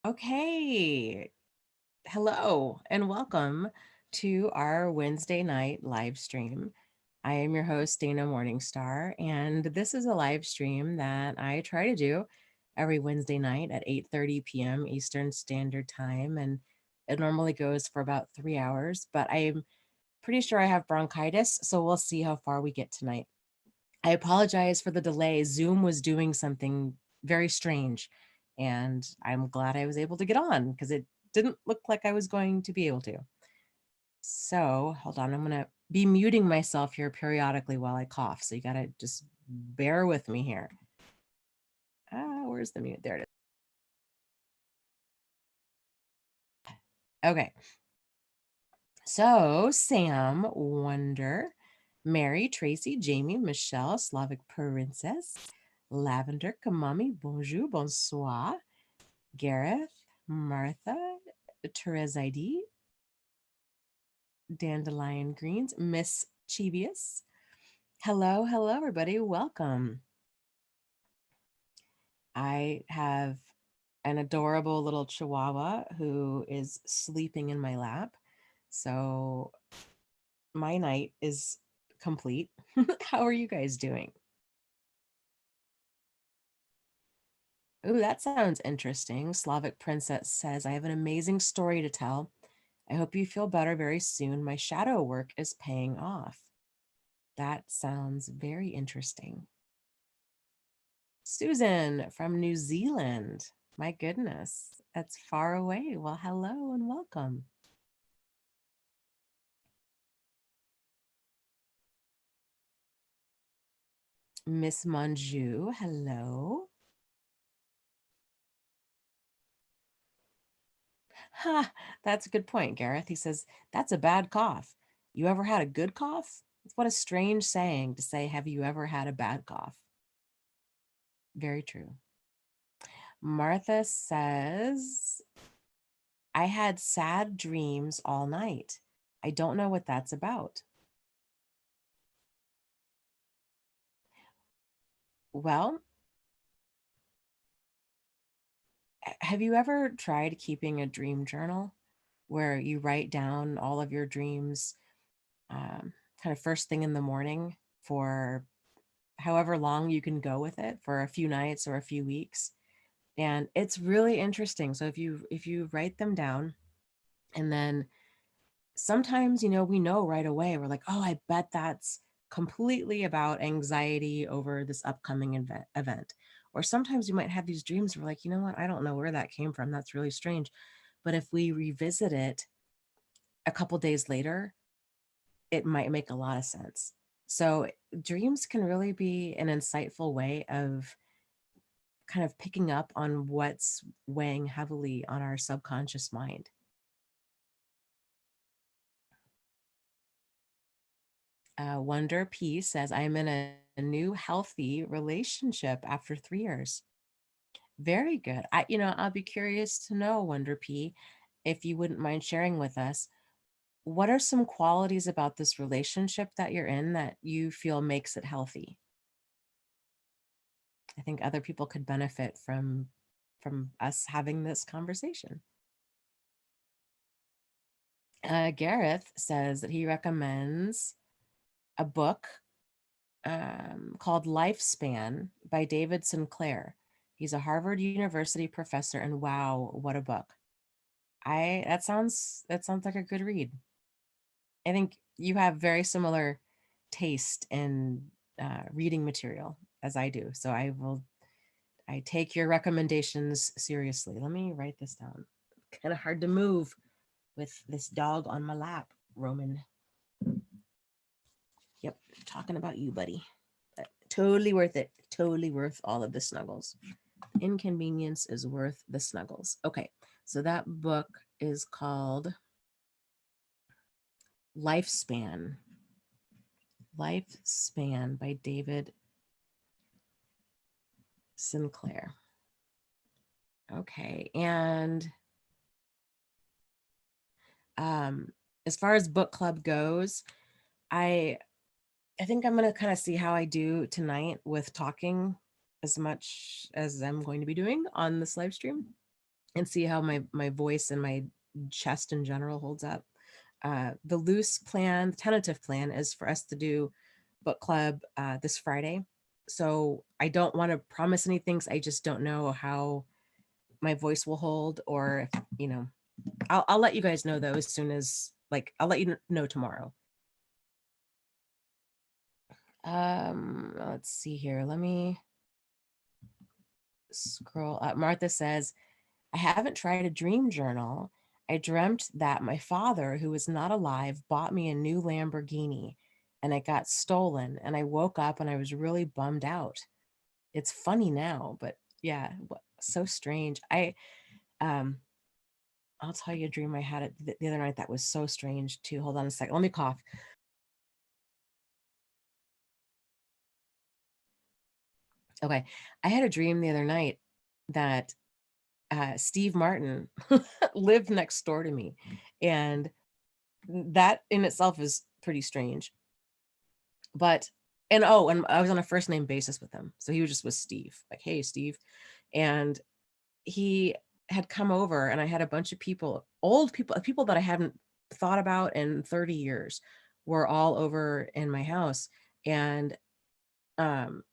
Okay. Hello and welcome to our Wednesday night live stream. I am your host, Dana Morningstar, and this is a live stream that I try to do every Wednesday night at 8:30 p.m. Eastern Standard Time. And it normally goes for about 3 hours, but I'm pretty sure I have bronchitis, so we'll see how far we get tonight. I apologize for the delay. Zoom was doing something very strange, and I'm glad I was able to get on because it didn't look like I was going to be able to. So hold on, I'm going to be muting myself here periodically while I cough. So you got to just bear with me here. Where's the mute? There it is. Okay. So Sam, Wonder, Mary, Tracy, Jamie, Michelle, Slavic Princess, Lavender, Kamami, Bonjour, Bonsoir, Gareth, Martha, Therese ID, Dandelion Greens, Miss Chibius. Hello, everybody. Welcome. I have an adorable little chihuahua who is sleeping in my lap. So my night is complete. How are you guys doing? Ooh, that sounds interesting. Slavic Princess says, I have an amazing story to tell. I hope you feel better very soon. My shadow work is paying off. That sounds very interesting. Susan from New Zealand. My goodness, that's far away. Well, hello and welcome. Miss Manju, hello. Ha, that's a good point, Gareth. He says, that's a bad cough. You ever had a good cough? What a strange saying to say, have you ever had a bad cough? Very true. Martha says, I had sad dreams all night. I don't know what that's about. Well, have you ever tried keeping a dream journal where you write down all of your dreams kind of first thing in the morning for however long you can go with it, for a few nights or a few weeks? And it's really interesting. So if you write them down, and then sometimes, we know right away, we're like, oh, I bet that's completely about anxiety over this upcoming event. Or sometimes you might have these dreams, we're like, you know what, I don't know where that came from, that's really strange. But if we revisit it a couple days later, it might make a lot of sense. So dreams can really be an insightful way of kind of picking up on what's weighing heavily on our subconscious mind. Wonder P says, I'm in a new healthy relationship after 3 years. Very good. I'll be curious to know, Wonder P, if you wouldn't mind sharing with us, what are some qualities about this relationship that you're in that you feel makes it healthy? I think other people could benefit from us having this conversation. Gareth says that he recommends a book called Lifespan by David Sinclair. He's a Harvard University professor, and wow, what a book. That sounds like a good read. I think you have very similar taste in reading material as I do. So I take your recommendations seriously. Let me write this down. Kind of hard to move with this dog on my lap, Roman. Yep, talking about you, buddy. Totally worth it. Totally worth all of the snuggles. Inconvenience is worth the snuggles. Okay, so that book is called Lifespan. Lifespan by David Sinclair. Okay, and as far as book club goes, I think I'm going to kind of see how I do tonight with talking as much as I'm going to be doing on this live stream. and see how my voice and my chest in general holds up. The loose plan, the tentative plan, is for us to do book club this Friday. So I don't want to promise anything. I just don't know how my voice will hold, or if, I'll let you guys know though as soon as, like, I'll let you know tomorrow. Let's see here. Let me scroll up. Martha says, I haven't tried a dream journal. I dreamt that my father, who is not alive, bought me a new Lamborghini and it got stolen. And I woke up and I was really bummed out. It's funny now, but yeah, so strange. Um, I'll tell you a dream I had the other night that was so strange too. Hold on a second. Let me cough. Okay. I had a dream the other night that Steve Martin lived next door to me. And that in itself is pretty strange. But, and oh, and I was on a first name basis with him. So he was just with Steve, like, hey, Steve. And he had come over and I had a bunch of people, old people that I hadn't thought about in 30 years were all over in my house. And um,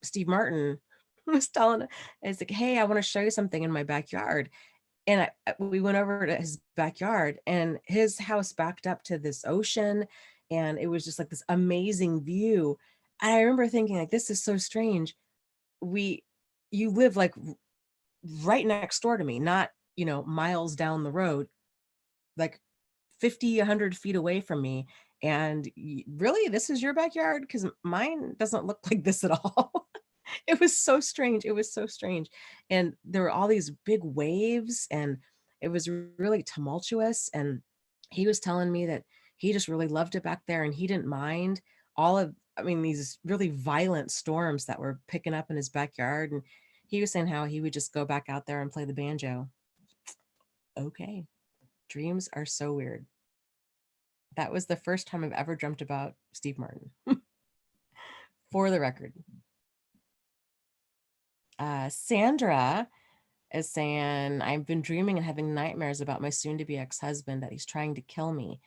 Steve Martin was telling, it's like, hey, I want to show you something in my backyard. And we went over to his backyard and his house backed up to this ocean. And it was just like this amazing view. And I remember thinking, like, this is so strange. You live like right next door to me, not, miles down the road, like 50, 100 feet away from me. And really, this is your backyard? Because mine doesn't look like this at all. It was so strange. It was so strange. And there were all these big waves and it was really tumultuous. And he was telling me that he just really loved it back there and he didn't mind these really violent storms that were picking up in his backyard. And he was saying how he would just go back out there and play the banjo. Okay. Dreams are so weird. That was the first time I've ever dreamt about Steve Martin, for the record. Sandra is saying, I've been dreaming and having nightmares about my soon-to-be ex-husband, that he's trying to kill me.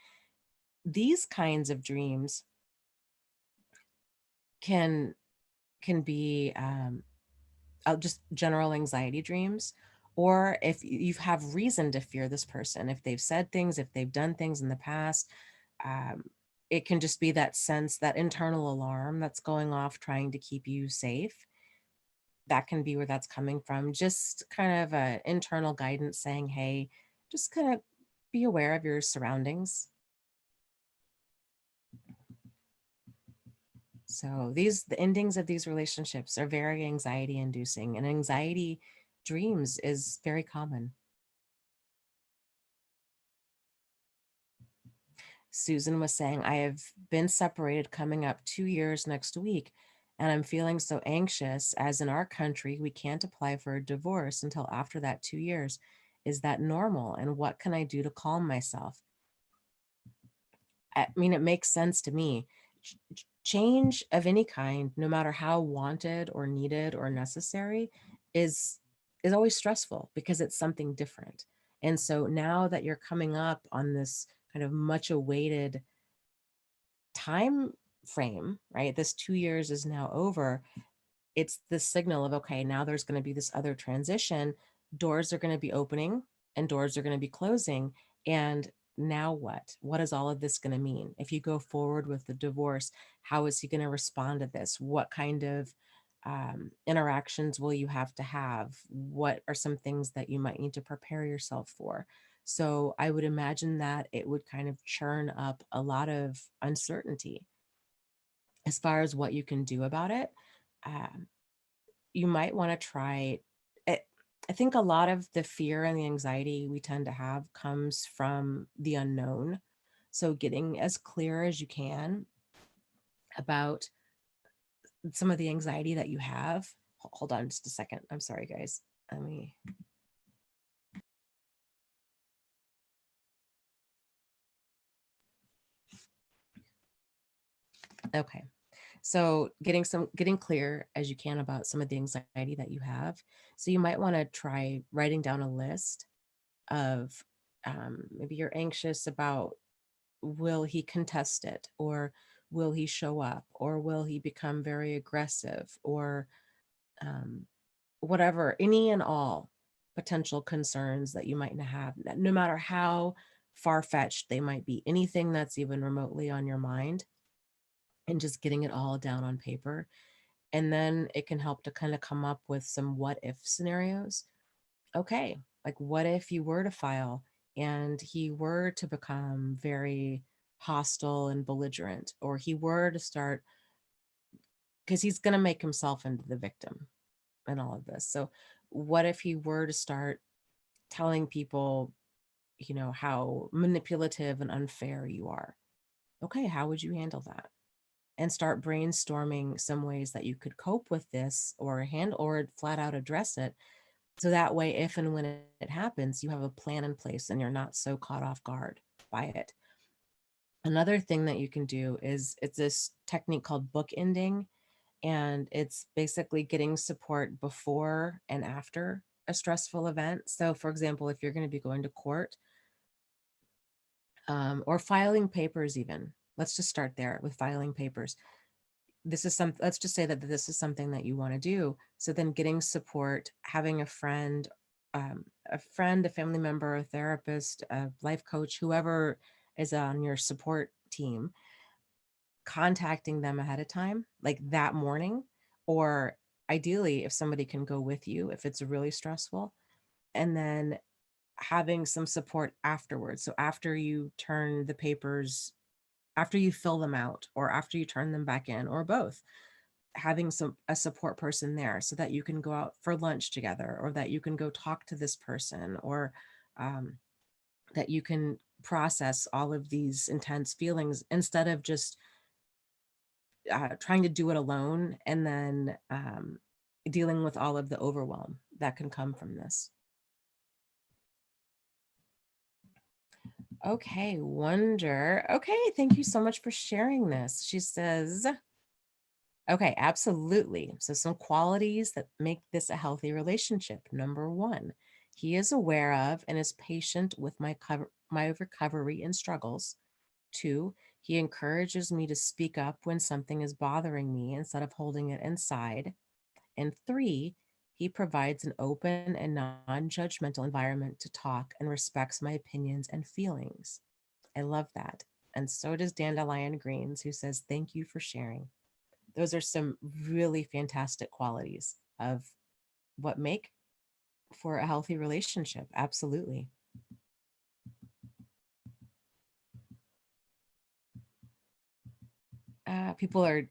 These kinds of dreams can be just general anxiety dreams, or if you have reason to fear this person, if they've said things, if they've done things in the past, um, it can just be that sense, that internal alarm that's going off trying to keep you safe. That can be where that's coming from. Just kind of a internal guidance saying, hey, just kind of be aware of your surroundings. So the endings of these relationships are very anxiety inducing, and anxiety dreams is very common. Susan was saying, I have been separated coming up 2 years next week, and I'm feeling so anxious, as in our country, we can't apply for a divorce until after that 2 years. Is that normal? And what can I do to calm myself? I mean, it makes sense to me. Change of any kind, no matter how wanted or needed or necessary, is always stressful because it's something different. And so now that you're coming up on this kind of much awaited time frame, right? This 2 years is now over. It's the signal of, okay, now there's going to be this other transition. Doors are going to be opening and doors are going to be closing. And now what? What is all of this going to mean? If you go forward with the divorce, how is he going to respond to this? What kind of interactions will you have to have? What are some things that you might need to prepare yourself for? So I would imagine that it would kind of churn up a lot of uncertainty as far as what you can do about it. Um, you might want to try it. I think a lot of the fear and the anxiety we tend to have comes from the unknown. So getting as clear as you can about some of the anxiety that you have. Hold on just a second. I'm sorry, guys. Let me. Okay. So getting clear as you can about some of the anxiety that you have. So you might want to try writing down a list of, maybe you're anxious about, will he contest it, or will he show up, or will he become very aggressive, or um, whatever, any and all potential concerns that you might have, no matter how far-fetched they might be, anything that's even remotely on your mind, and just getting it all down on paper. And then it can help to kind of come up with some what if scenarios. Okay, like what if you were to file and he were to become very hostile and belligerent, or he were to start, because he's going to make himself into the victim in all of this. So what if he were to start telling people, how manipulative and unfair you are? Okay, how would you handle that? And start brainstorming some ways that you could cope with this, or handle, or flat out address it. So that way, if and when it happens, you have a plan in place and you're not so caught off guard by it. Another thing that you can do is, it's this technique called book ending, and it's basically getting support before and after a stressful event. So, for example, if you're going to be going to court, or filing papers, even, let's just start there with filing papers. Let's just say that this is something that you want to do. So then getting support, having a family member, a therapist, a life coach, whoever is on your support team, contacting them ahead of time, like that morning, or ideally, if somebody can go with you, if it's really stressful, and then having some support afterwards. So after you turn the papers, after you fill them out, or after you turn them back in, or both, having a support person there so that you can go out for lunch together, or that you can go talk to this person, or um, that you can process all of these intense feelings instead of just trying to do it alone, and then dealing with all of the overwhelm that can come from this. Okay, Wonder. Okay, thank you so much for sharing this. She says, okay, absolutely. So, some qualities that make this a healthy relationship. Number one, he is aware of and is patient with my recovery and struggles. Two, he encourages me to speak up when something is bothering me instead of holding it inside. And three, he provides an open and non judgmental environment to talk and respects my opinions and feelings. I love that. And so does Dandelion Greens, who says, thank you for sharing. Those are some really fantastic qualities of what make for a healthy relationship. Absolutely. People are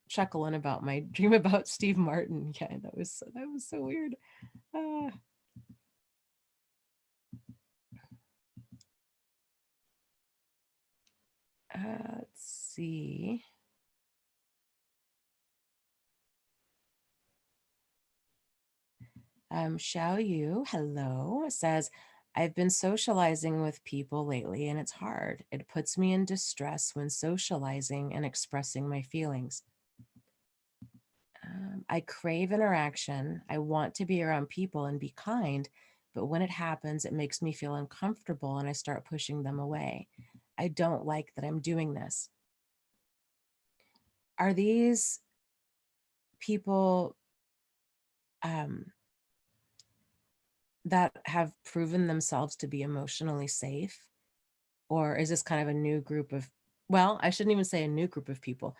chuckling about my dream about Steve Martin. Yeah, that was so weird. Uh, let's see. Xiao Yu, hello, says, I've been socializing with people lately and it's hard. It puts me in distress when socializing and expressing my feelings. I crave interaction. I want to be around people and be kind, but when it happens, it makes me feel uncomfortable and I start pushing them away. I don't like that I'm doing this. Are these people um, that have proven themselves to be emotionally safe? Or is this kind of a new group of, well, I shouldn't even say a new group of people.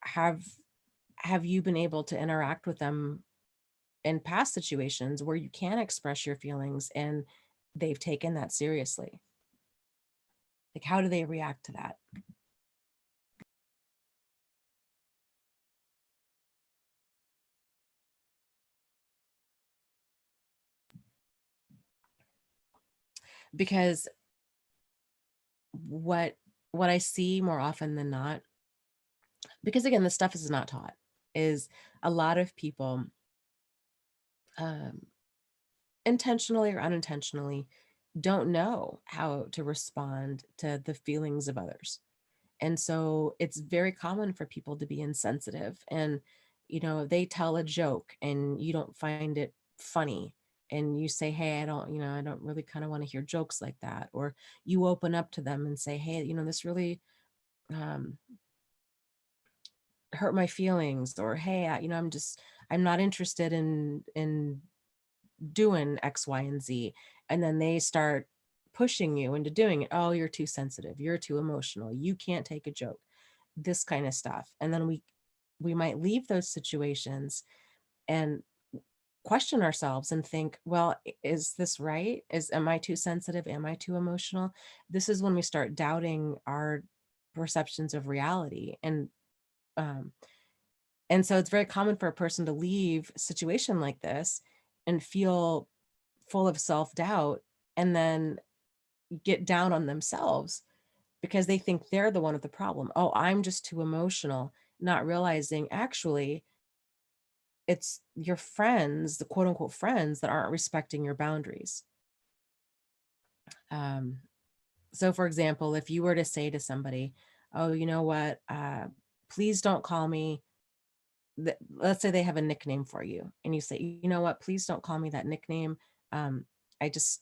Have have you been able to interact with them in past situations where you can express your feelings and they've taken that seriously? Like, how do they react to that? Because what what I see more often than not, because again, this stuff is not taught, is a lot of people, um, intentionally or unintentionally, don't know how to respond to the feelings of others. And so it's very common for people to be insensitive. And, they tell a joke and you don't find it funny. And you say, hey, I don't really kind of want to hear jokes like that. Or you open up to them and say, hey, this really um, hurt my feelings. Or, hey, I'm not interested in doing X, Y, and Z. And then they start pushing you into doing it. Oh, you're too sensitive. You're too emotional. You can't take a joke, this kind of stuff. And then we might leave those situations and question ourselves and think, well, is this right? Am I too sensitive? Am I too emotional? This is when we start doubting our perceptions of reality. Um, and so it's very common for a person to leave a situation like this and feel full of self-doubt and then get down on themselves because they think they're the one with the problem. Oh, I'm just too emotional, not realizing actually it's your friends, the quote unquote friends that aren't respecting your boundaries. Um, so for example, if you were to say to somebody, oh, you know what, please don't call me let's say they have a nickname for you and you say, you know what, please don't call me that nickname. Um, I just,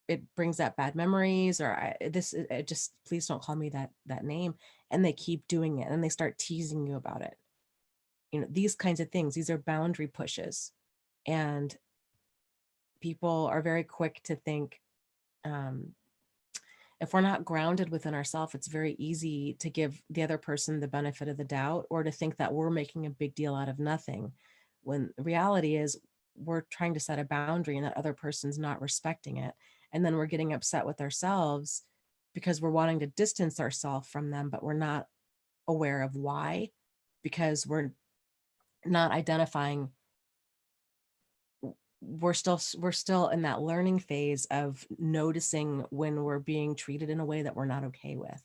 it brings up bad memories, or it just, please don't call me that name. And they keep doing it and they start teasing you about it. These kinds of things, these are boundary pushes. And people are very quick to think, um, if we're not grounded within ourselves, it's very easy to give the other person the benefit of the doubt or to think that we're making a big deal out of nothing. When the reality is we're trying to set a boundary and that other person's not respecting it. And then we're getting upset with ourselves because we're wanting to distance ourselves from them, but we're not aware of why, because we're not identifying. We're still in that learning phase of noticing when we're being treated in a way that we're not okay with.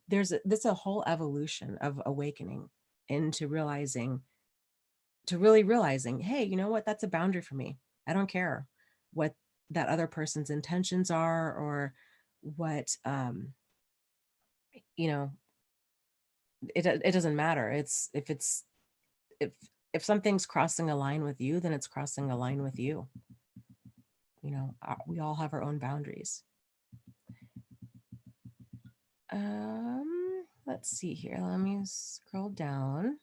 There's a whole evolution of awakening into really realizing, hey, you know what, that's a boundary for me. I don't care what that other person's intentions are, or what you know it doesn't matter. If if something's crossing a line with you, then it's crossing a line with you. We all have our own boundaries. Let's see here, let me scroll down.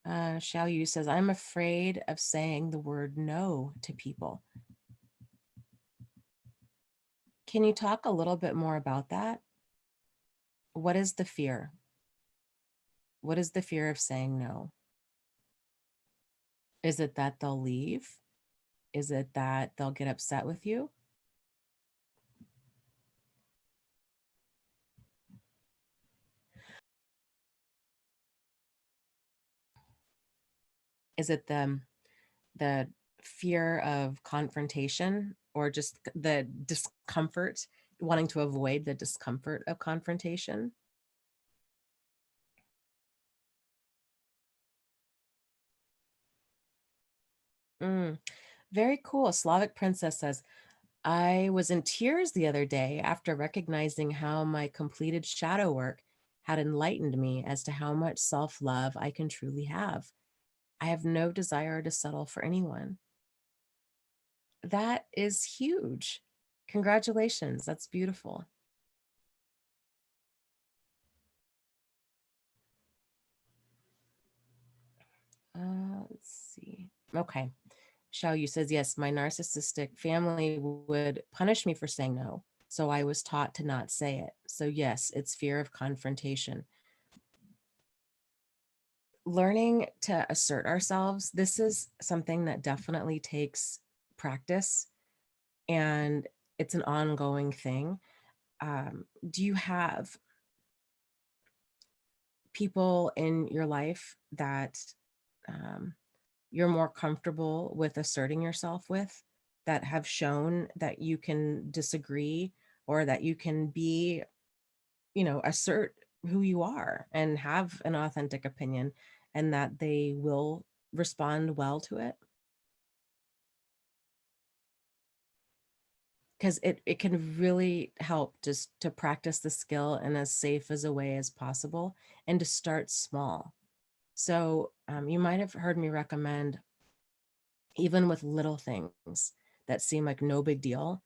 Xiao Yu says, I'm afraid of saying the word no to people. Can you talk a little bit more about that? What is the fear? What is the fear of saying no? Is it that they'll leave? Is it that they'll get upset with you? Is it the fear of confrontation, or just the discomfort, wanting to avoid the discomfort of confrontation? Mm, very cool. Slavic Princess says, I was in tears the other day after recognizing how my completed shadow work had enlightened me as to how much self love I can truly have. I have no desire to settle for anyone. That is huge. Congratulations. That's beautiful. Let's see. Okay. Xiao Yu says, yes, my narcissistic family would punish me for saying no. So I was taught to not say it. So, yes, it's fear of confrontation. Learning to assert ourselves, this is something that definitely takes practice, and it's an ongoing thing. Do you have people in your life that um, you're more comfortable with asserting yourself with, that have shown that you can disagree, or that you can be, assert who you are and have an authentic opinion, and that they will respond well to it? because it can really help just to practice the skill in as safe as a way as possible and to start small. So you might have heard me recommend, even with little things that seem like no big deal,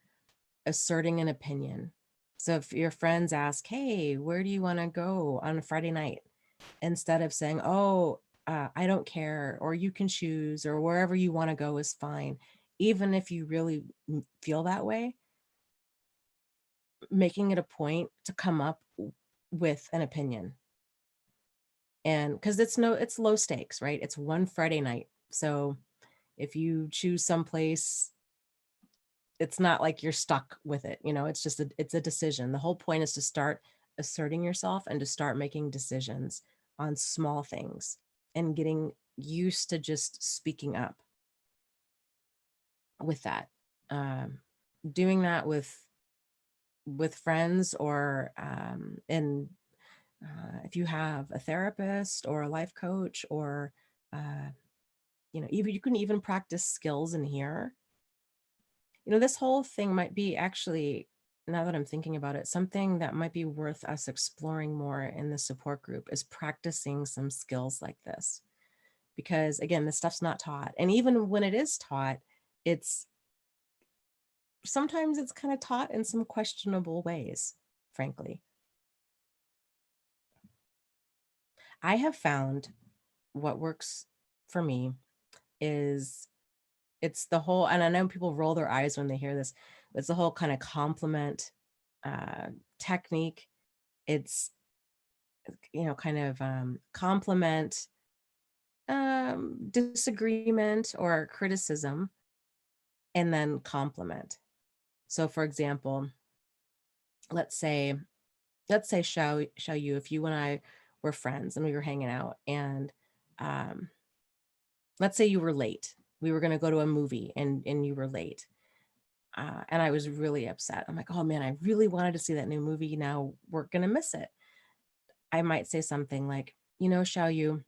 asserting an opinion. So if your friends ask, hey, where do you want to go on a Friday night? Instead of saying, oh, I don't care, or you can choose, or wherever you want to go is fine. Even if you really feel that way, making it a point to come up with an opinion. And because it's low stakes, right? It's one Friday night. So if you choose someplace, it's not like you're stuck with it. It's just it's a decision. The whole point is to start asserting yourself and to start making decisions on small things and getting used to just speaking up with that. Um, Doing that with friends, or in if you have a therapist or a life coach, or even you can even practice skills in here. This whole thing might be actually, now that I'm thinking about it, something that might be worth us exploring more in the support group is practicing some skills like this. Because again, this stuff's not taught. And even when it is taught, it's sometimes it's kind of taught in some questionable ways, frankly. I have found what works for me is it's the whole, and I know people roll their eyes when they hear this, it's the whole kind of compliment uh, technique. It's, kind of compliment, disagreement or criticism, and then compliment. So for example, let's say, shall you, if you and I were friends and we were hanging out, and um, let's say you were late. We were going to go to a movie, and you were late. And I was really upset. I'm like, oh man, I really wanted to see that new movie. Now we're going to miss it. I might say something like, shall you,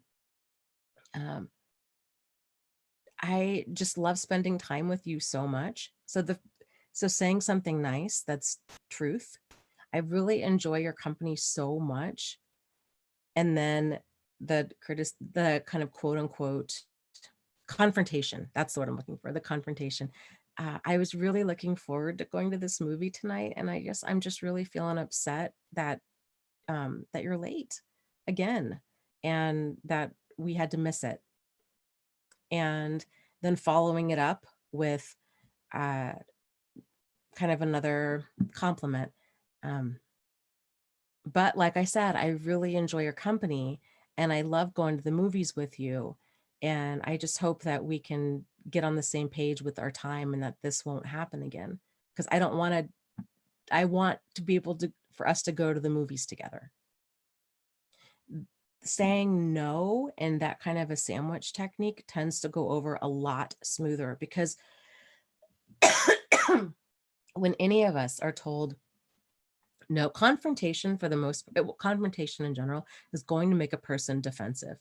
um, I just love spending time with you so much. So saying something nice, that's truth. I really enjoy your company so much. And then the kind of quote unquote confrontation. That's the word I'm looking for, the confrontation. I was really looking forward to going to this movie tonight, and I'm just really feeling upset that you're late again, and that we had to miss it. And then following it up with uh, kind of another compliment. Um, but like I said, I really enjoy your company, and I love going to the movies with you. And I just hope that we can get on the same page with our time and that this won't happen again. Because I want to be able to, for us to go to the movies together. Saying no and that kind of a sandwich technique tends to go over a lot smoother, because when any of us are told no, confrontation for the most, confrontation in general is going to make a person defensive.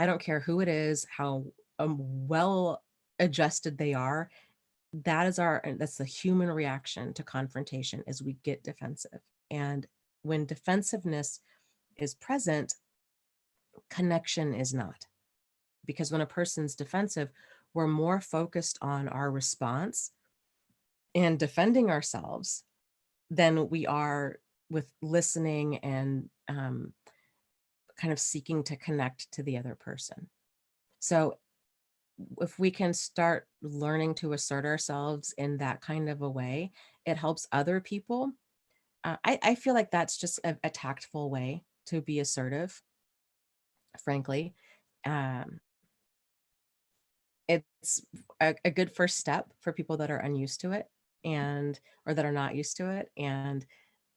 I don't care who it is, how well adjusted they are. That's the human reaction to confrontation, is we get defensive. And when defensiveness is present, connection is not. Because when a person's defensive, we're more focused on our response and defending ourselves than we are with listening and kind of seeking to connect to the other person. So if we can start learning to assert ourselves in that kind of a way, it helps other people. I feel like that's just a tactful way to be assertive, frankly. Um, it's a good first step for people that are unused to it, and or that are not used to it. And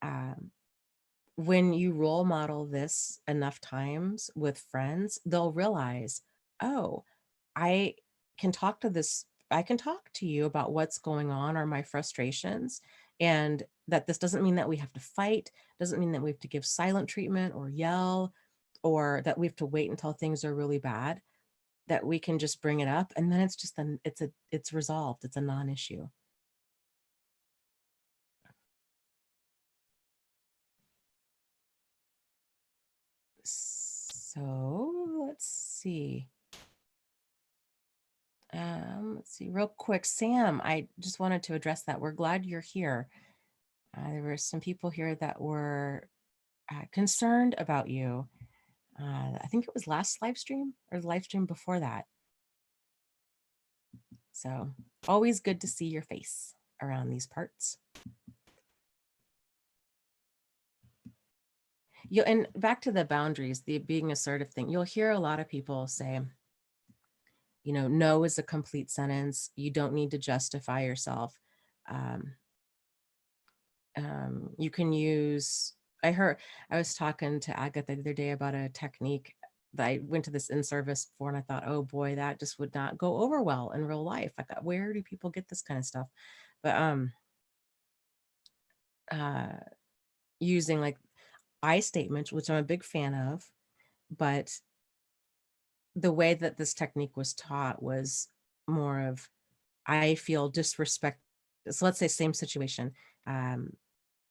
um, when you role model this enough times with friends, they'll realize, oh, I I can talk to you about what's going on or my frustrations. And that this doesn't mean that we have to fight, doesn't mean that we have to give silent treatment or yell, or that we have to wait until things are really bad, that we can just bring it up. And then it's just, it's resolved. It's a non-issue. So let's see. Let's see real quick. Sam, I just wanted to address that. We're glad you're here. There were some people here that were concerned about you. I think it was last live stream or the live stream before that. So always good to see your face around these parts. And back to the boundaries, the being assertive thing, you'll hear a lot of people say, no is a complete sentence. You don't need to justify yourself. Um, you can use, I was talking to Agatha the other day about a technique that I went to this in-service for, and I thought, oh boy, that just would not go over well in real life. I thought, where do people get this kind of stuff? But using like I statements, which I'm a big fan of, but the way that this technique was taught was more of, I feel disrespect. So let's say same situation. Um,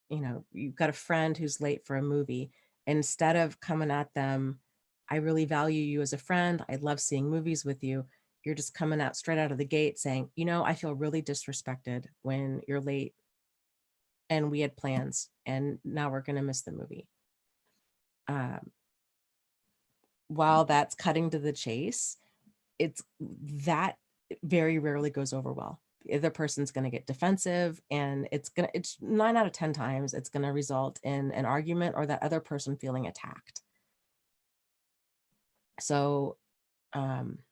you've got a friend who's late for a movie. Instead of coming at them, I really value you as a friend. I love seeing movies with you. You're just coming out straight out of the gate saying, I feel really disrespected when you're late and we had plans and now we're going to miss the movie. Um, while that's cutting to the chase, it's that very rarely goes over well. The other person's going to get defensive, and it's 9 out of 10 times it's going to result in an argument or that other person feeling attacked. So I'm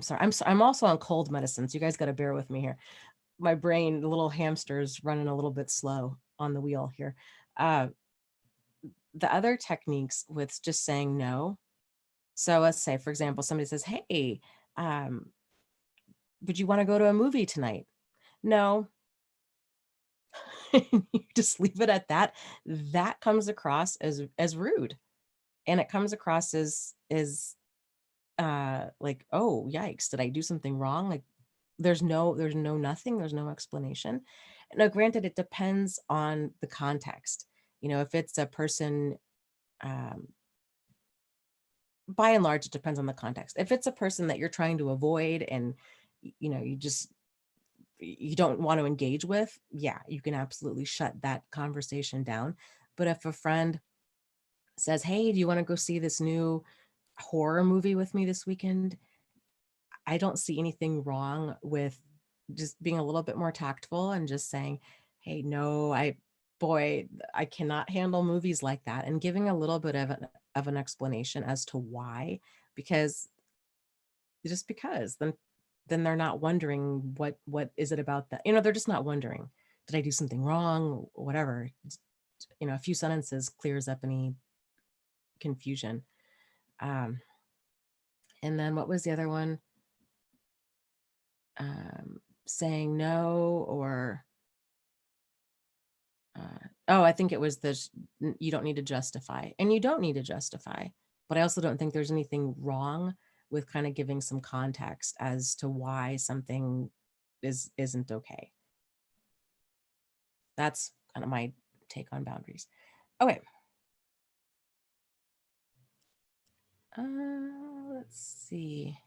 sorry, I'm also on cold medicine, so you guys got to bear with me here. My brain, the little hamster's running a little bit slow on the wheel here. The other techniques with just saying no. So let's say, for example, somebody says, hey, would you want to go to a movie tonight? No. You just leave it at that. That comes across as rude. And it comes across as like, oh, yikes, did I do something wrong? Like there's no nothing, there's no explanation. Now, granted, it depends on the context. If it's a person, by and large, it depends on the context. If it's a person that you're trying to avoid and you don't want to engage with, yeah, you can absolutely shut that conversation down. But if a friend says, hey, do you want to go see this new horror movie with me this weekend? I don't see anything wrong with just being a little bit more tactful and just saying, hey, no, I cannot handle movies like that, and giving a little bit of an explanation as to why, because then they're not wondering what is it about that, they're just not wondering, did I do something wrong, whatever. A few sentences clears up any confusion. And then what was the other one? Saying no, or I think it was this, you don't need to justify, and you don't need to justify, but I also don't think there's anything wrong with kind of giving some context as to why something isn't okay. That's kind of my take on boundaries. Okay. Let's see.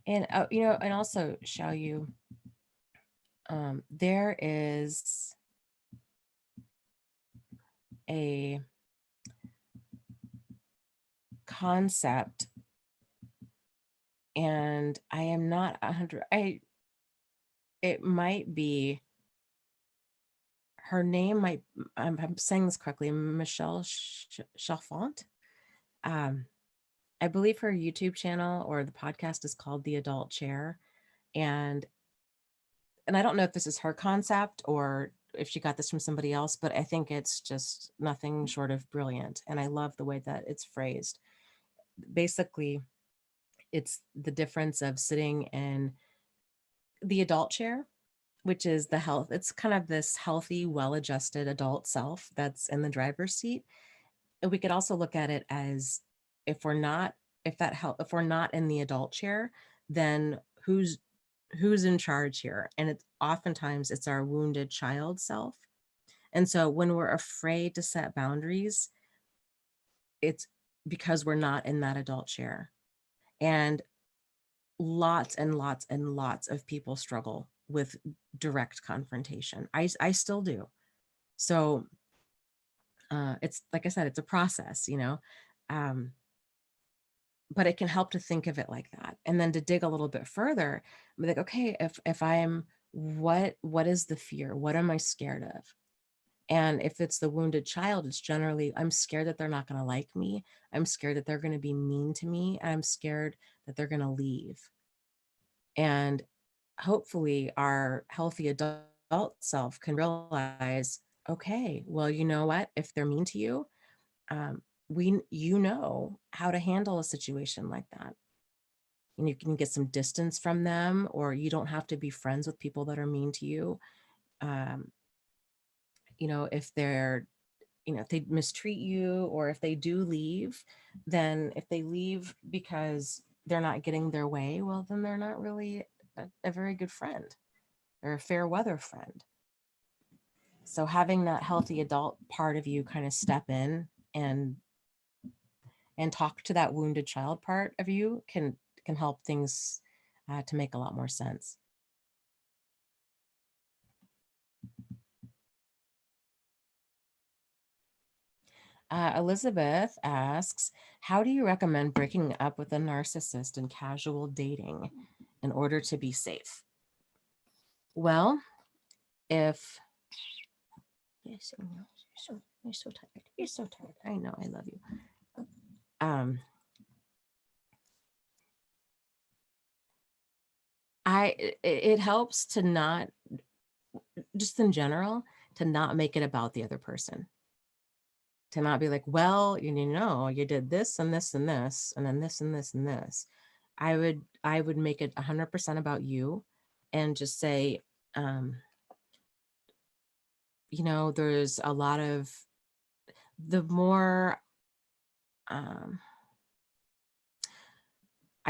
And and also, Xiao Yu, there is a concept, and I am not 100. It might be her name. I'm saying this correctly, Michelle Chalfant. I believe her YouTube channel or the podcast is called The Adult Chair, and I don't know if this is her concept or if she got this from somebody else, but I think it's just nothing short of brilliant, and I love the way that it's phrased. Basically, it's the difference of sitting in the adult chair, which is it's kind of this healthy, well-adjusted adult self that's in the driver's seat. And we could also look at it as, if we're not, if we're not in the adult chair, then who's in charge here? And it's oftentimes it's our wounded child self. And so when we're afraid to set boundaries, it's because we're not in that adult chair. And lots and lots and lots of people struggle with direct confrontation. I still do. So it's like I said, it's a process, you know. Um, but it can help to think of it like that, and then to dig a little bit further, be like, okay, if I'm, what is the fear? What am I scared of? And if it's the wounded child, it's generally, I'm scared that they're not going to like me. I'm scared that they're going to be mean to me. And I'm scared that they're going to leave. And hopefully our healthy adult self can realize, okay, well, you know what? If they're mean to you, you know how to handle a situation like that. And you can get some distance from them, or you don't have to be friends with people that are mean to you. Um, you know, if they're, you know, if they mistreat you, or if they do leave, then if they leave because they're not getting their way, well, then they're not really a very good friend or a fair weather friend. So having that healthy adult part of you kind of step in and talk to that wounded child part of you can help things to make a lot more sense. Elizabeth asks, how do you recommend breaking up with a narcissist in casual dating in order to be safe? Well, if yes, you're so tired. You're so tired. I know, I love you. It helps to not, just in general, to not make it about the other person. To not be like, well, you know, you did this and this and this, and then this and this and this. I would make it 100% about you, and just say, um, you know, there's a lot of, the more, I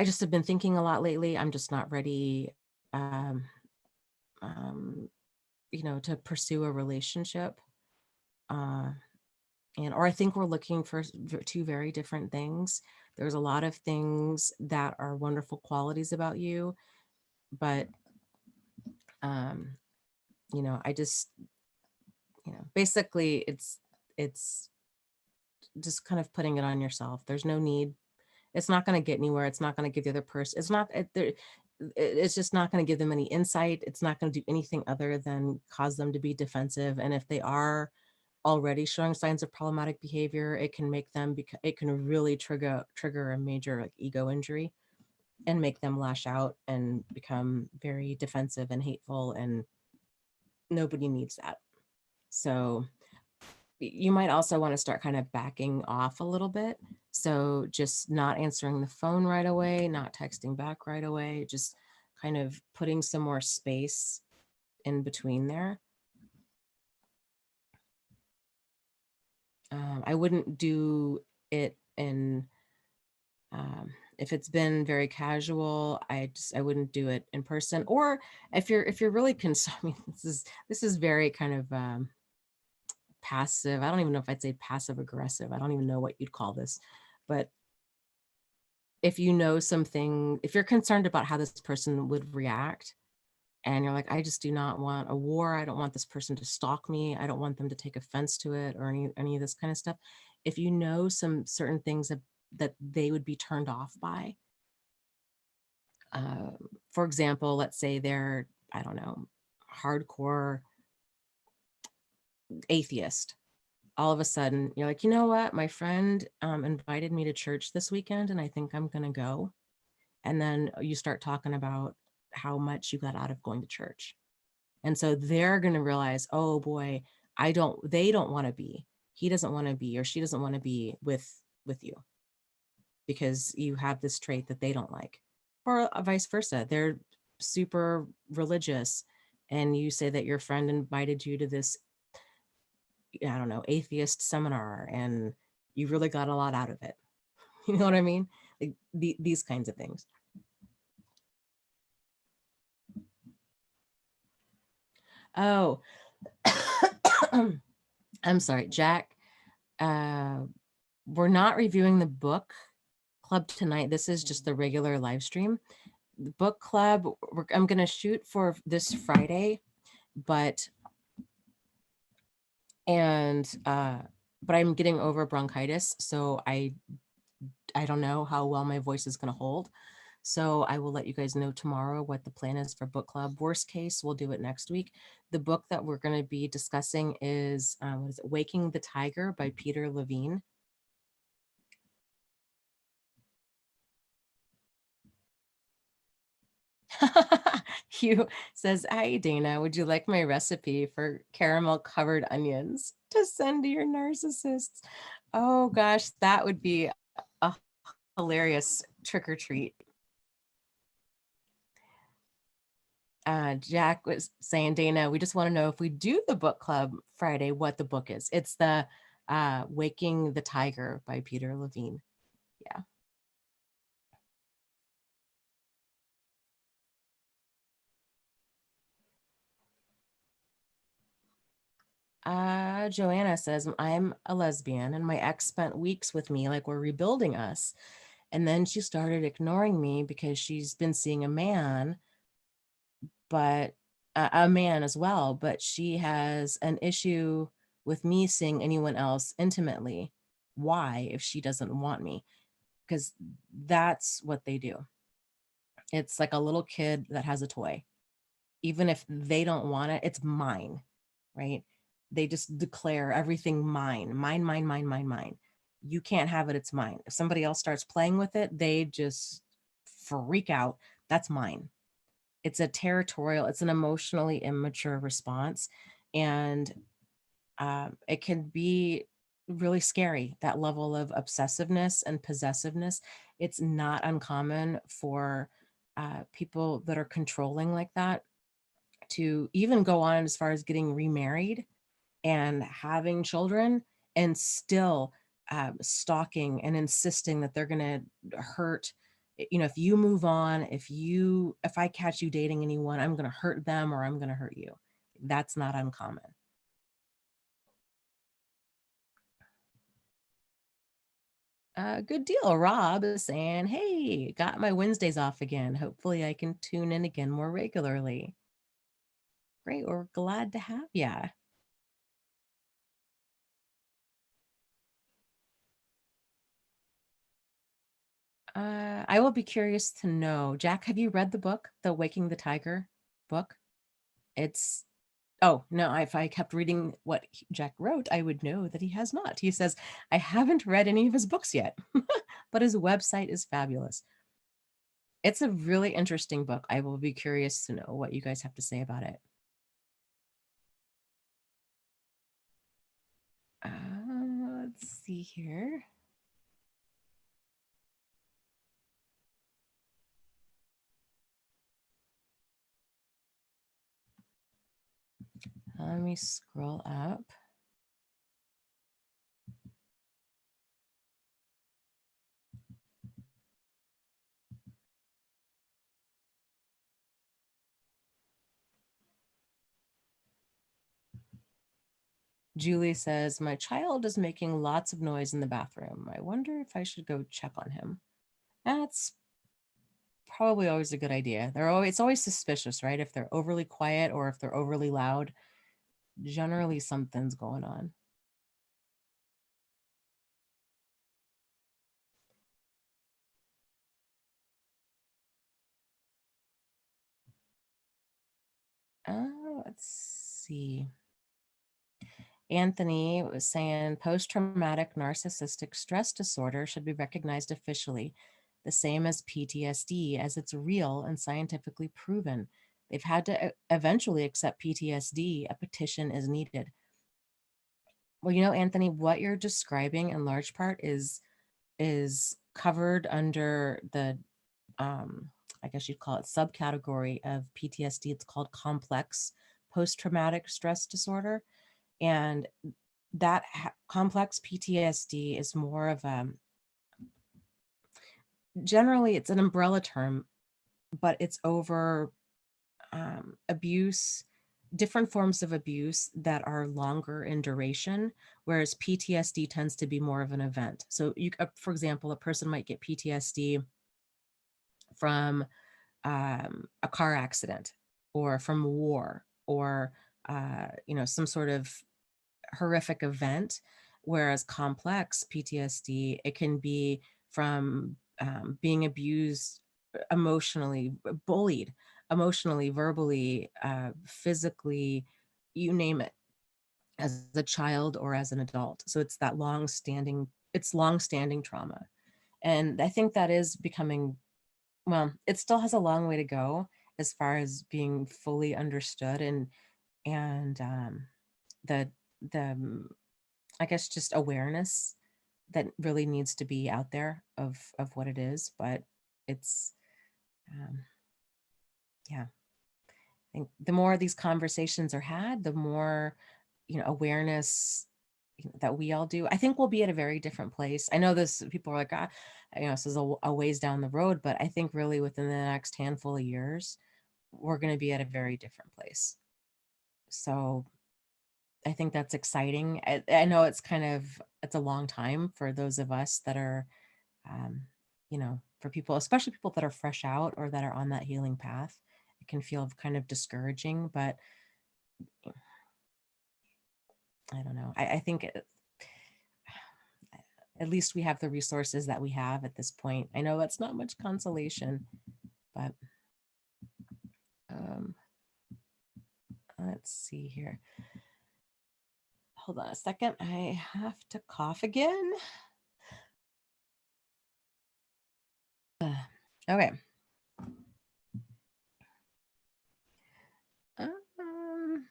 just have been thinking a lot lately. I'm just not ready, um, um, you know, to pursue a relationship. Uh, or I think we're looking for two very different things. There's a lot of things that are wonderful qualities about you, but, um, you know, I just, you know, basically it's just kind of putting it on yourself. There's no need. It's not going to get anywhere. It's not going to give the other person, it's just not going to give them any insight. It's not going to do anything other than cause them to be defensive. And if they are already showing signs of problematic behavior, it can make them, it can really trigger a major, like, ego injury, and make them lash out and become very defensive and hateful, and nobody needs that. So you might also want to start kind of backing off a little bit. So just not answering the phone right away, not texting back right away, just kind of putting some more space in between there. I wouldn't do it in, if it's been very casual, I wouldn't do it in person. Or if you're really concerned, I mean, this is very kind of, passive. I don't even know if I'd say passive aggressive. I don't even know what you'd call this. But if you know something, if you're concerned about how this person would react, and you're like, I just do not want a war. I don't want this person to stalk me. I don't want them to take offense to it, or any of this kind of stuff. If you know some certain things that they would be turned off by, uh, for example, let's say they're, I don't know, hardcore atheist. All of a sudden you're like, you know what, my friend invited me to church this weekend and I think I'm going to go. And then you start talking about how much you got out of going to church. And so they're going to realize, oh boy, they don't want to be, he doesn't want to be, or she doesn't want to be with you, because you have this trait that they don't like. Or vice versa. They're super religious, and you say that your friend invited you to this, I don't know, atheist seminar, and you really got a lot out of it. You know what I mean? Like these kinds of things. Oh, I'm sorry, Jack. Uh, we're not reviewing the book club tonight. This is just the regular live stream. The book club, I'm going to shoot for this Friday, but and but I'm getting over bronchitis, so I don't know how well my voice is going to hold. So I will let you guys know tomorrow what the plan is for book club. Worst case, we'll do it next week. The book that we're going to be discussing is, what is it? Waking the Tiger by Peter Levine. Hugh says, "Hi, Dana. Would you like my recipe for caramel covered onions to send to your narcissists?" Oh gosh, that would be a hilarious trick or treat. Jack was saying, "Dana, we just want to know if we do the book club Friday, what the book is." It's the Waking the Tiger by Peter Levine. Yeah. Joanna says, "I'm a lesbian and my ex spent weeks with me like we're rebuilding us. And then she started ignoring me because she's been seeing a man, but a man as well, but she has an issue with me seeing anyone else intimately. Why, if she doesn't want me?" Because that's what they do. It's like a little kid that has a toy. Even if they don't want it, it's mine, right? They just declare everything mine, mine, mine, mine, mine, mine. You can't have it, it's mine. If somebody else starts playing with it, they just freak out. That's mine. It's a territorial, it's an emotionally immature response. And it can be really scary, that level of obsessiveness and possessiveness. It's not uncommon for people that are controlling like that to even go on as far as getting remarried and having children and still stalking and insisting that they're going to hurt. If you move on, if I catch you dating anyone, I'm going to hurt them or I'm going to hurt you. That's not uncommon. Good deal. Rob is saying, "Hey, got my Wednesdays off again. Hopefully I can tune in again more regularly." Great. We're glad to have you. I will be curious to know. Jack, have you read the book, the Waking the Tiger book? It's, oh, no, if I kept reading what Jack wrote, I would know that he has not. He says, "I haven't read any of his books yet, but his website is fabulous." It's a really interesting book. I will be curious to know what you guys have to say about it. Let's see here. Let me scroll up. Julie says, "My child is making lots of noise in the bathroom. I wonder if I should go check on him." That's probably always a good idea. It's always suspicious, right? If they're overly quiet or if they're overly loud, generally something's going on. Let's see. Anthony was saying post-traumatic narcissistic stress disorder should be recognized officially, the same as PTSD, as it's real and scientifically proven. They've had to eventually accept PTSD. A petition is needed. Well, Anthony, what you're describing in large part is covered under the I guess you'd call it subcategory of PTSD. It's called complex post-traumatic stress disorder. And that complex PTSD is more of a, generally it's an umbrella term, but it's over abuse, different forms of abuse that are longer in duration, whereas PTSD tends to be more of an event. So you, for example, a person might get PTSD from a car accident or from war or some sort of horrific event, whereas complex PTSD, it can be from being abused emotionally, bullied emotionally, verbally, physically, you name it, as a child or as an adult. So it's that long standing trauma. And I think that is becoming, well, it still has a long way to go as far as being fully understood, and the I guess just awareness that really needs to be out there of what it is. But it's um, yeah, I think the more these conversations are had, the more awareness that we all do. I think we'll be at a very different place. I know this, people are like, this is a ways down the road, but I think really within the next handful of years, we're going to be at a very different place. So I think that's exciting. I know it's a long time for those of us that are, for people, especially people that are fresh out or that are on that healing path. It can feel kind of discouraging, but I don't know. I think at least we have the resources that we have at this point. I know that's not much consolation, but um, let's see here. Hold on a second. I have to cough again. Okay. Um,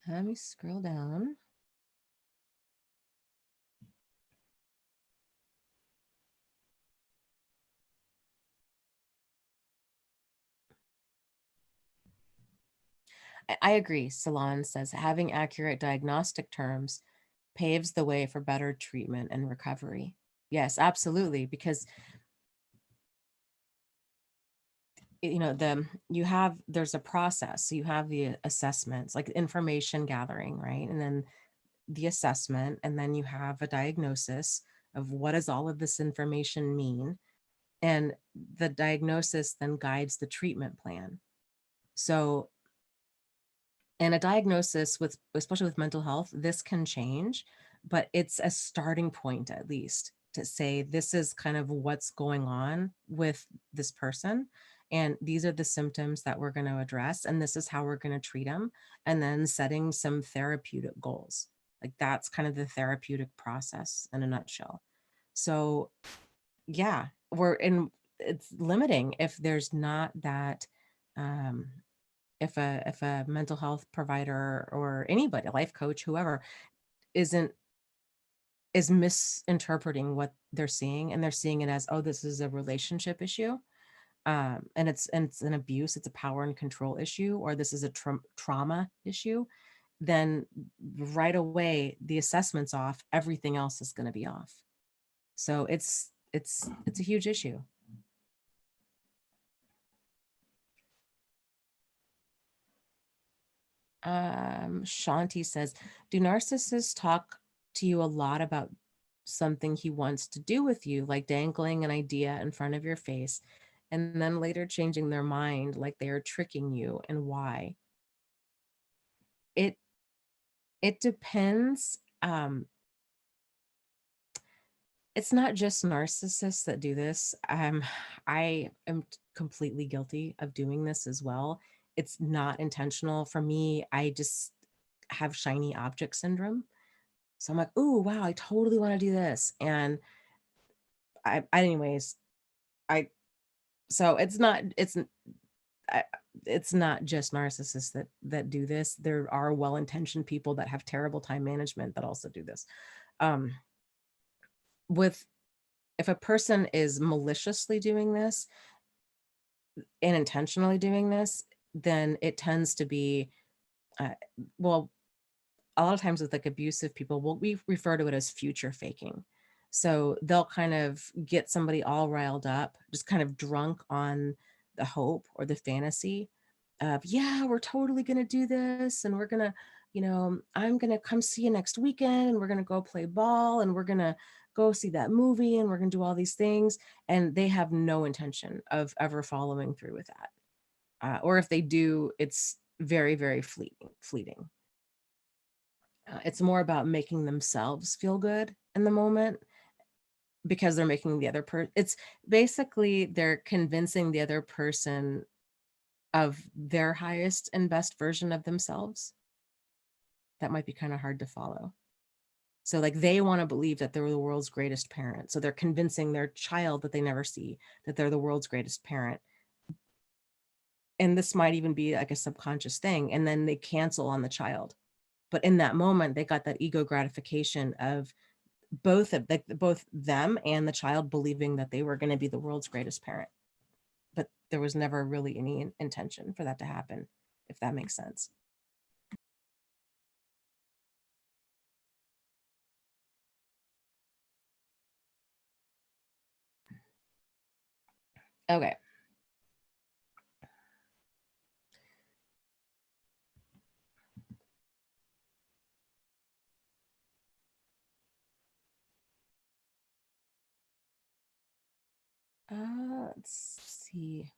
Let me scroll down. I agree. Salon says having accurate diagnostic terms paves the way for better treatment and recovery. Yes, absolutely. Because there's a process. So you have the assessments, like information gathering, right? And then the assessment, and then you have a diagnosis of what does all of this information mean. And the diagnosis then guides the treatment plan. So and a diagnosis with, especially with mental health, this can change, but it's a starting point at least to say this is kind of what's going on with this person, and these are the symptoms that we're going to address, and this is how we're going to treat them, and then setting some therapeutic goals. Like that's kind of the therapeutic process in a nutshell. So yeah, it's limiting if there's not that um if a mental health provider or anybody, a life coach, whoever, isn't is misinterpreting what they're seeing, and they're seeing it as, oh, this is a relationship issue, and it's an abuse, it's a power and control issue, or this is a trauma issue, then right away the assessment's off, everything else is going to be off. So it's a huge issue. Shanti says, do narcissists talk to you a lot about something he wants to do with you, like dangling an idea in front of your face, and then later changing their mind, like they are tricking you, and why? It it depends. It's not just narcissists that do this. I am completely guilty of doing this as well. It's not intentional for me. I just have shiny object syndrome. So I'm like, oh, wow, I totally want to do this. And anyways, I, so I, it's not just narcissists that do this. There are well-intentioned people that have terrible time management that also do this. Um, with If a person is maliciously doing this and intentionally doing this, then it tends to be uh, well, a lot of times with like abusive people, we refer to it as future faking. So they'll kind of get somebody all riled up, just kind of drunk on the hope or the fantasy of, yeah, we're totally going to do this. And we're going to, I'm going to come see you next weekend and we're going to go play ball and we're going to go see that movie and we're going to do all these things. And they have no intention of ever following through with that. Or if they do, it's very, very fleeting. It's more about making themselves feel good in the moment because they're making the other person, it's basically they're convincing the other person of their highest and best version of themselves. That might be kind of hard to follow. So like they want to believe that they're the world's greatest parent. So they're convincing their child that they never see that they're the world's greatest parent. And this might even be like a subconscious thing. And then they cancel on the child. But in that moment, they got that ego gratification of both them and the child believing that they were going to be the world's greatest parent, but there was never really any intention for that to happen, if that makes sense. Okay. Let's see.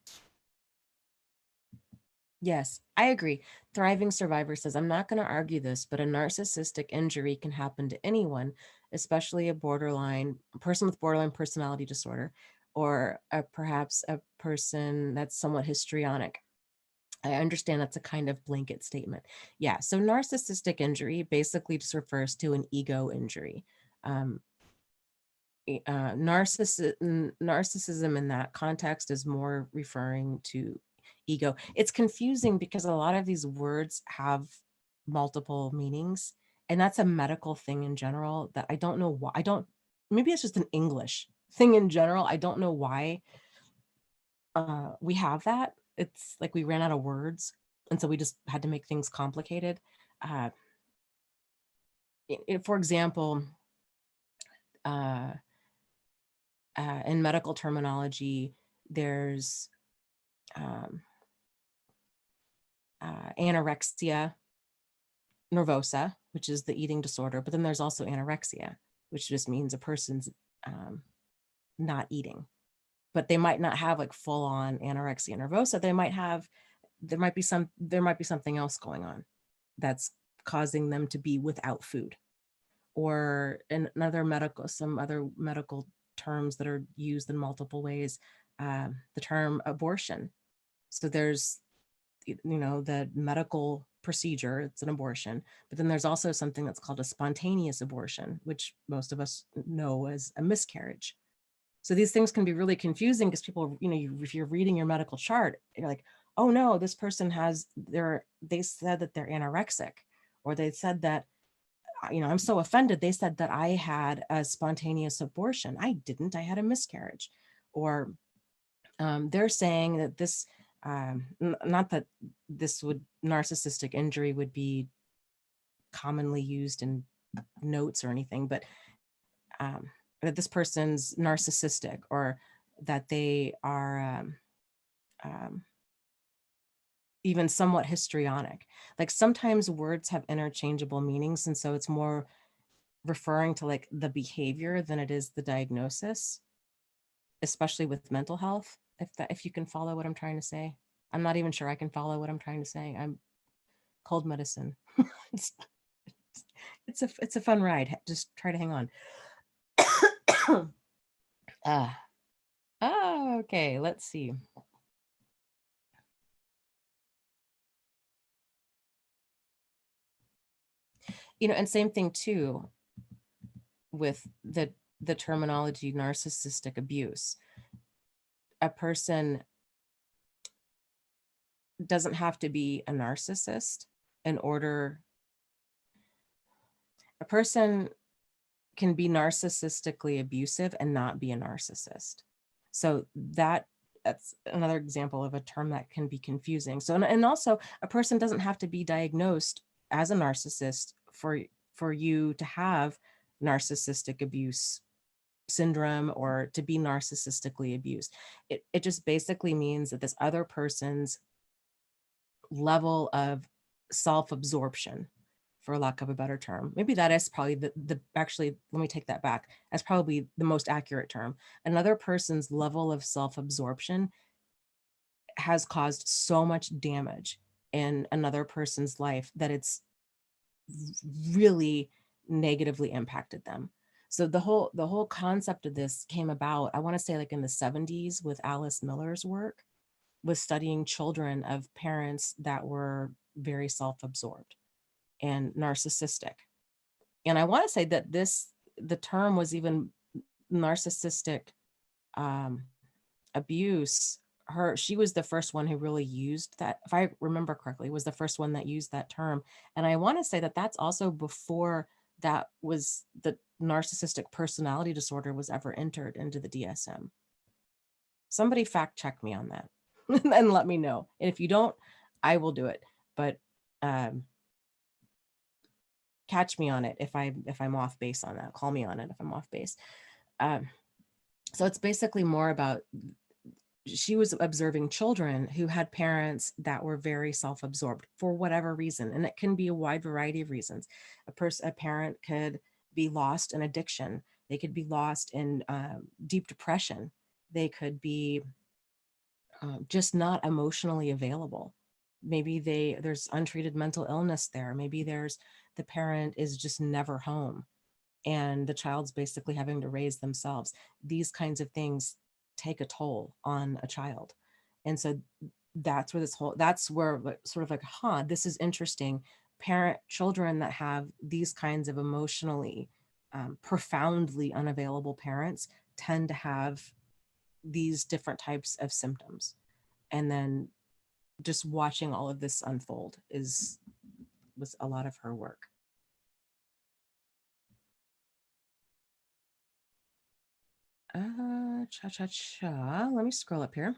Yes, I agree. Thriving Survivor says, I'm not going to argue this, but a narcissistic injury can happen to anyone, especially a person with borderline personality disorder, or perhaps a person that's somewhat histrionic. I understand that's a kind of blanket statement. Yeah. So narcissistic injury basically just refers to an ego injury. Um, narcissism in that context is more referring to ego. It's confusing because a lot of these words have multiple meanings, and that's a medical thing in general that I don't know why. Maybe it's just an English thing in general. I don't know why we have that. It's like we ran out of words, and so we just had to make things complicated. Uh, for example, uh, in medical terminology, there's um, anorexia nervosa, which is the eating disorder, but then there's also anorexia, which just means a person's um, not eating. But they might not have like full on anorexia nervosa. There might be something else going on that's causing them to be without food. Or in some other medical terms that are used in multiple ways, the term abortion. So there's, the medical procedure, it's an abortion, but then there's also something that's called a spontaneous abortion, which most of us know as a miscarriage. So these things can be really confusing because people, if you're reading your medical chart, you're like, oh no, this person they said that they're anorexic, or they said that, I'm so offended. They said that I had a spontaneous abortion. I didn't, I had a miscarriage. Or they're saying that not that narcissistic injury would be commonly used in notes or anything, but that this person's narcissistic, or that they are um, even somewhat histrionic. Like sometimes words have interchangeable meanings, and so it's more referring to like the behavior than it is the diagnosis, especially with mental health. If you can follow what I'm trying to say. I'm not even sure I can follow what I'm trying to say. I'm cold medicine. it's, it's a fun ride. Just try to hang on. Ah, okay, let's see. And same thing too with the terminology narcissistic abuse. A person doesn't have to be a narcissist in order. A person can be narcissistically abusive and not be a narcissist. So that that's another example of a term that can be confusing. So, and also a person doesn't have to be diagnosed as a narcissist for you to have narcissistic abuse syndrome or to be narcissistically abused. It just basically means that this other person's level of self-absorption, for lack of a better term. Maybe that is probably the actually, let me take that back. That's probably the most accurate term. Another person's level of self-absorption has caused so much damage in another person's life that it's really negatively impacted them. So the whole concept of this came about, I want to say like in the 70s with Alice Miller's work, was studying children of parents that were very self-absorbed and narcissistic. And I want to say that the term was even narcissistic um, abuse. She was the first one who really used that, if I remember correctly, was the first one that used that term. And I want to say that that's also before that was the narcissistic personality disorder was ever entered into the DSM. Somebody fact check me on that and let me know. And if you don't, I will do it. But um, catch me on it if I'm off base on that. Call me on it if I'm off base. Um, so it's basically more about, she was observing children who had parents that were very self-absorbed for whatever reason, and it can be a wide variety of reasons. A parent could be lost in addiction. They could be lost in deep depression. They could be just not emotionally available. Maybe there's untreated mental illness there. Maybe there's the parent is just never home and the child's basically having to raise themselves. These kinds of things take a toll on a child. And so that's where sort of like, this is interesting. Children that have these kinds of emotionally profoundly unavailable parents tend to have these different types of symptoms. And then just watching all of this unfold was a lot of her work. Cha. Let me scroll up here.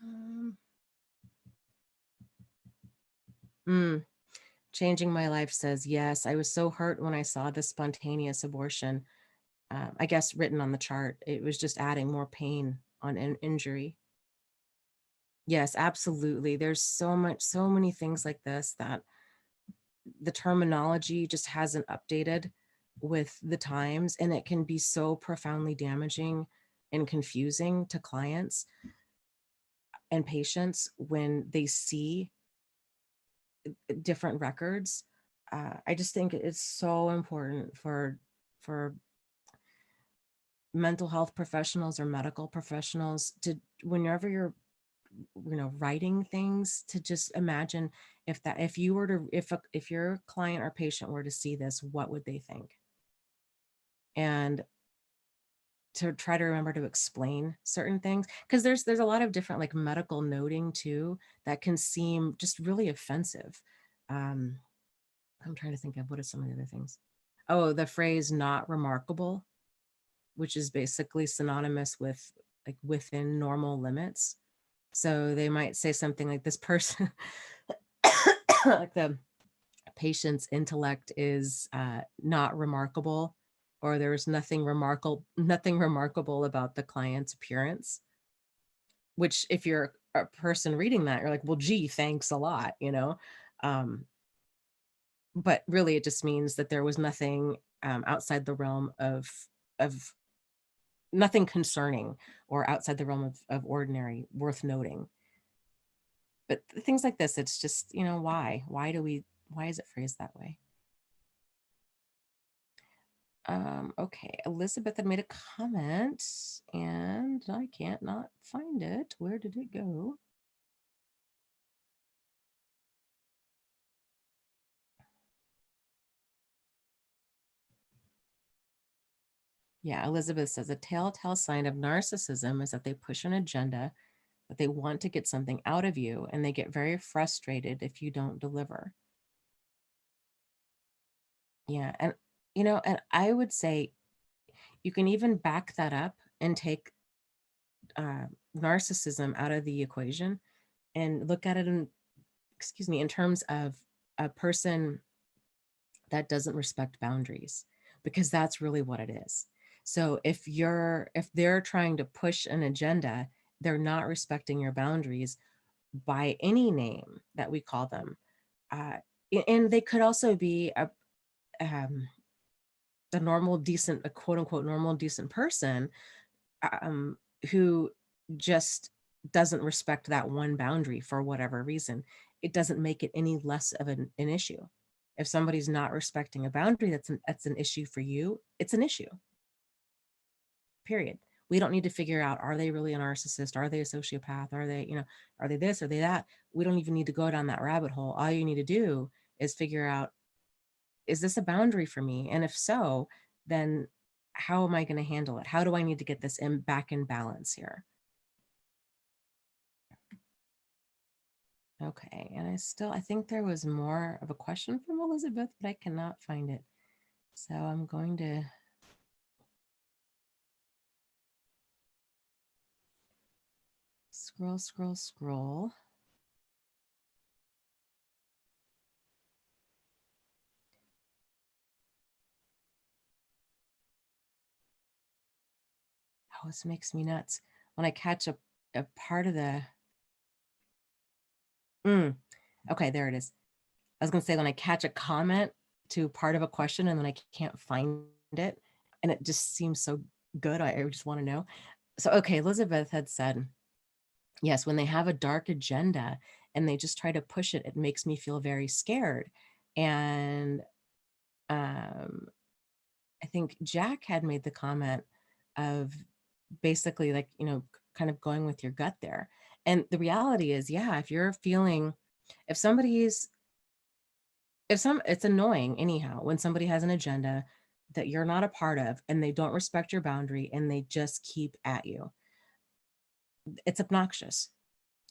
Um, mm, Changing My Life says, yes, I was so hurt when I saw the spontaneous abortion. I guess written on the chart, it was just adding more pain on an injury. Yes, absolutely. There's so many things like this that the terminology just hasn't updated with the times, and it can be so profoundly damaging and confusing to clients and patients when they see different records. I just think it's so important for mental health professionals or medical professionals to, whenever you're writing things, to just imagine if you were to, if your client or patient were to see this, what would they think? And to try to remember to explain certain things, because there's a lot of different like medical noting too that can seem just really offensive. um I'm trying to think of what are some of the other things. Oh, the phrase "not remarkable," which is basically synonymous with like within normal limits. So they might say something like, this person like the patient's intellect is not remarkable, or there's nothing remarkable about the client's appearance. Which, if you're a person reading that, you're like, well, gee, thanks a lot, um, but really it just means that there was nothing outside the realm of nothing concerning or outside the realm of ordinary worth noting. But things like this, it's just, why is it phrased that way? Okay, Elizabeth had made a comment and I can't not find it. Where did it go? Yeah, Elizabeth says a telltale sign of narcissism is that they push an agenda but they want to get something out of you, and they get very frustrated if you don't deliver. Yeah, and and I would say you can even back that up and take uh, narcissism out of the equation and look at it in, excuse me, in terms of a person that doesn't respect boundaries, because that's really what it is. So if they're trying to push an agenda, they're not respecting your boundaries by any name that we call them. Uh, and they could also be um, a normal, decent, a quote unquote normal, decent person, um, who just doesn't respect that one boundary for whatever reason. It doesn't make it any less of an issue. If somebody's not respecting a boundary, that's an issue for you. It's an issue. Period. We don't need to figure out, are they really a narcissist? Are they a sociopath? Are they, are they this? Are they that? We don't even need to go down that rabbit hole. All you need to do is figure out, is this a boundary for me? And if so, then how am I going to handle it? How do I need to get this back in balance here? Okay, and I think there was more of a question from Elizabeth, but I cannot find it. So I'm going to scroll, scroll, scroll. Oh, this makes me nuts. When I catch a part of the, okay, there it is. I was going to say, when I catch a comment to part of a question and then I can't find it, and it just seems so good, I just want to know. So, okay, Elizabeth had said, yes, when they have a dark agenda and they just try to push it, it makes me feel very scared. And um, I think Jack had made the comment of basically, like, kind of going with your gut there. And the reality is, yeah, if you're feeling, if somebody's, it's annoying anyhow when somebody has an agenda that you're not a part of and they don't respect your boundary and they just keep at you. It's obnoxious.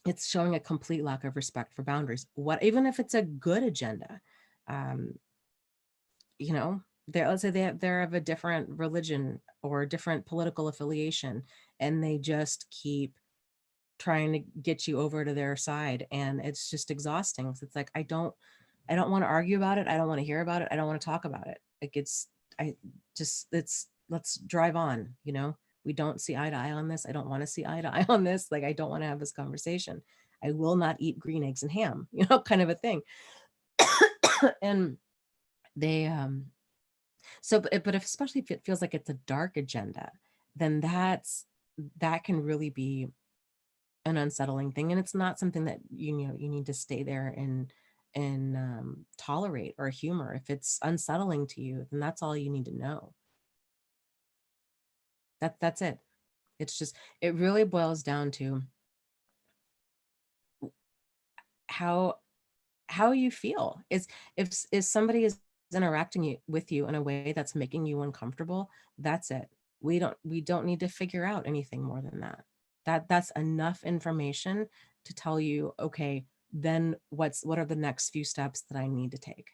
It's showing a complete lack of respect for boundaries. What, even if it's a good agenda, um, let's say they're of a different religion or a different political affiliation, and they just keep trying to get you over to their side, and it's just exhausting. So it's like, I don't want to argue about it. I don't want to hear about it. I don't want to talk about it. Like, I just, let's drive on, we don't see eye to eye on this. I don't want to see eye to eye on this. Like, I don't want to have this conversation. I will not eat green eggs and ham, kind of a thing. And they, so, but especially if it feels like it's a dark agenda, then that can really be an unsettling thing. And it's not something that, you need to stay there and tolerate or humor. If it's unsettling to you, then that's all you need to know. That's it. It's just, it really boils down to how you feel. If somebody is interacting with you in a way that's making you uncomfortable, that's it. We don't need to figure out anything more than that. That's enough information to tell you, okay, then what are the next few steps that I need to take?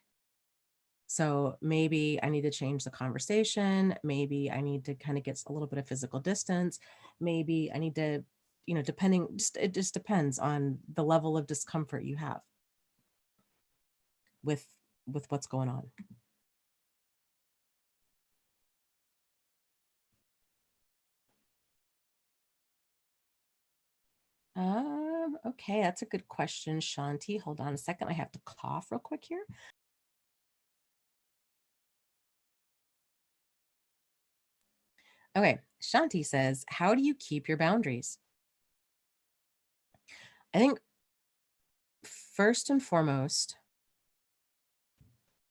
So maybe I need to change the conversation. Maybe I need to kind of get a little bit of physical distance. Maybe I need to, it just depends on the level of discomfort you have with what's going on. Okay, that's a good question, Shanti. Hold on a second. I have to cough real quick here. Okay, Shanti says, how do you keep your boundaries? I think first and foremost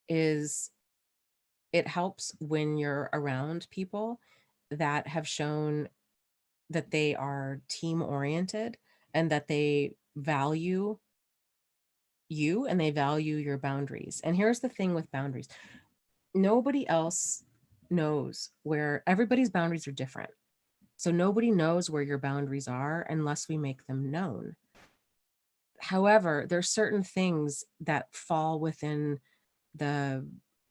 is, it helps when you're around people that have shown that they are team oriented and that they value you and they value your boundaries. And here's the thing with boundaries. Nobody else knows where everybody's boundaries are different. So nobody knows where your boundaries are unless we make them known. However, there's certain things that fall within the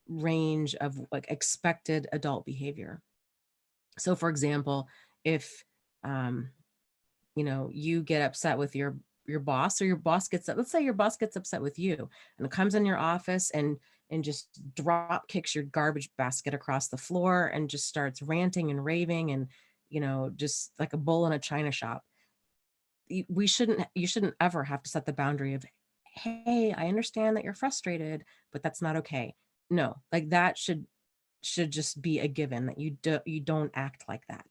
range of like expected adult behavior. So for example, if um, you get upset with your boss, or your boss gets up, let's say your boss gets upset with you and comes in your office and just drop kicks your garbage basket across the floor and just starts ranting and raving and just like a bull in a china shop. You shouldn't ever have to set the boundary of, hey, I understand that you're frustrated, but that's not okay. No, like that should just be a given, that you don't act like that.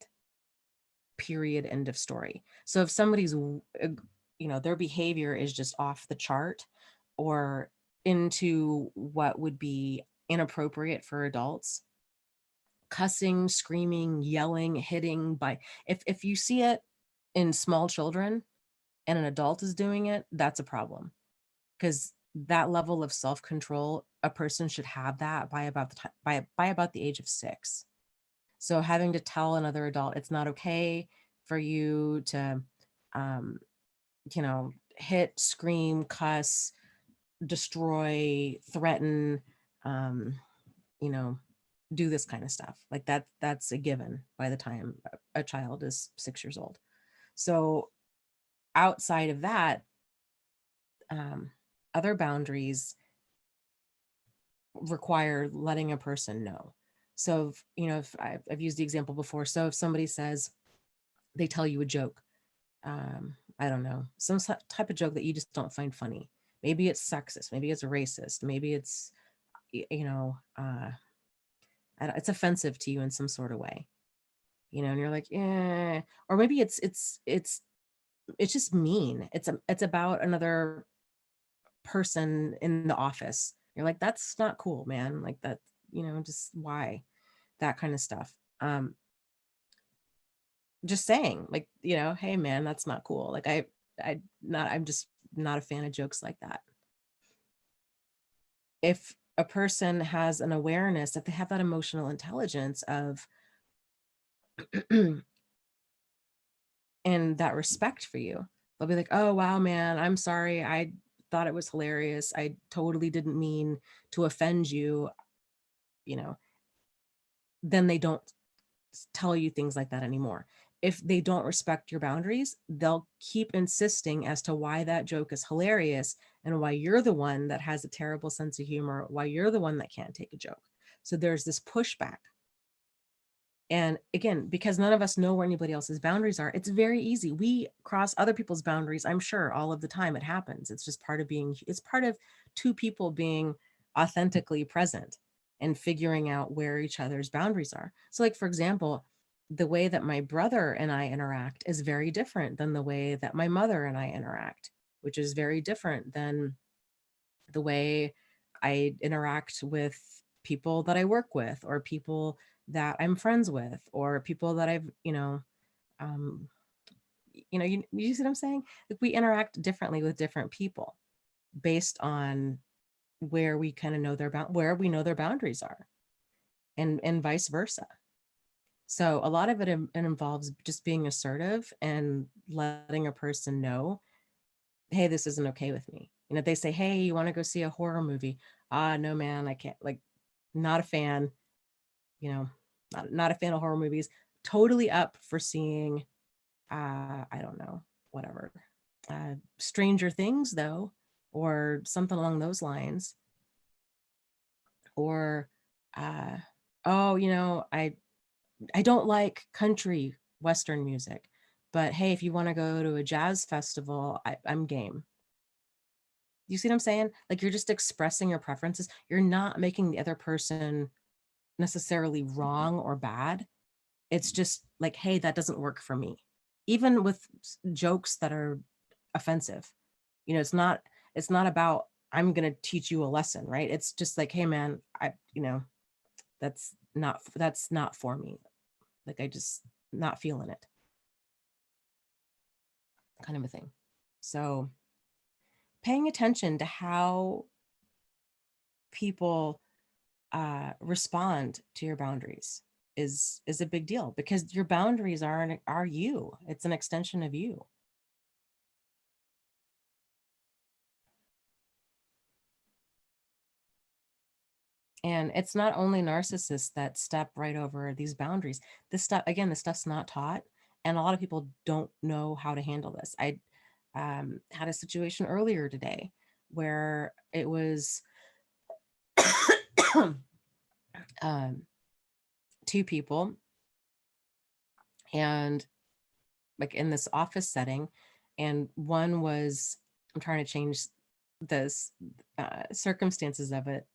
Period. End of story. So if somebody's their behavior is just off the chart, or into what would be inappropriate for adults, cussing, screaming, yelling, hitting, by if you see it in small children and an adult is doing it, that's a problem, because that level of self-control, a person should have that by about the time by about the age of 6. So having to tell another adult it's not okay for you to, um, hit, scream, cuss, destroy, threaten, um, you know, do this kind of stuff. Like that's a given by the time a child is 6 years old. So outside of that, um, other boundaries require letting a person know. So, if I've used the example before. So if somebody says, they tell you a joke, I don't know, some type of joke that you just don't find funny. Maybe it's sexist, maybe it's racist, maybe it's, it's offensive to you in some sort of way, and you're like, yeah, or maybe it's just mean. It's about another person in the office. You're like, that's not cool, man. Like that, just why, that kind of stuff. Just saying, like, hey man, that's not cool. Like I'm just not a fan of jokes like that. If a person has an awareness, if they have that emotional intelligence of and that respect for you, they'll be like, oh wow, man, I'm sorry, I thought it was hilarious, I totally didn't mean to offend you, you know then they don't tell you things like that anymore. If they don't respect your boundaries, they'll keep insisting as to why that joke is hilarious and why you're the one that has a terrible sense of humor, why you're the one that can't take a joke. So there's this pushback. And again, because none of us know where anybody else's boundaries are, it's very easy. We cross other people's boundaries, I'm sure, all of the time. It happens. It's just it's part of two people being authentically present and figuring out where each other's boundaries are. So, like, for example, the way that my brother and I interact is very different than the way that my mother and I interact, which is very different than the way I interact with people that I work with, or people that I'm friends with, or people that I've, um, you see what I'm saying? Like, we interact differently with different people based on where we kind of know where we know their boundaries are, and vice versa. So a lot of it involves just being assertive and letting a person know, hey, this isn't okay with me. They say, hey, you want to go see a horror movie? No, man, I can't. Like, not a fan, you know, not a fan of horror movies. Totally up for seeing, I don't know, whatever. Stranger Things, though, or something along those lines. Or, uh, oh, I don't like country Western music, but hey, if you want to go to a jazz festival, I'm game. You see what I'm saying? Like, you're just expressing your preferences. You're not making the other person necessarily wrong or bad. It's just like, hey, that doesn't work for me. Even with jokes that are offensive. It's not about, I'm going to teach you a lesson, right? It's just like, hey man, that's not for me. Like, I just not feeling it, kind of a thing. So paying attention to how people respond to your boundaries. is a big deal, because your boundaries are you. It's an extension of you. And it's not only narcissists that step right over these boundaries. This stuff's not taught, and a lot of people don't know how to handle this. I had a situation earlier today where it was um, two people, and like in this office setting, and one was, I'm trying to change this circumstances of it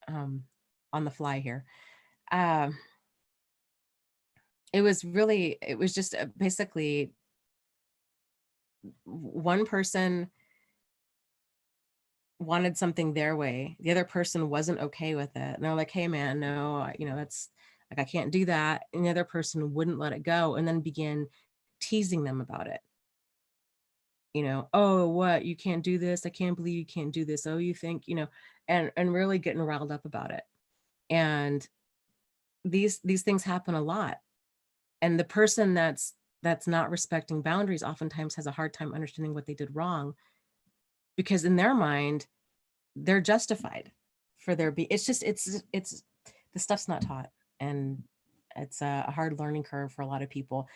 um, on the fly here. Um, it was just basically one person wanted something their way. The other person wasn't okay with it. And they're like, hey man, no, that's like, I can't do that. And the other person wouldn't let it go, and then began teasing them about it. Oh, what, you can't do this? I can't believe you can't do this. Oh, you think, and really getting riled up about it. And these things happen a lot. And the person that's not respecting boundaries oftentimes has a hard time understanding what they did wrong, because in their mind, they're justified for their be it's just it's the stuff's not taught, and it's a hard learning curve for a lot of people.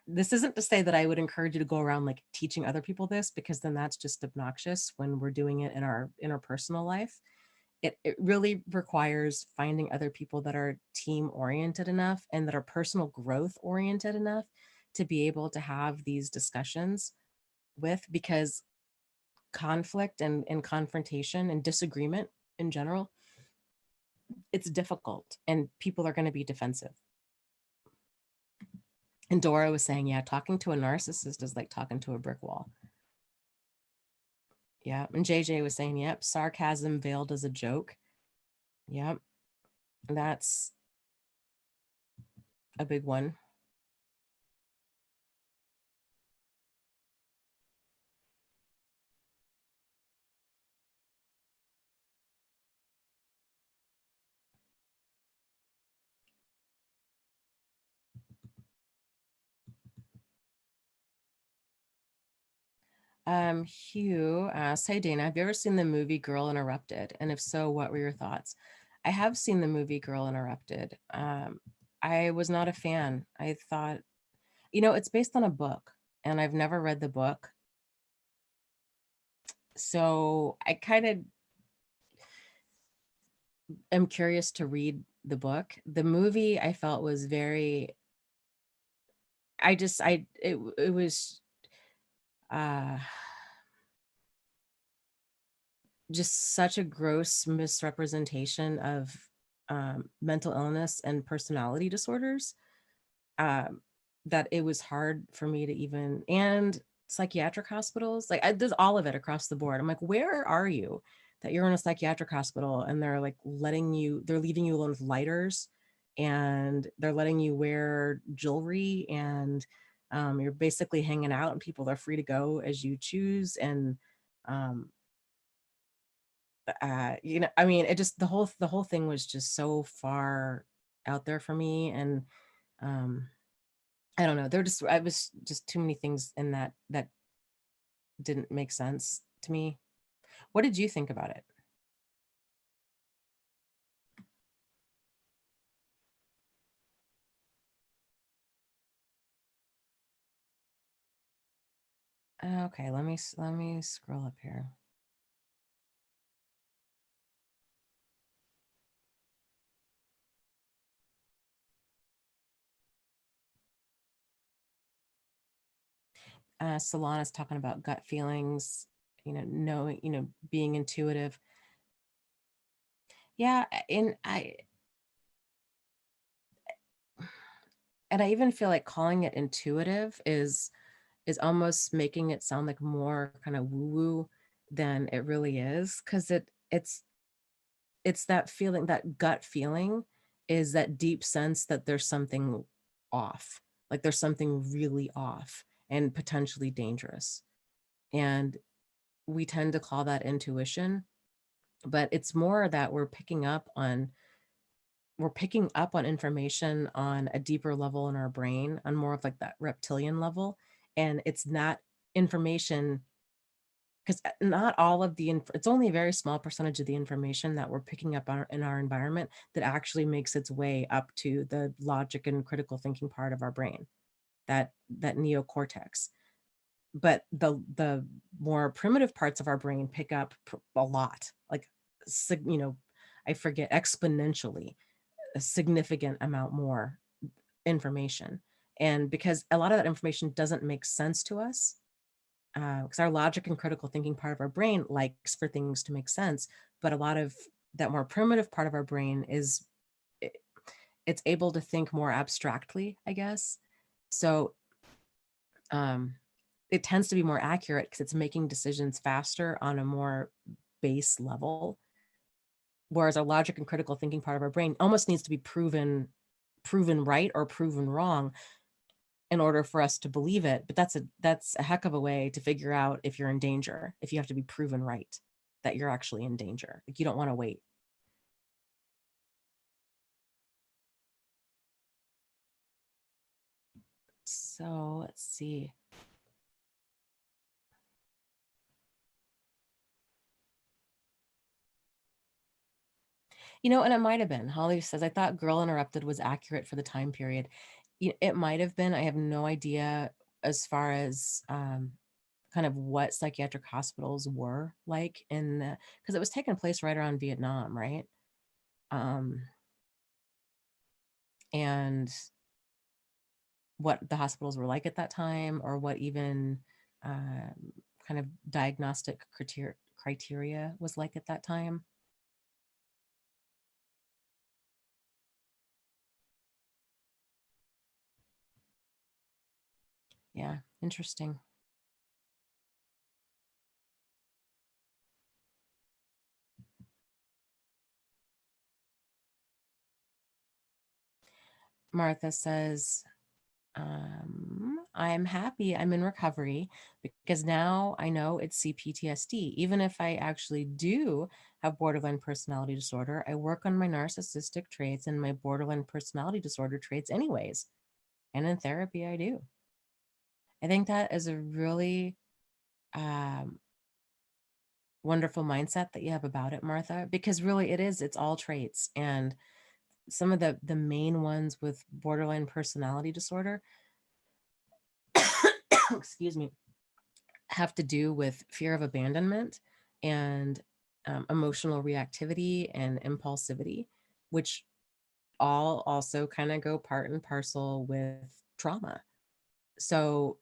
This isn't to say that I would encourage you to go around like teaching other people this, because then that's just obnoxious when we're doing it in our interpersonal life. It really requires finding other people that are team oriented enough and that are personal growth oriented enough to be able to have these discussions with, because conflict and confrontation and disagreement in general, it's difficult, and people are going to be defensive. And Dora was saying, yeah, talking to a narcissist is like talking to a brick wall. Yeah. And JJ was saying, yep, sarcasm veiled as a joke. Yep. That's a big one. Hugh asks, hey Dana, have you ever seen the movie Girl Interrupted? And if so, what were your thoughts? I have seen the movie Girl Interrupted. I was not a fan. I thought, it's based on a book, and I've never read the book. So I kind of am curious to read the book. The movie I felt was very, it was uh just such a gross misrepresentation of mental illness and personality disorders, um, that it was hard for me to even, and psychiatric hospitals, like there's all of it across the board. I'm like, where are you that you're in a psychiatric hospital and they're like they're leaving you alone with lighters, and they're letting you wear jewelry, and you're basically hanging out and people are free to go as you choose. And um, I mean, it just, the whole thing was just so far out there for me. And um I don't know, I was just too many things in that didn't make sense to me. What did you think about it? Okay, let me scroll up here. Solana's talking about gut feelings, knowing, being intuitive. Yeah, and I even feel like calling it intuitive is almost making it sound like more kind of woo-woo than it really is, because it's that feeling, that gut feeling is that deep sense that there's something off, like there's something really off and potentially dangerous. And we tend to call that intuition, but it's more that we're picking up on we're picking up on information on a deeper level in our brain, on more of like that reptilian level. And it's not information, because not all of it's only a very small percentage of the information that we're picking up in our environment that actually makes its way up to the logic and critical thinking part of our brain, that neocortex. But the more primitive parts of our brain pick up a lot, like, you know, I forget, exponentially, a significant amount more information. And because a lot of that information doesn't make sense to us, because our logic and critical thinking part of our brain likes for things to make sense, but a lot of that more primitive part of our brain is, it's able to think more abstractly, I guess. So um, it tends to be more accurate because it's making decisions faster on a more base level. Whereas our logic and critical thinking part of our brain almost needs to be proven right or proven wrong in order for us to believe it. But that's a heck of a way to figure out if you're in danger, if you have to be proven right that you're actually in danger. Like, you don't want to wait. So let's see. And it might have been. Holly says, I thought Girl Interrupted was accurate for the time period. It might have been. I have no idea as far as kind of what psychiatric hospitals were like because it was taking place right around Vietnam, right? Um, and what the hospitals were like at that time, or what even kind of diagnostic criteria was like at that time. Yeah, interesting. Martha says, I'm happy I'm in recovery because now I know it's CPTSD. Even if I actually do have borderline personality disorder, I work on my narcissistic traits and my borderline personality disorder traits anyways. And in therapy, I do. I think that is a really um, wonderful mindset that you have about it, Martha, because really it's all traits. And some of the main ones with borderline personality disorder, excuse me, have to do with fear of abandonment and emotional reactivity and impulsivity, which all also kind of go part and parcel with trauma. So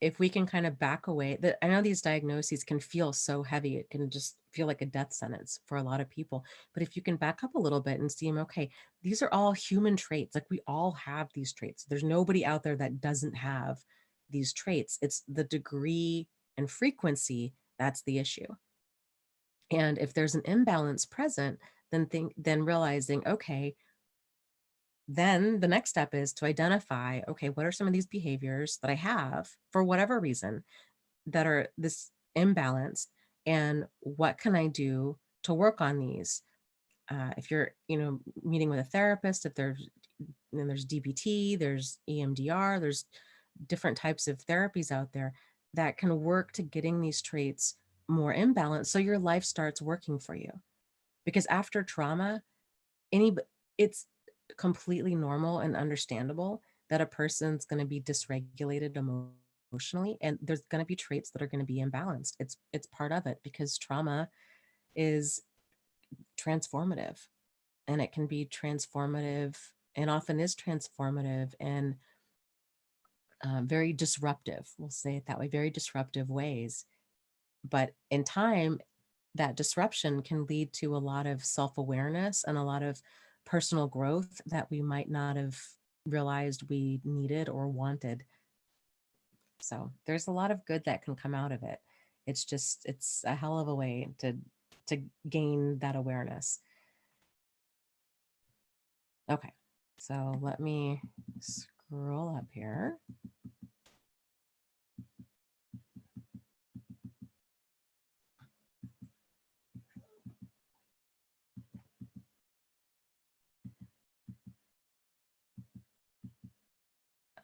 if we can kind of back away, that I know these diagnoses can feel so heavy, it can just feel like a death sentence for a lot of people. But if you can back up a little bit and see them, okay, these are all human traits. Like, we all have these traits. There's nobody out there that doesn't have these traits. It's the degree and frequency that's the issue. And if there's an imbalance present, then realizing, okay, then the next step is to identify, okay, what are some of these behaviors that I have for whatever reason that are this imbalance, and what can I do to work on these? If you're, meeting with a therapist, if there's DBT, there's EMDR, there's different types of therapies out there that can work to getting these traits more imbalanced so your life starts working for you. Because after trauma, any it's completely normal and understandable that a person's going to be dysregulated emotionally, and there's going to be traits that are going to be imbalanced. It's part of it, because trauma is transformative, and it can be transformative, and often is transformative, and very disruptive, we'll say it that way, very disruptive ways. But in time, that disruption can lead to a lot of self-awareness and a lot of personal growth that we might not have realized we needed or wanted. So there's a lot of good that can come out of it. It's a hell of a way to gain that awareness. Okay, so let me scroll up here.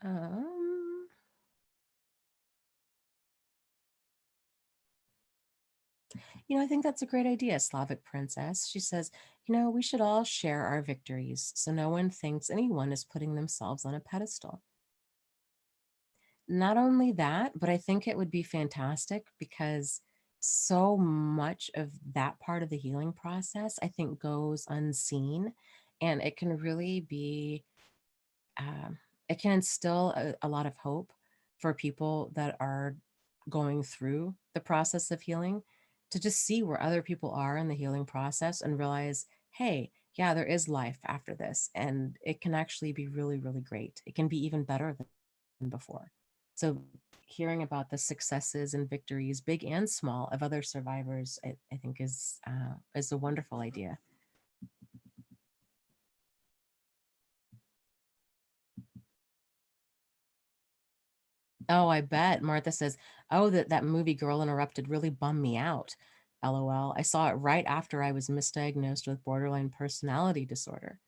Um, I think that's a great idea, Slavic Princess. She says, we should all share our victories so no one thinks anyone is putting themselves on a pedestal. Not only that, but I think it would be fantastic because so much of that part of the healing process, I think, goes unseen. And it can really be, um, it can instill a lot of hope for people that are going through the process of healing to just see where other people are in the healing process and realize, hey, yeah, there is life after this. And it can actually be really, really great. It can be even better than before. So hearing about the successes and victories, big and small, of other survivors, I think is a wonderful idea. Oh, I bet. Martha says, "Oh, that movie Girl Interrupted really bummed me out. LOL. I saw it right after I was misdiagnosed with borderline personality disorder."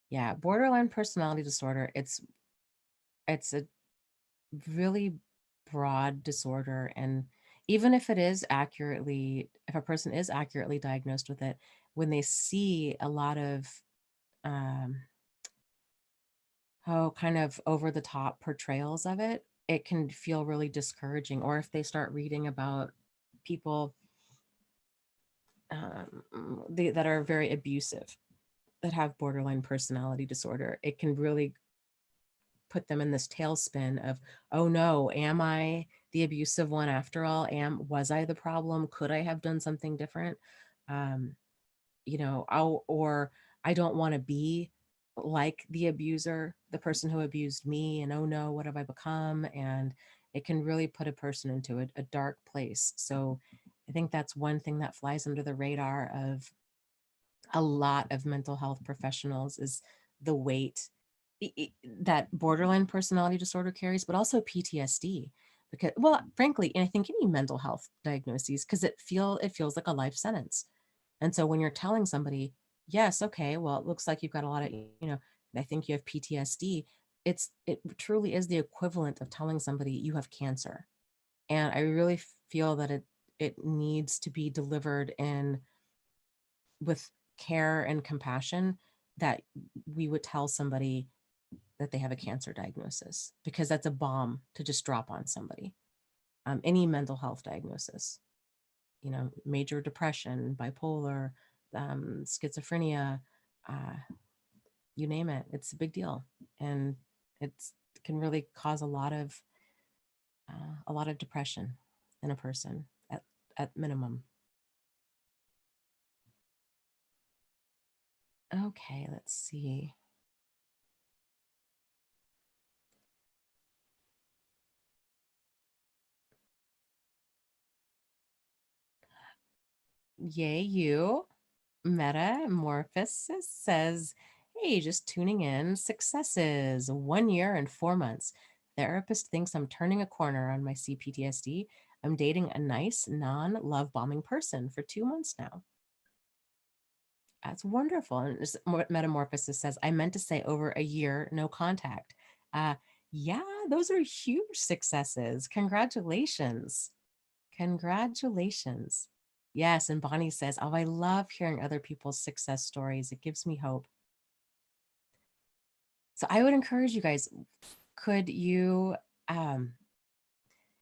Yeah, borderline personality disorder, it's a really broad disorder, and even if if a person is accurately diagnosed with it, when they see a lot of um kind of over the top portrayals of it, it can feel really discouraging. Or if they start reading about people that are very abusive, that have borderline personality disorder, it can really put them in this tailspin of, oh no, am I the abusive one after all? Was I the problem? Could I have done something different? Um, or I don't want to be like the abuser, the person who abused me, and oh no, what have I become? And it can really put a person into a dark place. So I think that's one thing that flies under the radar of a lot of mental health professionals is the weight that borderline personality disorder carries, but also PTSD. Because, well, frankly, and I think any mental health diagnoses, because it feels like a life sentence. And so when you're telling somebody, yes, okay, well, it looks like you've got a lot of, I think you have PTSD. It truly is the equivalent of telling somebody you have cancer. And I really feel that it needs to be delivered in with care and compassion, that we would tell somebody that they have a cancer diagnosis, because that's a bomb to just drop on somebody. Any mental health diagnosis, major depression, bipolar, schizophrenia, uh, you name it, it's a big deal. And it can really cause a lot of depression in a person at minimum. Okay, let's see. Yay, you. Metamorphosis says, hey, just tuning in. Successes. 1 year and 4 months. Therapist thinks I'm turning a corner on my CPTSD. I'm dating a nice, non love bombing person for 2 months now. That's wonderful. And Metamorphosis says, I meant to say over a year, no contact. Uh, yeah, those are huge successes. Congratulations. Congratulations. Yes, and Bonnie says, "Oh, I love hearing other people's success stories. It gives me hope." So I would encourage you guys, could you, um,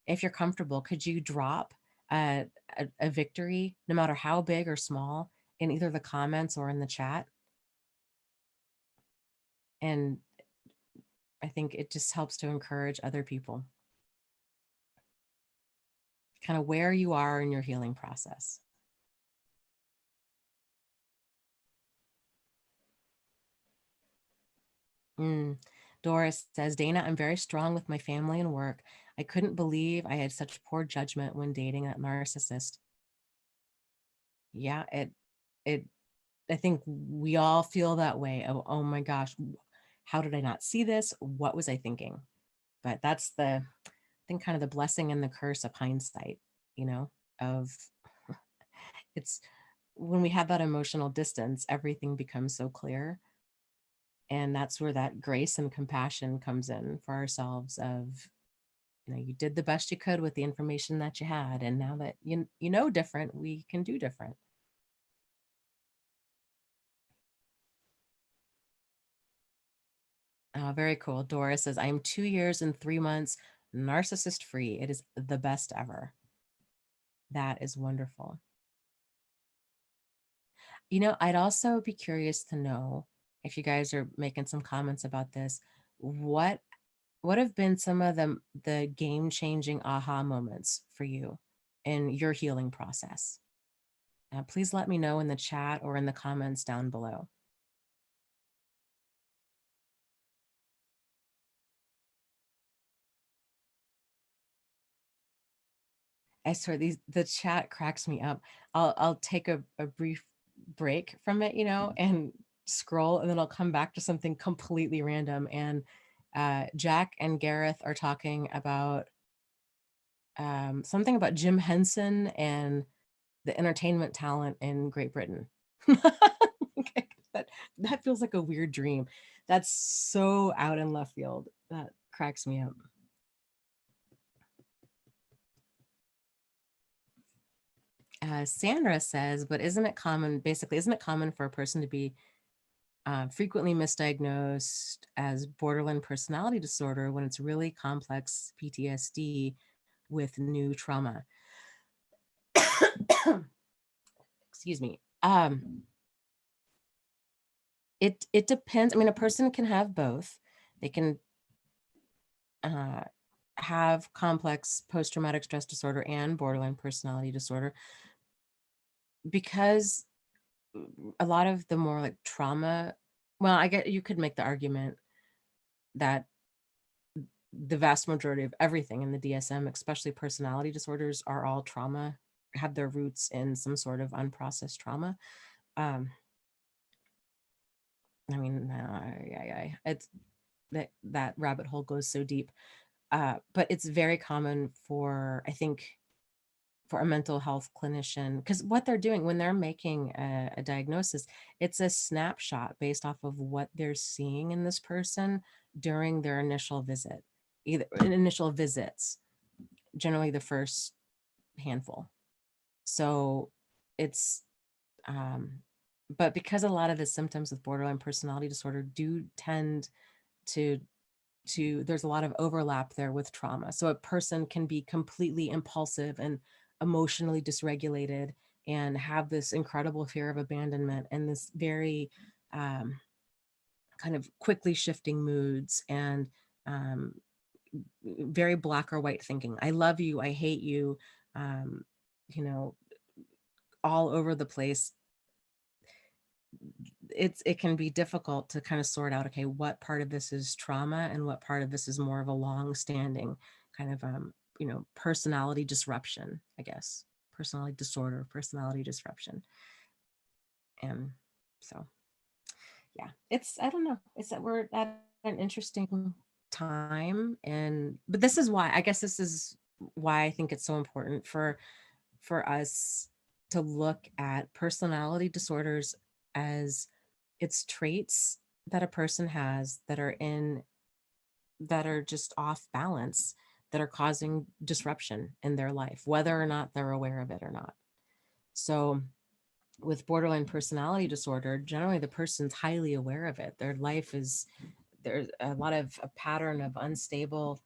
if you're comfortable, could you drop a victory, no matter how big or small, in either the comments or in the chat? And I think it just helps to encourage other people, kind of where you are in your healing process. Mm. Doris says, Dana, I'm very strong with my family and work. I couldn't believe I had such poor judgment when dating a narcissist. Yeah, it, I think we all feel that way. Oh my gosh, how did I not see this? What was I thinking? But that's I think, kind of the blessing and the curse of hindsight, of it's when we have that emotional distance, everything becomes so clear. And that's where that grace and compassion comes in for ourselves of, you did the best you could with the information that you had. And now that you know different, we can do different. Oh, very cool. Doris says, I am 2 years and 3 months narcissist free. It is the best ever. That is wonderful. I'd also be curious to know, if you guys are making some comments about this, what have been some of the game-changing aha moments for you in your healing process? Please let me know in the chat or in the comments down below. I swear the chat cracks me up. I'll take a brief break from it, and scroll, and then I'll come back to something completely random. And Jack and Gareth are talking about something about Jim Henson and the entertainment talent in Great Britain. Okay, that feels like a weird dream. That's so out in left field. That cracks me up. Sandra says, but isn't it common for a person to be frequently misdiagnosed as borderline personality disorder when it's really complex PTSD with new trauma? Excuse me. It depends. I mean, a person can have both. They can have complex post-traumatic stress disorder and borderline personality disorder, because a lot of the more like trauma, well, I get, you could make the argument that the vast majority of everything in the DSM, especially personality disorders, are all trauma, have their roots in some sort of unprocessed trauma. I mean, it's that rabbit hole goes so deep. But it's very common for, I think, for a mental health clinician, because what they're doing when they're making a diagnosis, it's a snapshot based off of what they're seeing in this person during their initial visit, either initial visits, generally the first handful. So it's, but because a lot of the symptoms with borderline personality disorder do tend to there's a lot of overlap there with trauma. So a person can be completely impulsive and emotionally dysregulated and have this incredible fear of abandonment and this very kind of quickly shifting moods and um, very black or white thinking. I love you, I hate you, um, you know, all over the place. It can be difficult to kind of sort out, okay, what part of this is trauma and what part of this is more of a long-standing kind of personality disruption, I guess, personality disorder, personality disruption. And so yeah, I don't know, it's that we're at an interesting time. But this is why, I guess this is why I think it's so important for us to look at personality disorders as it's traits that a person has that are just off balance, that are causing disruption in their life, whether or not they're aware of it or not. So with borderline personality disorder, generally the person's highly aware of it. Their life is, there's a lot of a pattern of unstable,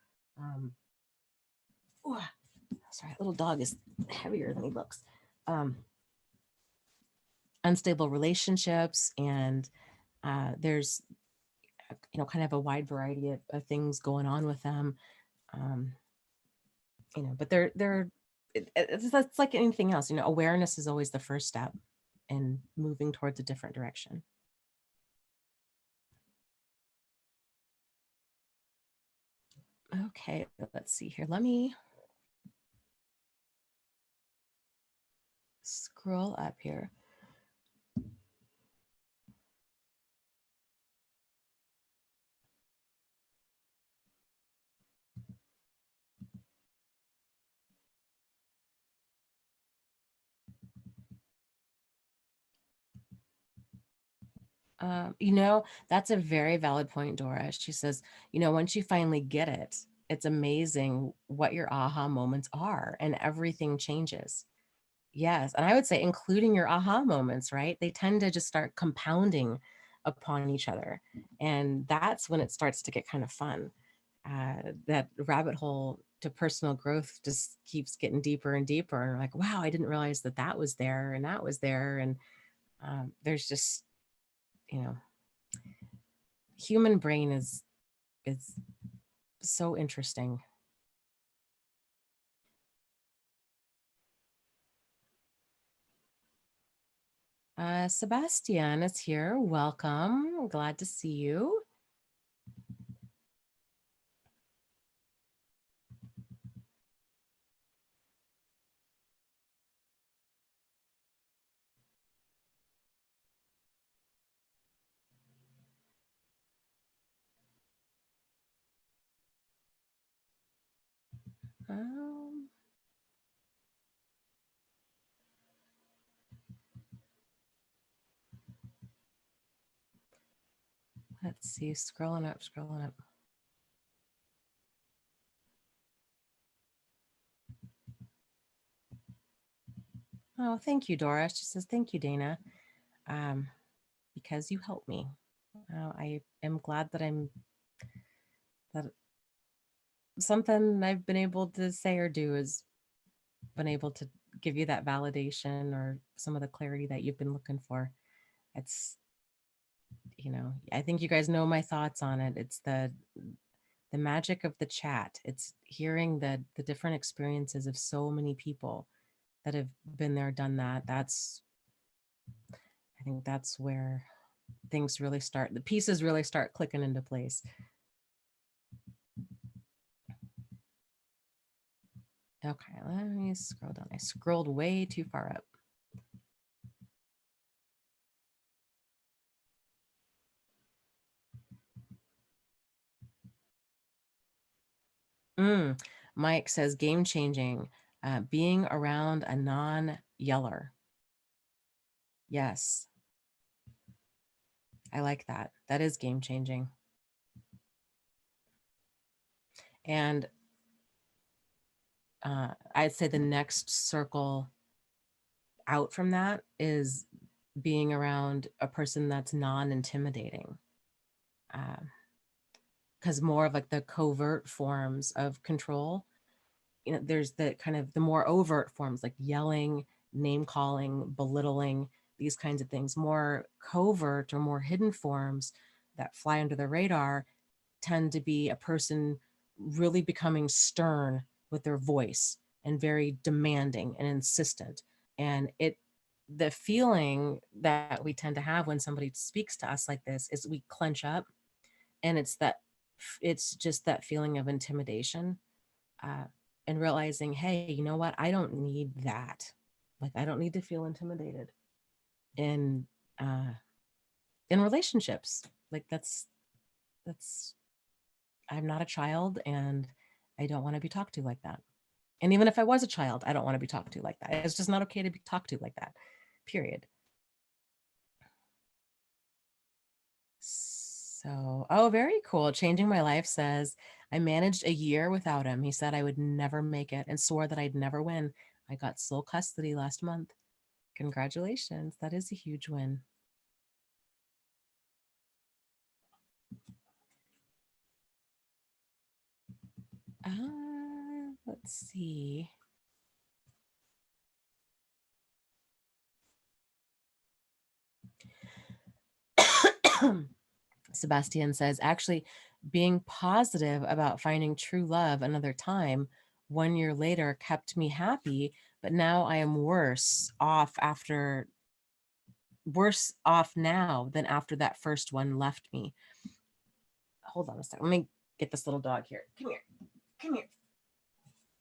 sorry, little dog is heavier than he looks. Unstable relationships, and there's kind of a wide variety of things going on with them. But it's like anything else. Awareness is always the first step in moving towards a different direction. Okay, let's see here. Let me scroll up here. That's a very valid point, Dora. She says, once you finally get it, it's amazing what your aha moments are, and everything changes. Yes. And I would say, including your aha moments, right? They tend to just start compounding upon each other. And that's when it starts to get kind of fun. That rabbit hole to personal growth just keeps getting deeper and deeper. And like, wow, I didn't realize that that was there and that was there. And there's just, you know, human brain is so interesting. Sebastian is here. Welcome. Glad to see you. Um, let's see. Scrolling up, scrolling up. Oh, thank you, Dora. She says, thank you, Dana, um, because you helped me. I am glad that something I've been able to say or do has been able to give you that validation or some of the clarity that you've been looking for. It's, I think you guys know my thoughts on it. It's the magic of the chat. It's hearing the different experiences of so many people that have been there, done that. I think that's where things really start, the pieces really start clicking into place. Okay, let me scroll down. I scrolled way too far up. Mike says game changing, being around a non-yeller. Yes, I like that. That is game changing. And I'd say the next circle out from that is being around a person that's non-intimidating. Because more of like the covert forms of control, there's the kind of the more overt forms like yelling, name calling, belittling, these kinds of things. More covert or more hidden forms that fly under the radar tend to be a person really becoming stern with their voice and very demanding and insistent. And the feeling that we tend to have when somebody speaks to us like this is we clench up, and it's just that feeling of intimidation, uh, and realizing, hey, you know what, I don't need that. Like, I don't need to feel intimidated in uh in relationships. Like, that's I'm not a child, and I don't want to be talked to like that. And even if I was a child, I don't want to be talked to like that. It's just not okay to be talked to like that, period. So, oh, very cool. Changing My Life says, I managed a year without him. He said I would never make it and swore that I'd never win. I got sole custody last month. Congratulations. That is a huge win. Let's see. Sebastian says, actually, being positive about finding true love another time 1 year later kept me happy, but now I am worse off now than after that first one left me. Hold on a second. Let me get this little dog here. Come here. Come here.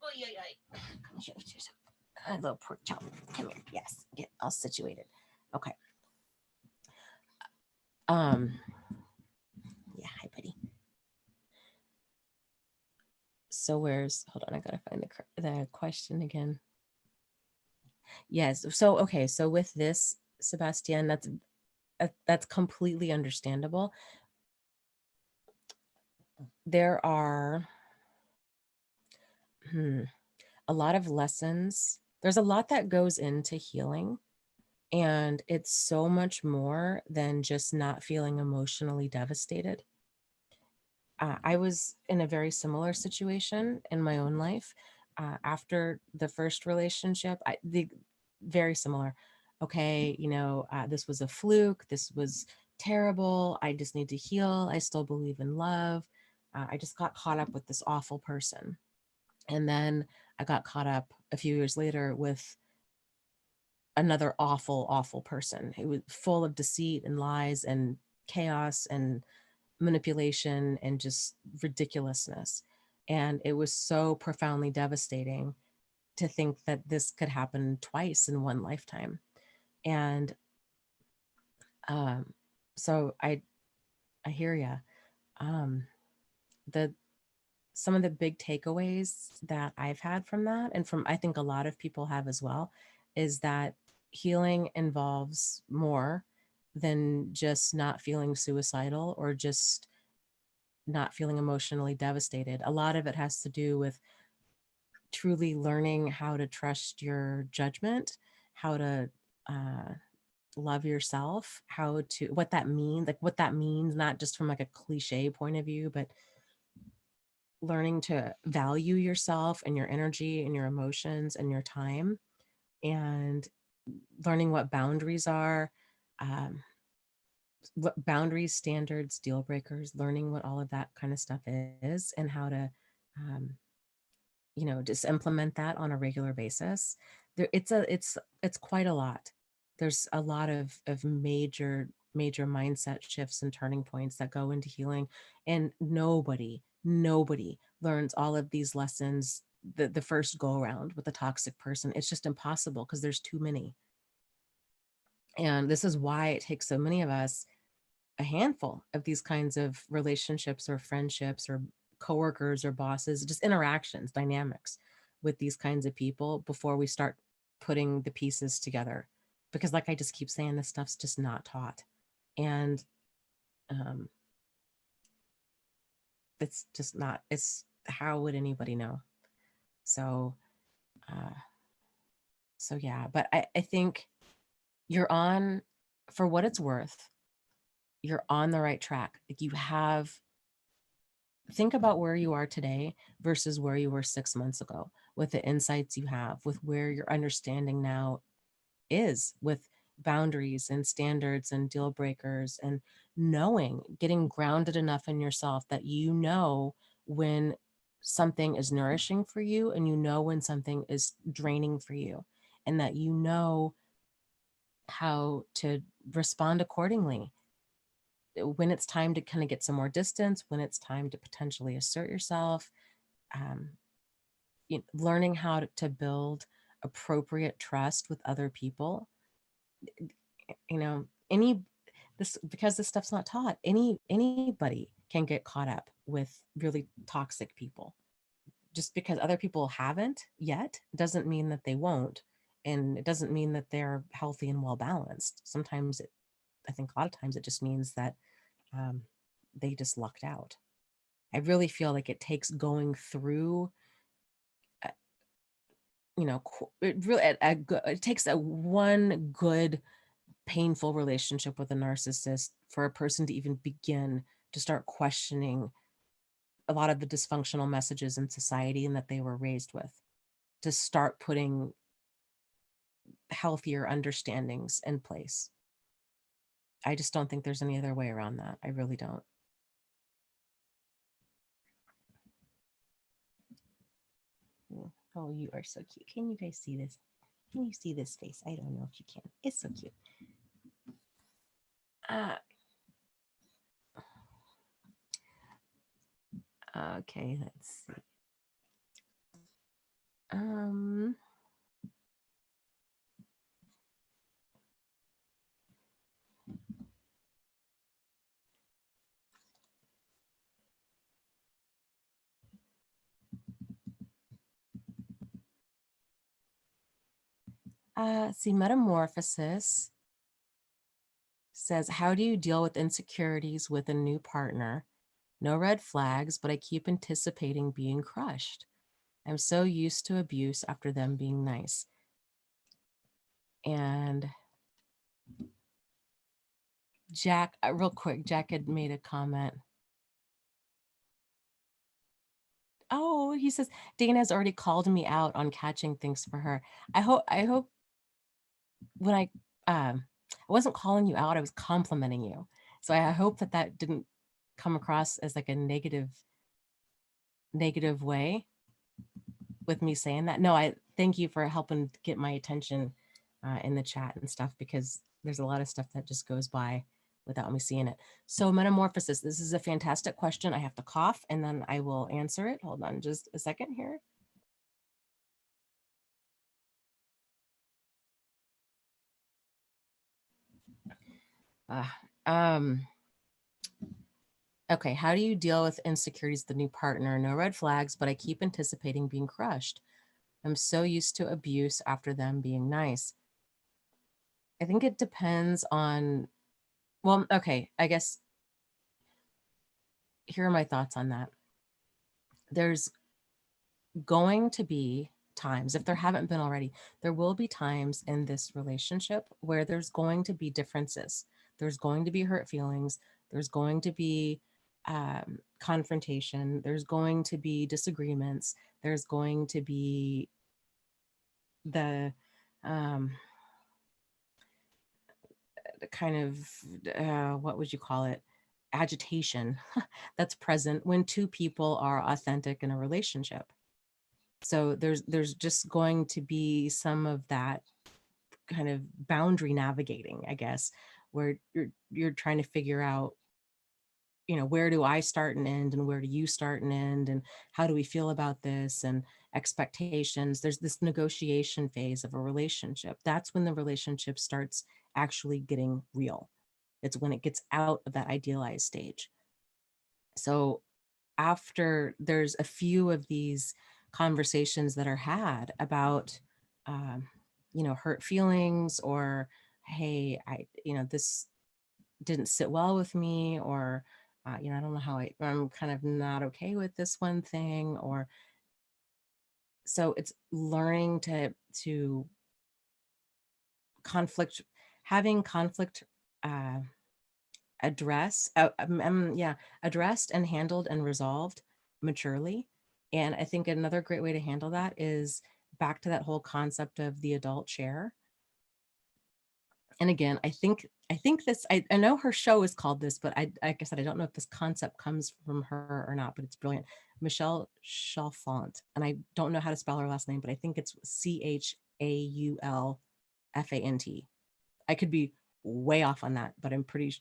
Oh, yeah, yeah. Come here. A little pork chop. Come here. Yes. Get all situated. Okay. Yeah. Hi, buddy. So hold on, I gotta find the question again. Yes. So, okay. So with this, Sebastian, that's completely understandable. There are a lot of lessons. There's a lot that goes into healing, and it's so much more than just not feeling emotionally devastated. I was in a very similar situation in my own life. After the first relationship, very similar. Okay, this was a fluke. This was terrible. I just need to heal. I still believe in love. I just got caught up with this awful person. And then I got caught up a few years later with another awful, awful person who was full of deceit and lies and chaos and manipulation and just ridiculousness. And it was so profoundly devastating to think that this could happen twice in one lifetime. And um, so I hear you. Um, the Some of the big takeaways that I've had from that, and from I think a lot of people have as well, is that healing involves more than just not feeling suicidal or just not feeling emotionally devastated. A lot of it has to do with truly learning how to trust your judgment, how to uh, love yourself, how to what that means, not just from like a cliche point of view, but learning to value yourself and your energy and your emotions and your time, and learning what boundaries are, um, what boundaries, standards, deal breakers, learning what all of that kind of stuff is, and how to um, just implement that on a regular basis. It's quite a lot. There's a lot of major mindset shifts and turning points that go into healing, and nobody learns all of these lessons the first go around with a toxic person. It's just impossible because there's too many. And this is why it takes so many of us a handful of these kinds of relationships or friendships or coworkers or bosses, just interactions, dynamics with these kinds of people before we start putting the pieces together. Because, like I just keep saying, this stuff's just not taught. And um, it's just not, it's how would anybody know? So, uh, so yeah, but I think you're on, for what it's worth, you're on the right track. Like you have think about where you are today versus where you were 6 months ago, with the insights you have, with where your understanding now is, with boundaries and standards and deal breakers, and knowing, getting grounded enough in yourself that you know when something is nourishing for you and you know when something is draining for you, and that you know how to respond accordingly when it's time to kind of get some more distance, when it's time to potentially assert yourself, um, learning how to build appropriate trust with other people. Any this because this stuff's not taught. Anybody can get caught up with really toxic people. Just because other people haven't yet doesn't mean that they won't, and it doesn't mean that they're healthy and well balanced. I think a lot of times it just means that um, they just lucked out. I really feel like it takes going through, uh, it takes a one good painful relationship with a narcissist for a person to even begin to start questioning a lot of the dysfunctional messages in society and that they were raised with, to start putting healthier understandings in place. I just don't think there's any other way around that. I really don't. Oh, you are so cute. Can you guys see this? Can you see this face? I don't know if you can. It's so cute. Uh, okay, let's see. Um, see, metamorphosis says, how do you deal with insecurities with a new partner? No red flags, but I keep anticipating being crushed. I'm so used to abuse after them being nice. And Jack, real quick, Jack had made a comment. Oh, he says, Dana's already called me out on catching things for her. I hope when I wasn't calling you out, I was complimenting you. So I hope that that didn't come across as like a negative way with me saying that. No, I thank you for helping get my attention in the chat and stuff, because there's a lot of stuff that just goes by without me seeing it. So metamorphosis, this is a fantastic question. I have to cough and then I will answer it. Hold on just a second here. Um, okay, how do you deal with insecurities with the new partner? No red flags, but I keep anticipating being crushed. I'm so used to abuse after them being nice. I think it depends on, well, okay, I guess here are my thoughts on that. There's going to be times, if there haven't been already, there will be times in this relationship where there's going to be differences. There's going to be hurt feelings. There's going to be confrontation. There's going to be disagreements. There's going to be the um, kind of, what would you call it? Agitation that's present when two people are authentic in a relationship. So there's just going to be some of that kind of boundary navigating, I guess, where you're trying to figure out, where do I start and end, and where do you start and end, and how do we feel about this, and expectations. There's this negotiation phase of a relationship. That's when the relationship starts actually getting real. It's when it gets out of that idealized stage. So after there's a few of these conversations that are had about um, hurt feelings, or hey, this didn't sit well with me, or I don't know how I'm kind of not okay with this one thing, or so it's learning to conflict, having conflict uh, addressed and handled and resolved maturely. And I think another great way to handle that is back to that whole concept of the adult chair. And again, I think this, I know her show is called this, but like I said, I don't know if this concept comes from her or not, but it's brilliant. Michelle Chalfant, and I don't know how to spell her last name, but I think it's Chaulfant. I could be way off on that, but I'm pretty,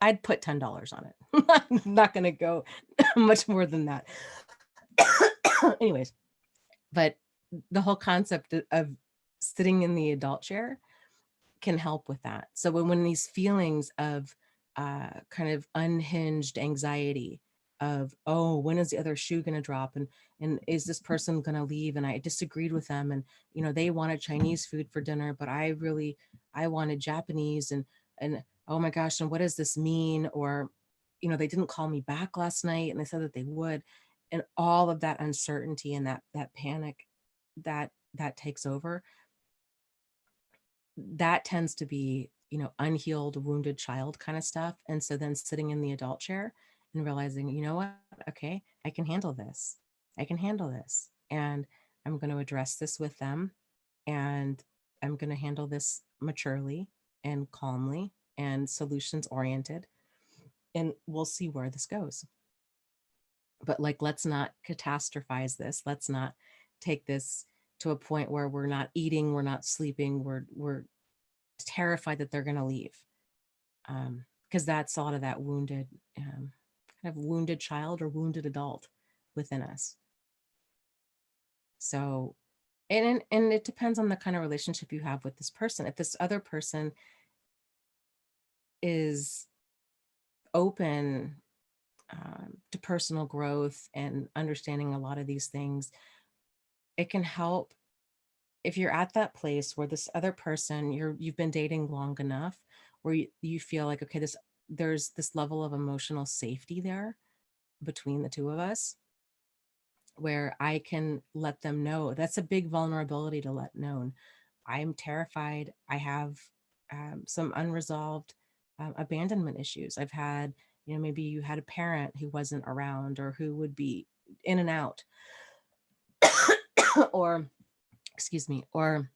I'd put $10 on it. I'm not going to go much more than that. Anyways, but the whole concept of sitting in the adult chair can help with that. So when these feelings of kind of unhinged anxiety of, oh, when is the other shoe going to drop, and is this person going to leave, and I disagreed with them, and they wanted Chinese food for dinner, but I wanted Japanese, and oh my gosh, and what does this mean? Or they didn't call me back last night and they said that they would, and all of that uncertainty and that panic that takes over, that tends to be, unhealed, wounded child kind of stuff. And so then sitting in the adult chair and realizing, you know what, okay, I can handle this. I can handle this. And I'm going to address this with them. And I'm going to handle this maturely and calmly and solutions oriented. And we'll see where this goes. But like, let's not catastrophize this. Let's not take this to a point where we're not eating, we're not sleeping, we're terrified that they're going to leave, because that's a lot of that wounded, kind of wounded child or wounded adult within us. So, and it depends on the kind of relationship you have with this person. If this other person is open to personal growth and understanding a lot of these things, it can help if you're at that place where this other person you've been dating long enough where you feel like, okay, there's this level of emotional safety there between the two of us, where I can let them know. That's a big vulnerability to let known. I'm terrified. I have some unresolved abandonment issues. I've had, maybe you had a parent who wasn't around or who would be in and out, or excuse me, or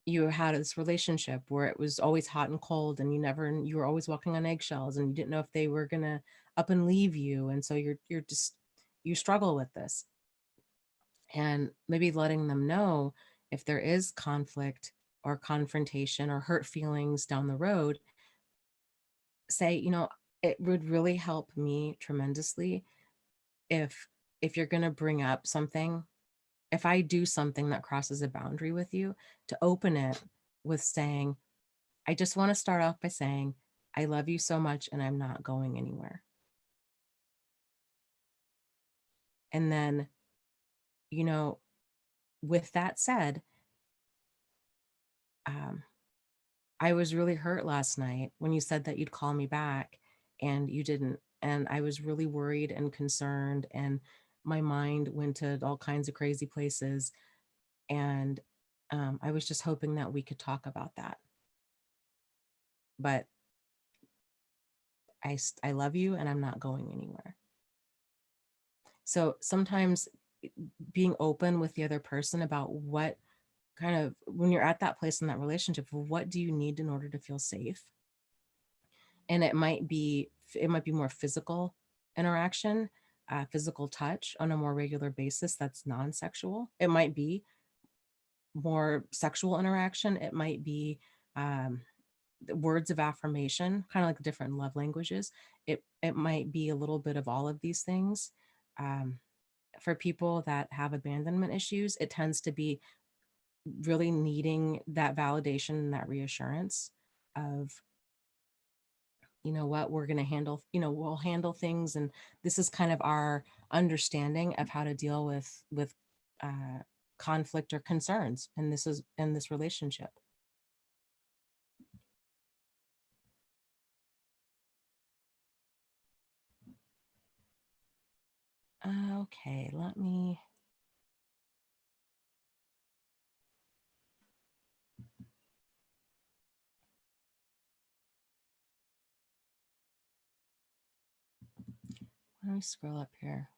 you had this relationship where it was always hot and cold, and you were always walking on eggshells, and you didn't know if they were gonna up and leave you, and so you struggle with this. And maybe letting them know if there is conflict or confrontation or hurt feelings down the road, say, it would really help me tremendously if you're going to bring up something, if I do something that crosses a boundary with you, to open it with saying, I just want to start off by saying, I love you so much and I'm not going anywhere. And then, you know, with that said, um, I was really hurt last night when you said that you'd call me back and you didn't. And I was really worried and concerned, and my mind went to all kinds of crazy places. And I was just hoping that we could talk about that. But I love you and I'm not going anywhere. So sometimes being open with the other person about what kind of, when you're at that place in that relationship, what do you need in order to feel safe? And it might be more physical interaction, physical touch on a more regular basis that's non-sexual. It might be more sexual interaction. It might be um, words of affirmation, kind of like different love languages. It might be a little bit of all of these things. um, for people that have abandonment issues, it tends to be really needing that validation and that reassurance of, you know what, we're going to handle, we'll handle things, and this is kind of our understanding of how to deal with uh, conflict or concerns, and this is in this relationship. Okay, let me scroll up here.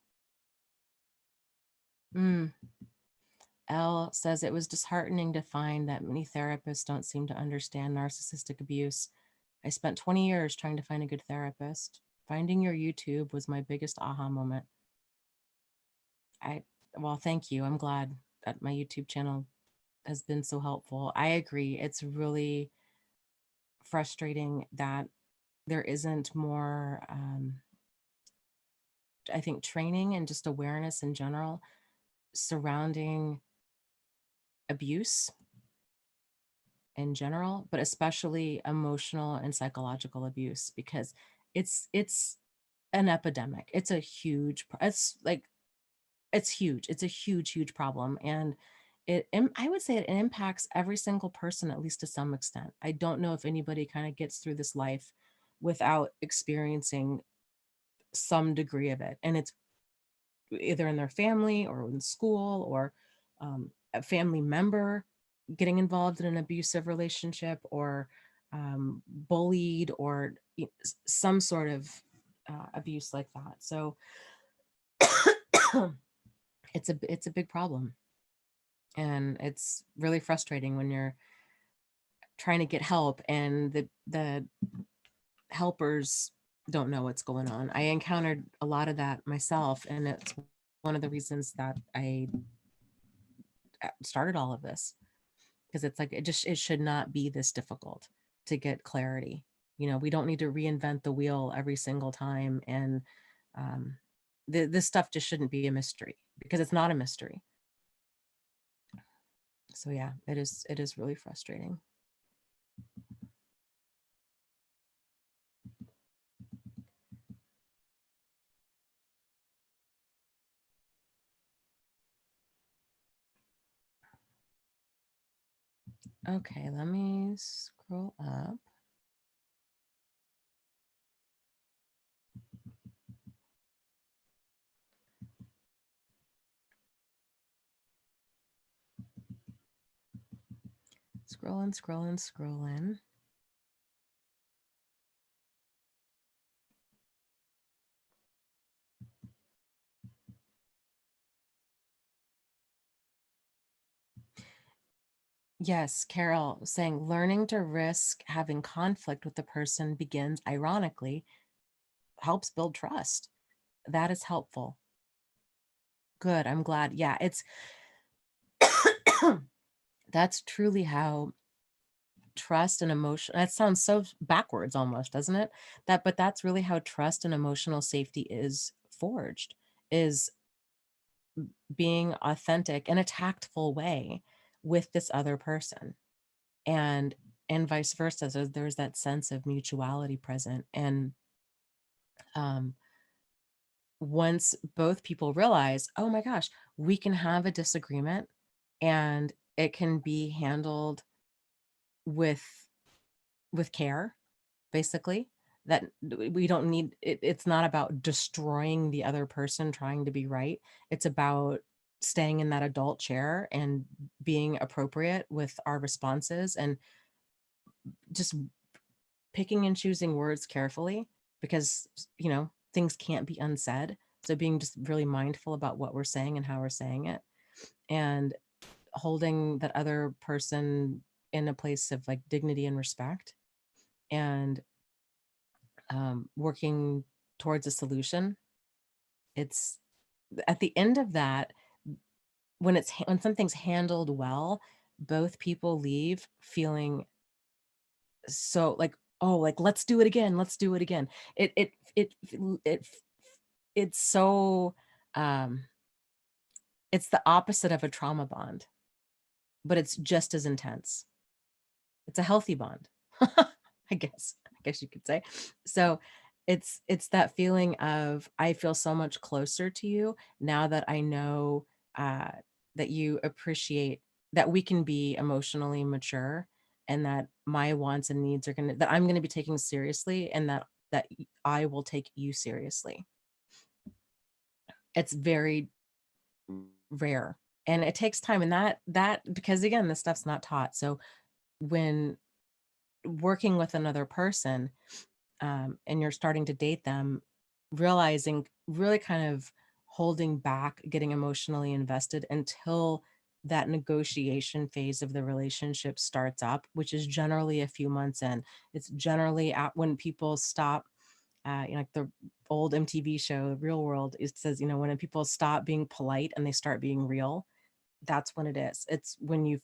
mm. Elle says it was disheartening to find that many therapists don't seem to understand narcissistic abuse. I spent 20 years trying to find a good therapist. Finding your YouTube was my biggest aha moment. I Well, thank you. I'm glad that my YouTube channel has been so helpful. I agree. It's really frustrating that there isn't more, I think, training and just awareness in general surrounding abuse in general, but especially emotional and psychological abuse, because it's an epidemic. It's a huge, it's huge. It's a huge, huge problem. And I would say it impacts every single person, at least to some extent. I don't know if anybody kind of gets through this life without experiencing some degree of it. And it's either in their family or in school, or a family member getting involved in an abusive relationship, or bullied, or some sort of abuse like that. So it's a big problem, and it's really frustrating when you're trying to get help and the helpers don't know what's going on. I encountered a lot of that myself, and it's one of the reasons that I started all of this, because it's like it should not be this difficult to get clarity. We don't need to reinvent the wheel every single time, and um, this stuff just shouldn't be a mystery, because it's not a mystery. So yeah, it is really frustrating. Okay, let me scroll up. Scrolling, scrolling, scrolling. Yes, Carol saying learning to risk having conflict with the person begins, ironically, helps build trust. That is helpful. Good. I'm glad. Yeah, it's that's truly how trust and emotion, that sounds so backwards almost, doesn't it? But that's really how trust and emotional safety is forged, is being authentic in a tactful way with this other person. And vice versa. So there's that sense of mutuality present. And um once both people realize, oh my gosh, we can have a disagreement and it can be handled with care, basically, that we don't need it, it's not about destroying the other person trying to be right. It's about staying in that adult chair and being appropriate with our responses, and just picking and choosing words carefully, because things can't be unsaid. So being just really mindful about what we're saying and how we're saying it, and holding that other person in a place of like dignity and respect, and working towards a solution. It's at the end of that, when when something's handled well, both people leave feeling so like, oh, like, let's do it again, let's do it again. It it's so um it's the opposite of a trauma bond, but it's just as intense. It's a healthy bond. I guess you could say. So it's that feeling of, I feel so much closer to you now that I know uh that you appreciate that we can be emotionally mature, and that my wants and needs are going to, that I'm going to be taken seriously, and I will take you seriously. It's very rare, and it takes time, and that because again, this stuff's not taught. So when working with another person, and you're starting to date them, realizing, really kind of holding back getting emotionally invested until that negotiation phase of the relationship starts up, which is generally a few months in. It's generally at when people stop, like the old MTV show, The Real World, it says, when people stop being polite and they start being real, that's when it is. It's when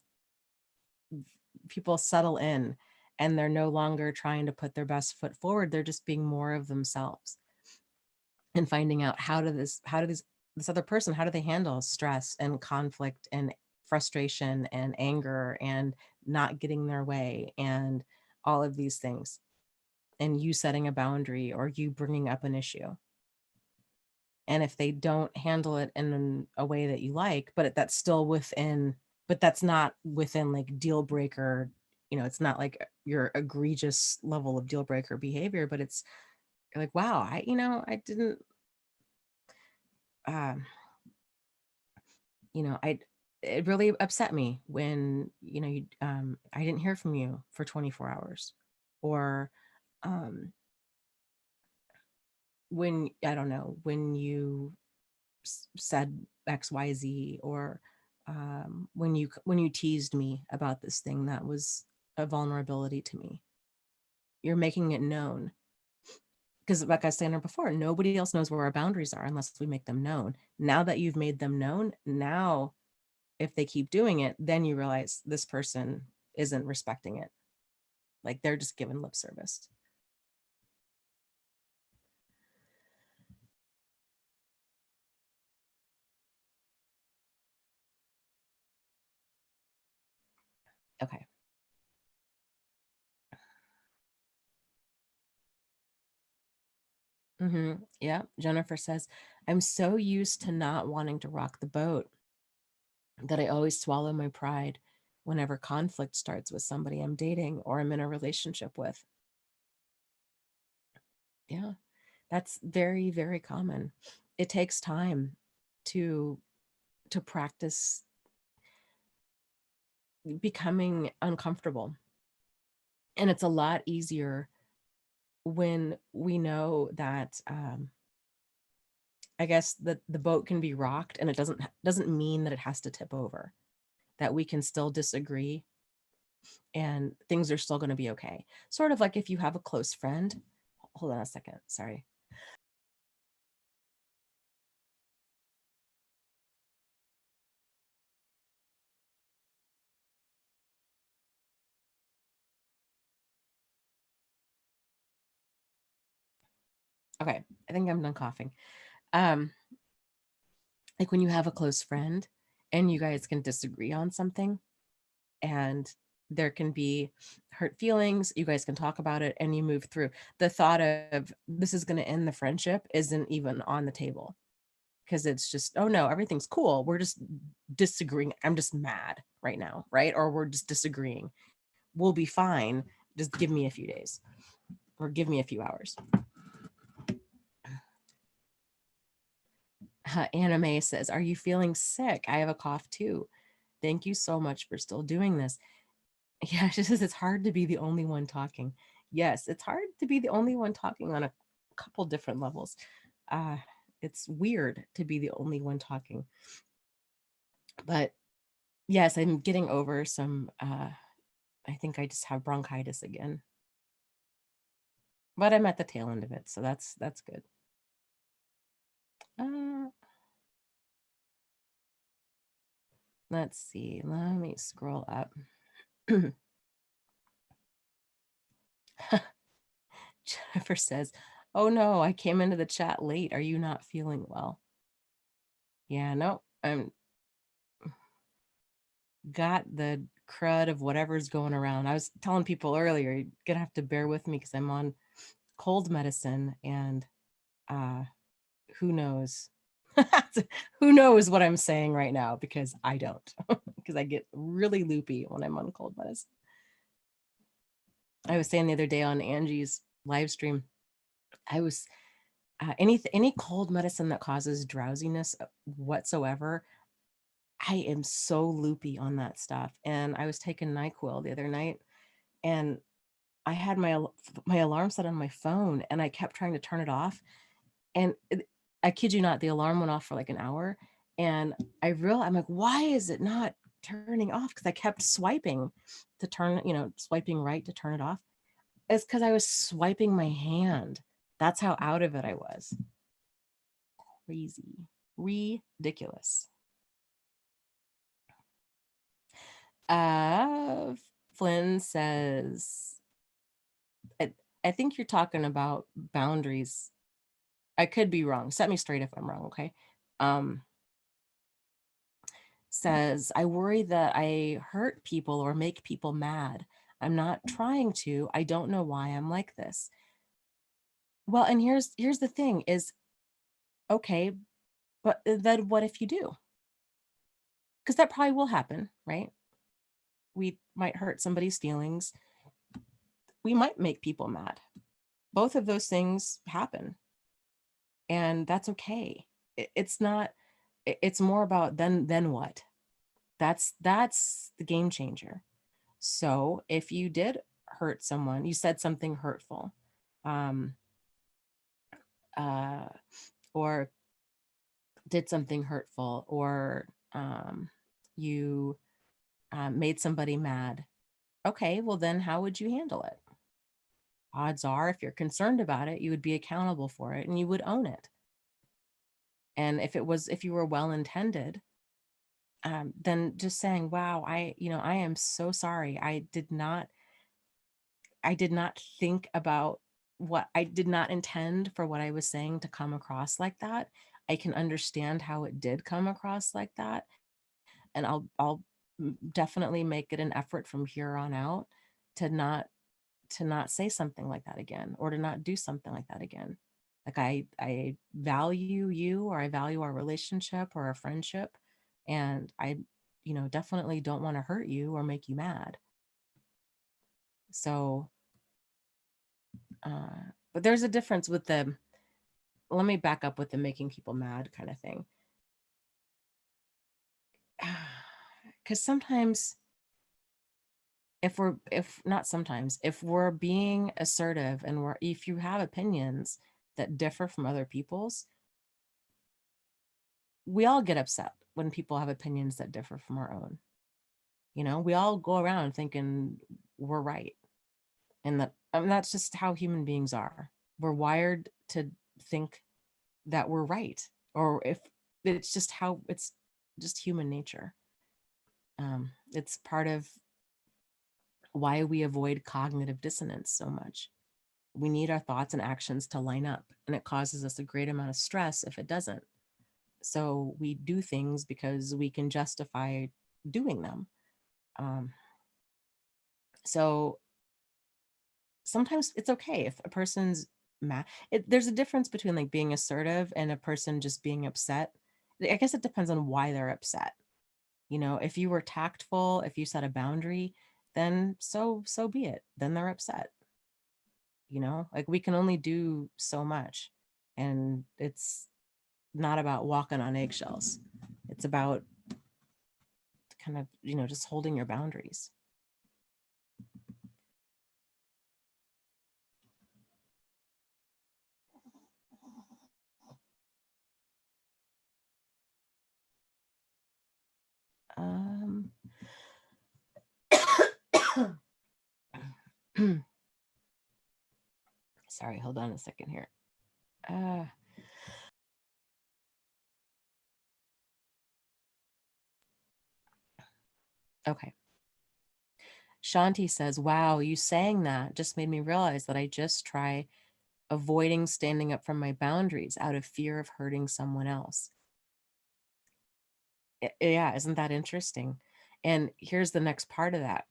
people settle in and they're no longer trying to put their best foot forward. They're just being more of themselves, and finding out, this other person, how do they handle stress and conflict and frustration and anger and not getting their way and all of these things, and you setting a boundary or you bringing up an issue. And if they don't handle it in a way that you like, that's still within, but that's not within like deal breaker, it's not like your egregious level of deal breaker behavior, but it's like, wow, I didn't, um, I it really upset me when, I didn't hear from you for 24 hours, or um, when, I don't know, when you said XYZ, or when you teased me about this thing that was a vulnerability to me. You're making it known, because like I was saying before, nobody else knows where our boundaries are unless we make them known. Now that you've made them known, now if they keep doing it, then you realize this person isn't respecting it. Like, they're just giving lip service. Okay. Yeah. Jennifer says, I'm so used to not wanting to rock the boat that I always swallow my pride. whenever conflict starts with somebody I'm dating or I'm in a relationship with. Yeah, that's very, very common. It takes time to practice becoming uncomfortable. And it's a lot easier when we know that I guess the boat can be rocked and it doesn't mean that it has to tip over. That we can still disagree and things are still going to be okay. Sort of like if you have a close friend. Hold on a second. Sorry. Okay, I think I'm done coughing. Um, like when you have a close friend and you guys can disagree on something and there can be hurt feelings, you guys can talk about it and you move through. The thought of this is going to end the friendship isn't even on the table because it's just, oh no, everything's cool. We're just disagreeing. I'm just mad right now, right? Or we're just disagreeing. We'll be fine. Just give me a few days or give me a few hours. Anime says, are you feeling sick? I have a cough too. Thank you so much for still doing this. Yeah, she says it's hard to be the only one talking. Yes, it's hard to be the only one talking on a couple different levels. Uh, it's weird to be the only one talking. But yes, I'm getting over some, I think I just have bronchitis again. But I'm at the tail end of it, so that's good. Uh, let's see. Let me scroll up. Jennifer says, "Oh no, I came into the chat late. Are you not feeling well?" Yeah, no, I'm got the crud of whatever's going around. I was telling people earlier, you're gonna have to bear with me because I'm on cold medicine and uh who knows? Who knows what I'm saying right now because I don't. Because I get really loopy when I'm on cold medicine. I was saying the other day on Angie's live stream, I was any cold medicine that causes drowsiness whatsoever, I am so loopy on that stuff. And I was taking NyQuil the other night, and I had my alarm set on my phone, and I kept trying to turn it off. And I kid you not, the alarm went off for like an hour, and I'm like, why is it not turning off? Because I kept swiping to turn, swiping right to turn it off. It's because I was swiping my hand. That's how out of it I was. Crazy, ridiculous. Uh, Flynn says, I, I think you're talking about boundaries. I could be wrong. Set me straight if I'm wrong, okay? Um, says, I worry that I hurt people or make people mad. I'm not trying to. I don't know why I'm like this. Well, and here's the thing is, okay, but then what if you do? Because that probably will happen, right? We might hurt somebody's feelings. We might make people mad. Both of those things happen, and that's okay. It's not. It's more about then what. That's the game changer. So if you did hurt someone, you said something hurtful, um, uh, or did something hurtful, or you made somebody mad. Okay, well then how would you handle it? Odds are, if you're concerned about it, you would be accountable for it and you would own it. And if you were well intended, then just saying, wow, I am so sorry. I did not think about what I did not intend for what I was saying to come across like that. I can understand how it did come across like that. And I'll definitely make it an effort from here on out to not say something like that again, or to not do something like that again. Like I value you, or I value our relationship or our friendship, and definitely don't want to hurt you or make you mad. So, but there's a difference with the, let me back up with the making people mad kind of thing. Because sometimes, if not sometimes, if we're being assertive and if you have opinions that differ from other people's, we all get upset when people have opinions that differ from our own. We all go around thinking we're right. And that's just how human beings are. We're wired to think that we're right, or if it's just how it's just human nature. It's part of why we avoid cognitive dissonance so much. We need our thoughts and actions to line up, and it causes us a great amount of stress if it doesn't. So we do things because we can justify doing them. So sometimes it's okay if a person's mad. There's a difference between like being assertive and a person just being upset. I guess it depends on why they're upset. If you were tactful, if you set a boundary, then so be it. Then they're upset. Like we can only do so much, and it's not about walking on eggshells. It's about kind of, just holding your boundaries. Um, Sorry, hold on a second here. Okay. Shanti says, wow, you saying that just made me realize that I just try avoiding standing up for my boundaries out of fear of hurting someone else. Yeah, isn't that interesting? And here's the next part of that.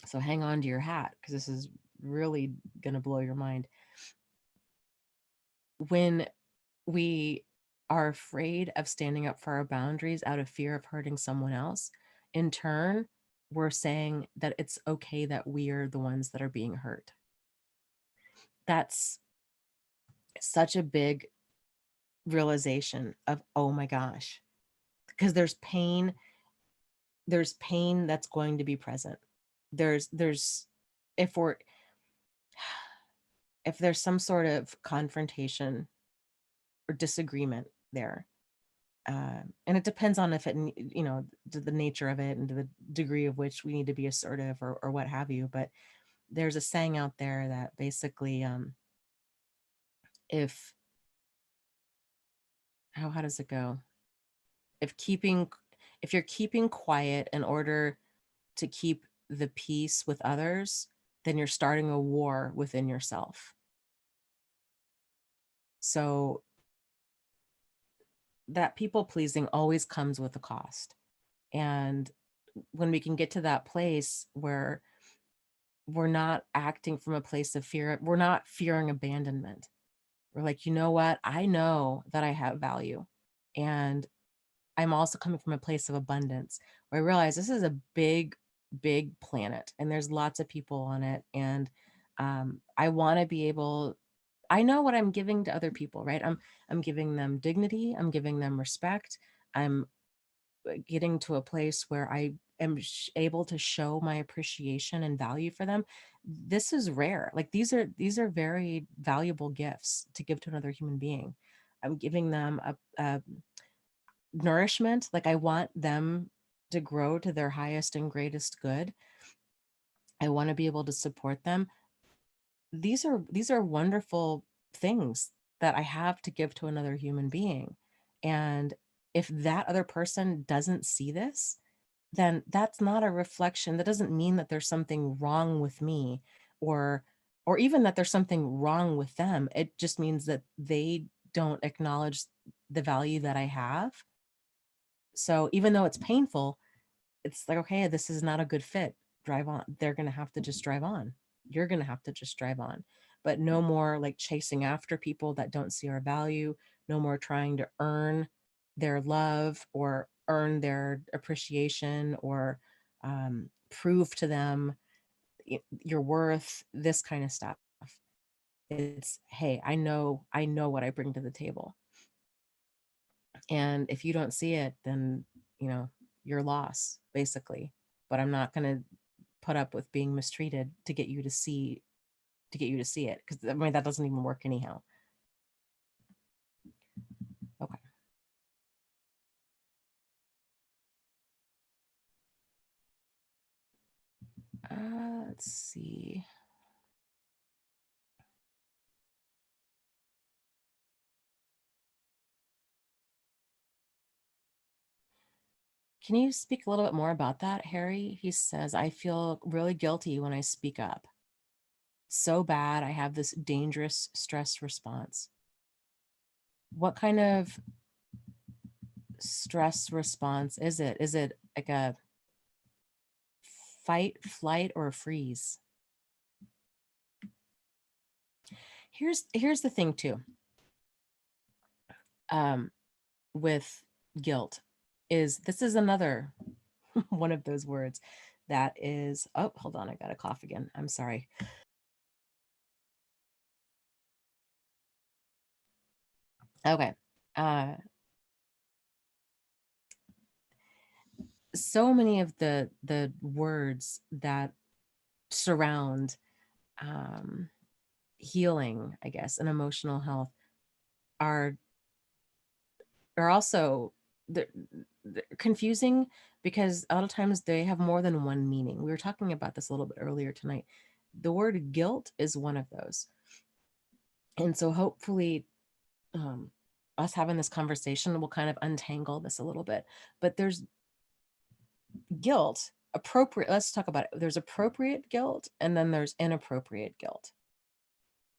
So hang on to your hat, because this is really going to blow your mind. When we are afraid of standing up for our boundaries out of fear of hurting someone else, in turn, we're saying that it's okay that we are the ones that are being hurt. That's such a big realization of, oh my gosh, because there's pain that's going to be present. There's if we're if there's some sort of confrontation or disagreement there, and it depends on if it, the nature of it and the degree of which we need to be assertive or what have you. But there's a saying out there that basically, if how does it go? If you're keeping quiet in order to keep the peace with others, then you're starting a war within yourself. So that people pleasing always comes with a cost. And when we can get to that place where we're not acting from a place of fear, we're not fearing abandonment. We're like, you know what? I know that I have value. And I'm also coming from a place of abundance where I realize this is a big, big planet and there's lots of people on it. And I want to be able, I know what I'm giving to other people, right? I'm giving them dignity. I'm giving them respect. I'm getting to a place where I am able to show my appreciation and value for them. This is rare. Like these are very valuable gifts to give to another human being. I'm giving them a nourishment. Like I want them to grow to their highest and greatest good. I want to be able to support them. These are wonderful things that I have to give to another human being. And if that other person doesn't see this, then that's not a reflection. That doesn't mean that there's something wrong with me, or even that there's something wrong with them. It just means that they don't acknowledge the value that I have. So even though it's painful, it's like, okay, this is not a good fit. Drive on. They're going to have to just drive on. You're going to have to just drive on. But no more like chasing after people that don't see our value. No more trying to earn their love or earn their appreciation or prove to them your worth, this kind of stuff. It's, hey, I know what I bring to the table. And if you don't see it, then, you know, your loss, basically. But I'm not going to put up with being mistreated to get you to see it, because I mean that doesn't even work anyhow. Okay. Let's see. Can you speak a little bit more about that, Harry? He says, I feel really guilty when I speak up. So bad. I have this dangerous stress response. What kind of stress response is it? Is it like a fight, flight, or a freeze? Here's the thing too. Um, with guilt is this is another one of those words that is, oh, hold on, I got a cough again. I'm sorry. Okay. Uh, so many of the words that surround um, healing, I guess, and emotional health are also they're confusing because a lot of times they have more than one meaning. We were talking about this a little bit earlier tonight. The word guilt is one of those. And so hopefully us having this conversation will kind of untangle this a little bit. But there's guilt, appropriate, let's talk about it. There's appropriate guilt and then there's inappropriate guilt.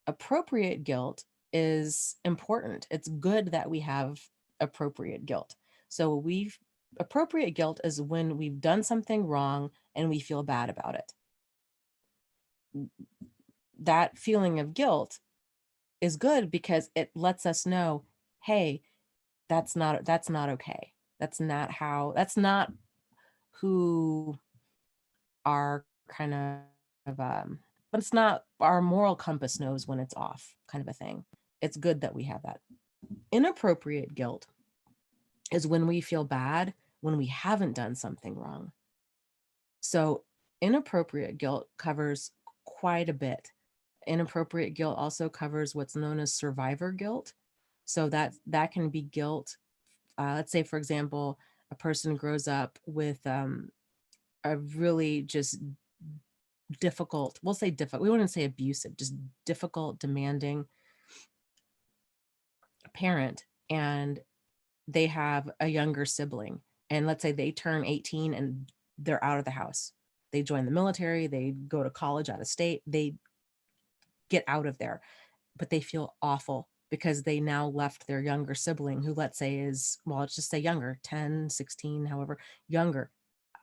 Appropriate guilt is important. It's good that we have appropriate guilt. So appropriate guilt is when we've done something wrong and we feel bad about it. That feeling of guilt is good because it lets us know, hey, that's not okay. That's not who our kind but it's not, our moral compass knows when it's off, kind of a thing. It's good that we have that. Inappropriate guilt is when we feel bad when we haven't done something wrong. So inappropriate guilt covers quite a bit. Inappropriate guilt also covers what's known as survivor guilt. So that can be guilt. Let's say, for example, a person grows up with a really just difficult, we'll say difficult, we wouldn't say abusive, just difficult, demanding parent, and they have a younger sibling. And let's say they turn 18 and they're out of the house. They join the military, they go to college out of state, they get out of there, but they feel awful because they now left their younger sibling, who let's say is, well, let's just say younger, 10, 16, however, younger,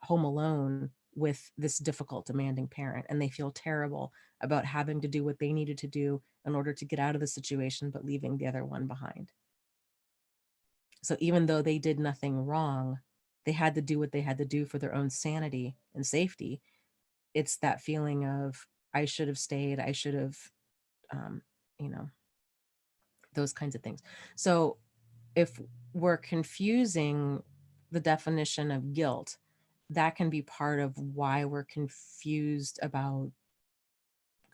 home alone with this difficult, demanding parent. And they feel terrible about having to do what they needed to do in order to get out of the situation, but leaving the other one behind. So even though they did nothing wrong, they had to do what they had to do for their own sanity and safety. It's that feeling of, I should have stayed, I should have, um, you know, those kinds of things. So if we're confusing the definition of guilt, that can be part of why we're confused about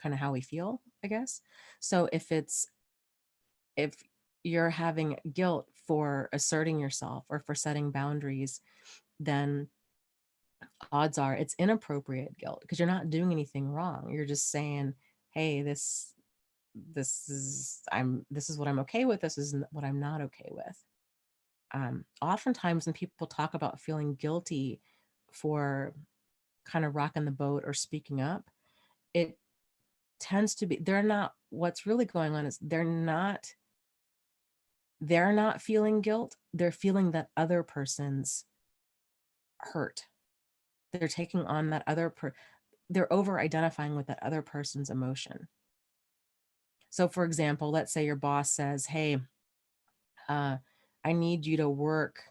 kind of how we feel, I guess. So if you're having guilt for asserting yourself or for setting boundaries, then odds are it's inappropriate guilt because you're not doing anything wrong. You're just saying, hey, this is what I'm okay with. This is what I'm not okay with. Oftentimes when people talk about feeling guilty for kind of rocking the boat or speaking up, it tends to be, they're not, what's really going on is they're not feeling guilt. They're feeling that other person's hurt. They're taking on that they're over identifying with that other person's emotion. So for example, let's say your boss says, hey, I need you to work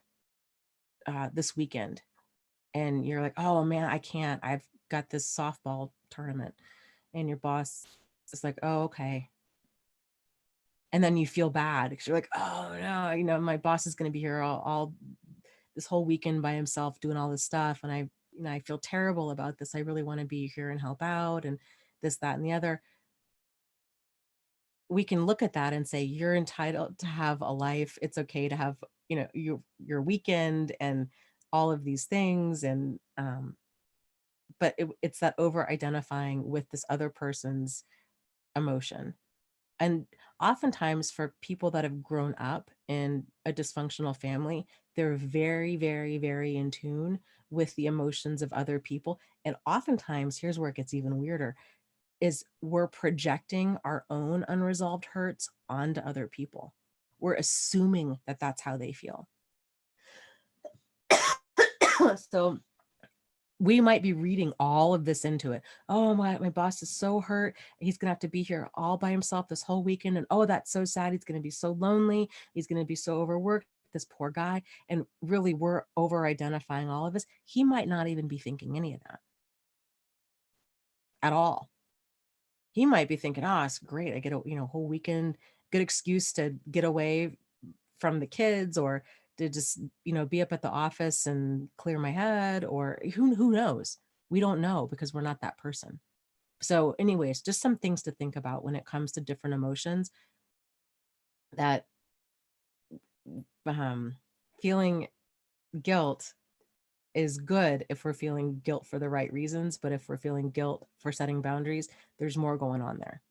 this weekend, and you're like, oh man, I can't, I've got this softball tournament, and your boss is like, oh, okay. And then you feel bad because you're like, oh no, my boss is going to be here all this whole weekend by himself doing all this stuff. And I feel terrible about this. I really want to be here and help out and this, that, and the other. We can look at that and say, you're entitled to have a life. It's okay to have, your weekend and all of these things. And, but it's that over identifying with this other person's emotion. And oftentimes for people that have grown up in a dysfunctional family, they're very, very, very in tune with the emotions of other people. And oftentimes, here's where it gets even weirder, is we're projecting our own unresolved hurts onto other people. We're assuming that that's how they feel. So we might be reading all of this into it. Oh, my boss is so hurt. He's going to have to be here all by himself this whole weekend. And oh, that's so sad. He's going to be so lonely. He's going to be so overworked. This poor guy. And really, we're over identifying all of this. He might not even be thinking any of that at all. He might be thinking, oh, it's great. I get a whole weekend, good excuse to get away from the kids, or to just, be up at the office and clear my head, or who knows? We don't know because we're not that person. So anyways, just some things to think about when it comes to different emotions, that um, feeling guilt is good if we're feeling guilt for the right reasons. But if we're feeling guilt for setting boundaries, there's more going on there.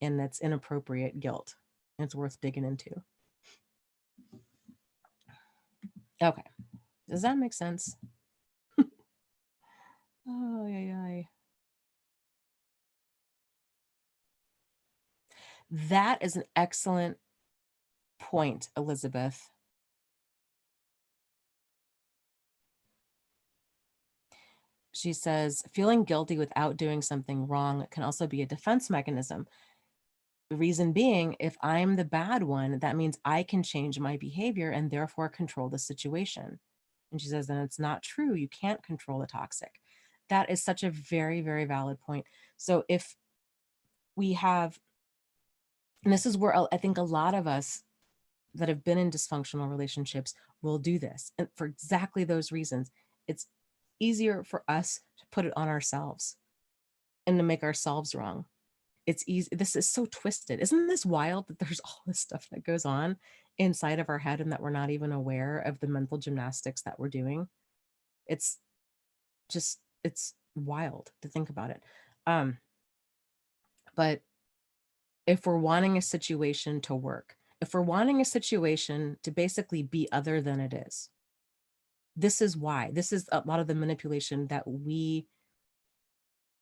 And that's inappropriate guilt. And it's worth digging into. Okay. Does that make sense? Oh, yeah. That is an excellent point, Elizabeth. She says, feeling guilty without doing something wrong can also be a defense mechanism. The reason being, if I'm the bad one, that means I can change my behavior and therefore control the situation. And she says, then it's not true. You can't control the toxic. That is such a very, very valid point. So if we have, and this is where I think a lot of us that have been in dysfunctional relationships will do this. And for exactly those reasons, it's easier for us to put it on ourselves and to make ourselves wrong. It's easy. This is so twisted. Isn't this wild that there's all this stuff that goes on inside of our head and that we're not even aware of the mental gymnastics that we're doing? It's just, it's wild to think about it. But if we're wanting a situation to work, if we're wanting a situation to basically be other than it is, this is why. This is a lot of the manipulation that we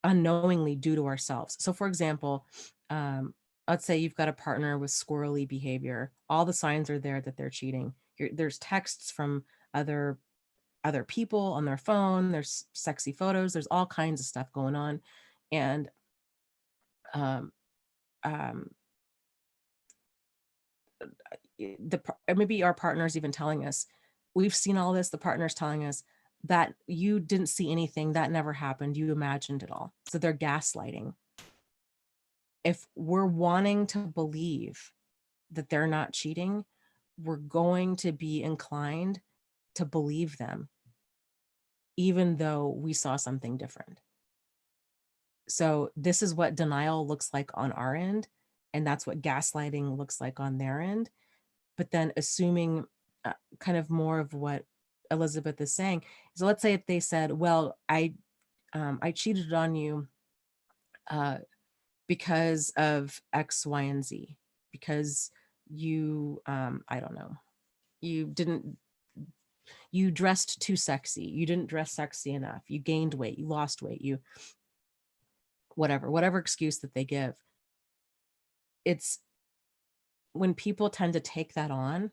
unknowingly do to ourselves. So for example, let's say you've got a partner with squirrely behavior. All the signs are there that they're cheating. There's texts from other people on their phone. There's sexy photos. There's all kinds of stuff going on. And um, um, maybe our partner's even telling us, we've seen all this. The partner's telling us that you didn't see anything, that never happened. You imagined it all. So they're gaslighting. If we're wanting to believe that they're not cheating, we're going to be inclined to believe them, even though we saw something different. So this is what denial looks like on our end, and that's what gaslighting looks like on their end. But then assuming kind of more of what Elizabeth is saying. So let's say if they said, well, I cheated on you because of X, Y, and Z, because you, I don't know, you dressed too sexy. You didn't dress sexy enough. You gained weight, you lost weight, you, whatever excuse that they give. It's when people tend to take that on,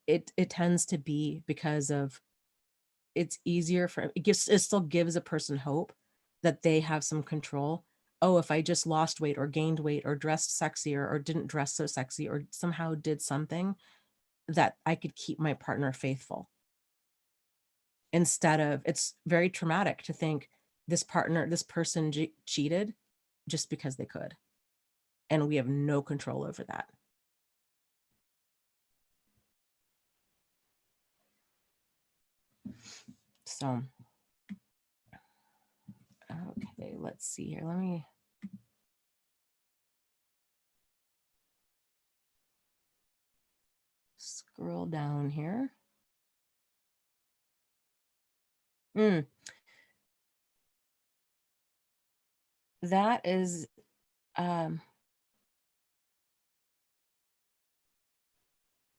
it tends to be because of, it's easier for, it still gives a person hope that they have some control. Oh, if I just lost weight or gained weight or dressed sexier or didn't dress so sexy or somehow did something, that I could keep my partner faithful. instead of, it's very traumatic to think this person cheated just because they could. And we have no control over that. So, okay, let's see here. Let me scroll down here. That is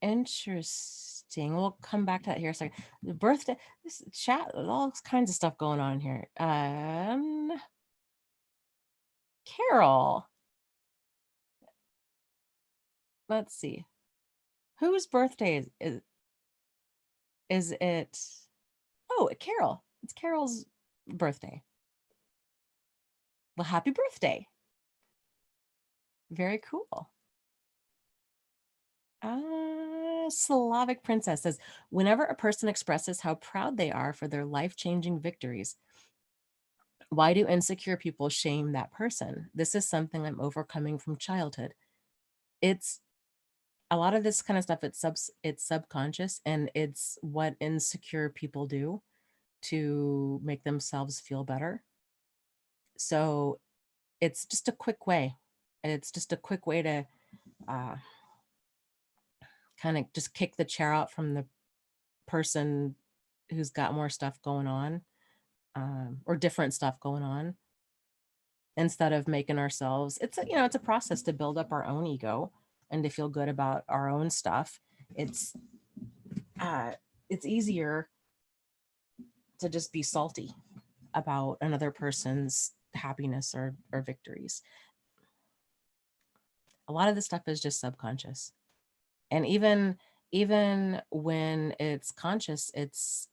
interesting. We'll come back to that here a second. The birthday, this chat, all kinds of stuff going on here. Carol. Let's see. Whose birthday is it? Oh, Carol. It's Carol's birthday. Well, happy birthday. Very cool. Slavic Princess says, whenever a person expresses how proud they are for their life-changing victories, why do insecure people shame that person? This is something I'm overcoming from childhood. It's a lot of this kind of stuff. It's subconscious, and it's what insecure people do to make themselves feel better. So it's just a quick way. It's just a quick way to kind of just kick the chair out from the person who's got more stuff going on, or different stuff going on, instead of making ourselves, it's a process to build up our own ego and to feel good about our own stuff. It's easier to just be salty about another person's happiness or victories. A lot of this stuff is just subconscious. And even when it's conscious, it's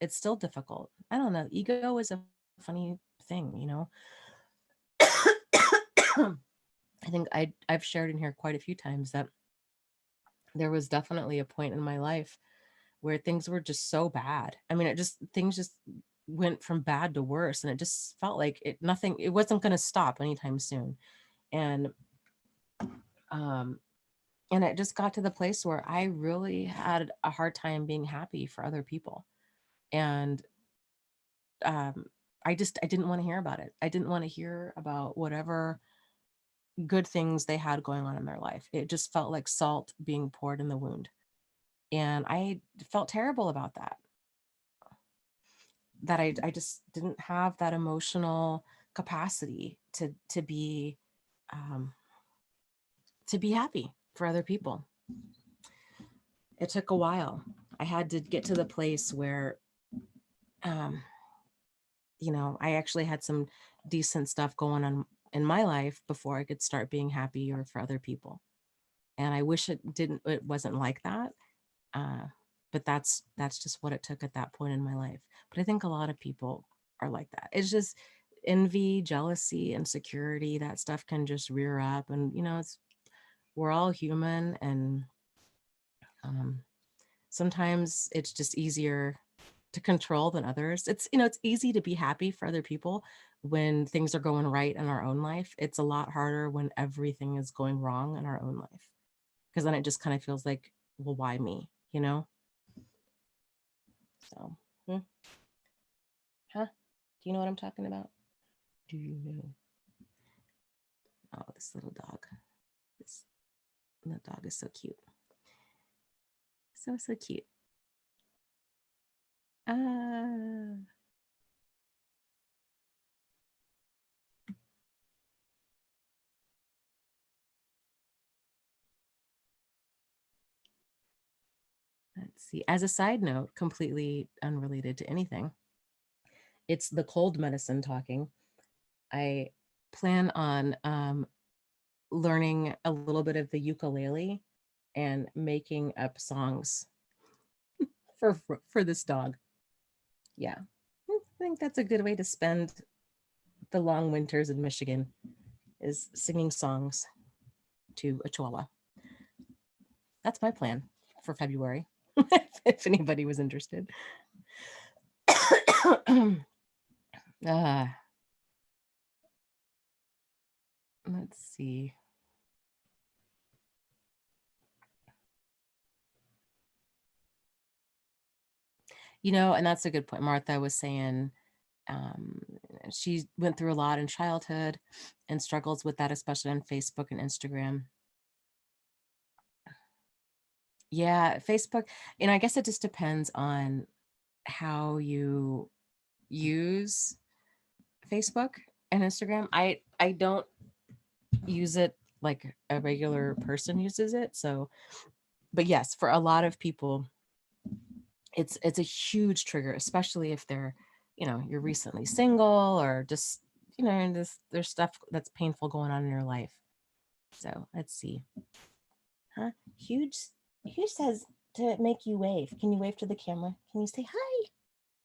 still difficult. I don't know. Ego is a funny thing, I think I've shared in here quite a few times that there was definitely a point in my life where things were just so bad. I mean, things just went from bad to worse, and it just felt like it wasn't going to stop anytime soon. And it just got to the place where I really had a hard time being happy for other people. And I didn't want to hear about it. I didn't want to hear about whatever good things they had going on in their life. It just felt like salt being poured in the wound. And I felt terrible about that. That I just didn't have that emotional capacity to be happy for other people. It took a while. I had to get to the place where I actually had some decent stuff going on in my life before I could start being happy or for other people. And I wish it wasn't like that. But that's just what it took at that point in my life. But I think a lot of people are like that. It's just envy, jealousy, insecurity, that stuff can just rear up. And, we're all human. And sometimes it's just easier to control than others. It's easy to be happy for other people when things are going right in our own life. It's a lot harder when everything is going wrong in our own life, because then it just kind of feels like, well, why me? So, huh? Do you know what I'm talking about? Do you know? Oh, this little dog. The dog is so cute. So cute. Let's see. As a side note, completely unrelated to anything, it's the cold medicine talking. I plan on learning a little bit of the ukulele and making up songs for this dog. Yeah, I think that's a good way to spend the long winters in Michigan, is singing songs to a chihuahua. That's my plan for February. if anybody was interested. uh, let's see. And that's a good point. Martha was saying um, she went through a lot in childhood and struggles with that, especially on Facebook and Instagram. Yeah, Facebook, I guess it just depends on how you use Facebook and Instagram. I don't use it like a regular person uses it. So, but yes, for a lot of people, it's a huge trigger, especially if they're, you're recently single or just, and there's stuff that's painful going on in your life. So let's see. Huh? Huge. Huge says to make you wave. Can you wave to the camera? Can you say hi?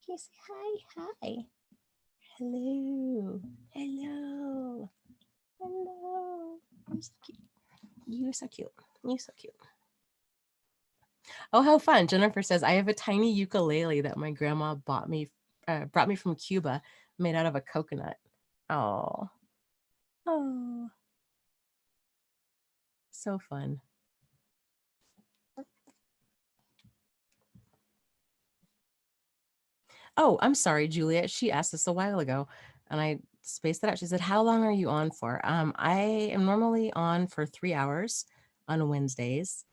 Can you say hi? Hi. Hello. Hello. Hello. You're so cute. You're so cute. You're so cute. Oh, how fun. Jennifer says, I have a tiny ukulele that my grandma brought me from Cuba, made out of a coconut. Oh. Oh. So fun. Oh, I'm sorry, Juliet. She asked this a while ago and I spaced it out. She said, how long are you on for? I am normally on for 3 hours on Wednesdays.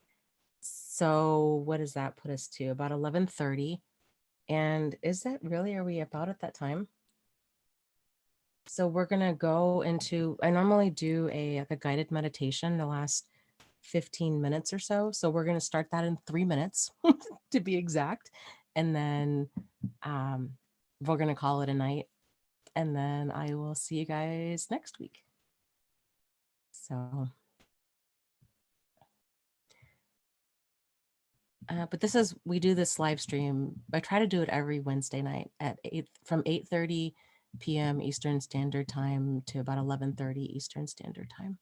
So what does that put us to? About 11:30. And is that really, are we about at that time? So we're going to go into, I normally do a guided meditation the last 15 minutes or so. So we're going to start that in 3 minutes to be exact. And then we're going to call it a night. And then I will see you guys next week. So, but we do this live stream. I try to do it every Wednesday night at from 8:30 p.m. Eastern Standard Time to about 11:30 Eastern Standard Time.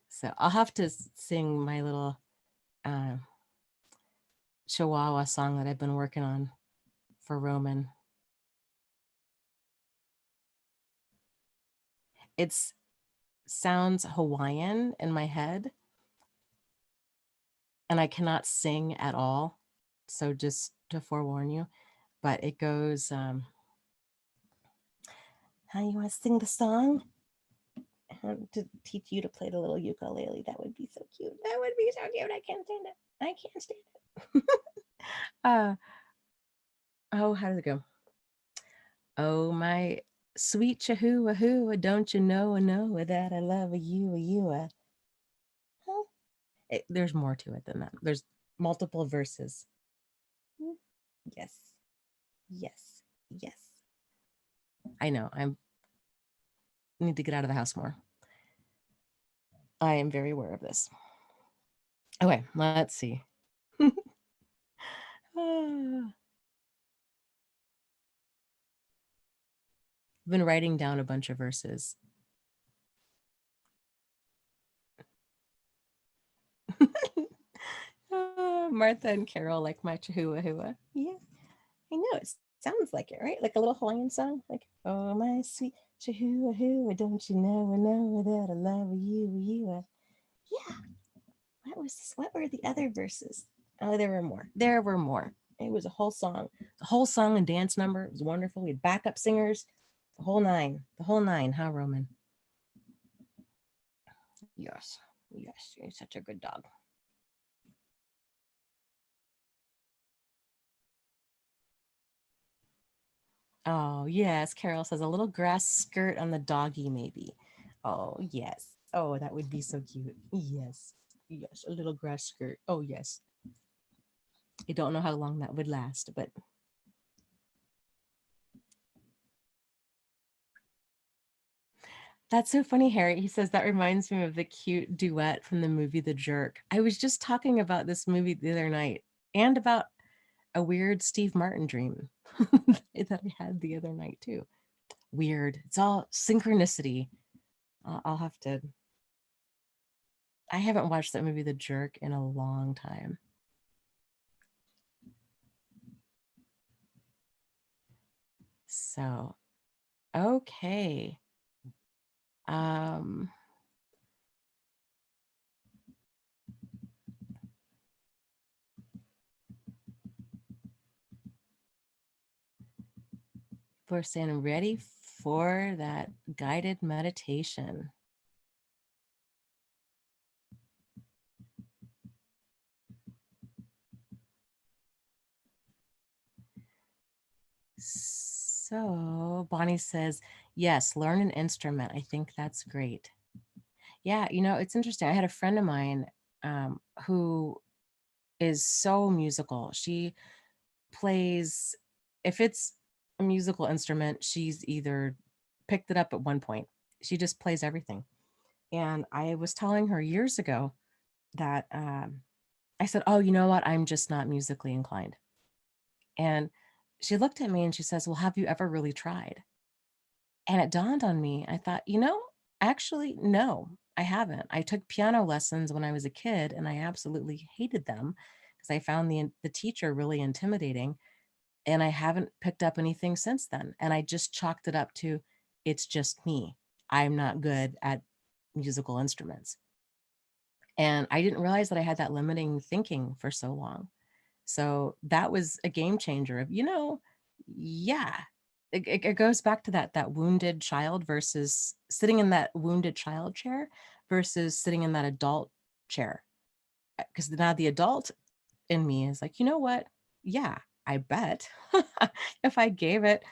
So I'll have to sing my little Chihuahua song that I've been working on for Roman. It's sounds Hawaiian in my head, and I cannot sing at all. So just to forewarn you, but it goes, how you want to sing the song? To teach you to play the little ukulele. That would be so cute. That would be so cute. I can't stand it. I can't stand it. Oh, how does it go? Oh, my sweet Chihuahua, don't you know that I love you. Huh? There's more to it than that. There's multiple verses. Yes. Yes. Yes. I know. I need to get out of the house more. I am very aware of this. Okay, let's see. I've been writing down a bunch of verses. Martha and Carol like my Chihuahua. Yeah, I know. It sounds like it, right? Like a little Hawaiian song. Like, oh, my sweet Chihuahua, don't you know that I love you. Yeah. What was this? What were the other verses? Oh, there were more. There were more. It was a whole song. The whole song and dance number. It was wonderful. We had backup singers. The whole nine. The whole nine. Huh, Roman? Yes. Yes. You're such a good dog. Oh, yes. Carol says a little grass skirt on the doggy, maybe. Oh, yes. Oh, that would be so cute. Yes. Yes. A little grass skirt. Oh, yes. I don't know how long that would last, but that's so funny, Harry. He says that reminds me of the cute duet from the movie The Jerk. I was just talking about this movie the other night and about a weird Steve Martin dream that I had the other night too. Weird. It's all synchronicity. I'll have to. I haven't watched that movie, The Jerk, in a long time. So, okay. Um, we're saying ready for that guided meditation. So Bonnie says, yes, learn an instrument. I think that's great. Yeah, it's interesting. I had a friend of mine who is so musical. She plays, if it's a musical instrument, she's either picked it up at one point. She just plays everything. And I was telling her years ago that I said, oh, you know what? I'm just not musically inclined. And she looked at me and she says, well, have you ever really tried? And it dawned on me. I thought, actually, no, I haven't. I took piano lessons when I was a kid and I absolutely hated them because I found the teacher really intimidating. And I haven't picked up anything since then. And I just chalked it up to it's just me. I'm not good at musical instruments. And I didn't realize that I had that limiting thinking for so long. So that was a game changer of, yeah, it goes back to that wounded child versus sitting in that wounded child chair versus sitting in that adult chair. Because now the adult in me is like, you know what? Yeah, I bet if I gave it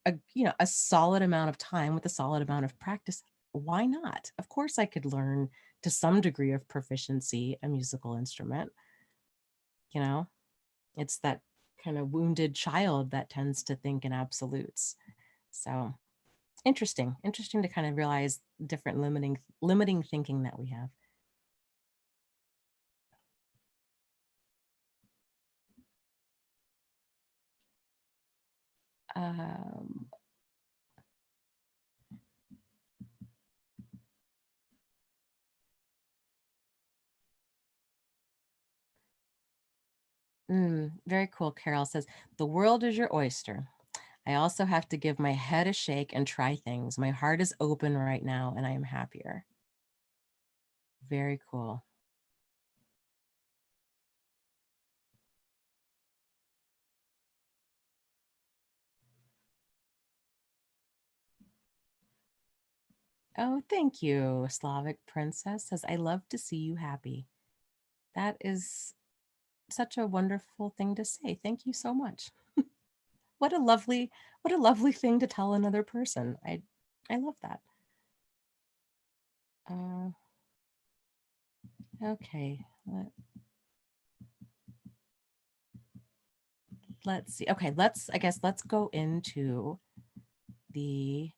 a solid amount of time with a solid amount of practice, why not? Of course I could learn to some degree of proficiency a musical instrument, you know? It's that kind of wounded child that tends to think in absolutes. So interesting to kind of realize different limiting thinking that we have. Um, very cool. Carol says, the world is your oyster. I also have to give my head a shake and try things. My heart is open right now and I am happier. Very cool. Oh, thank you. Slavic Princess says, I love to see you happy. That is such a wonderful thing to say. Thank you so much. What a lovely thing to tell another person. I love that. Uh, okay. Let's see. Okay, I guess let's go into the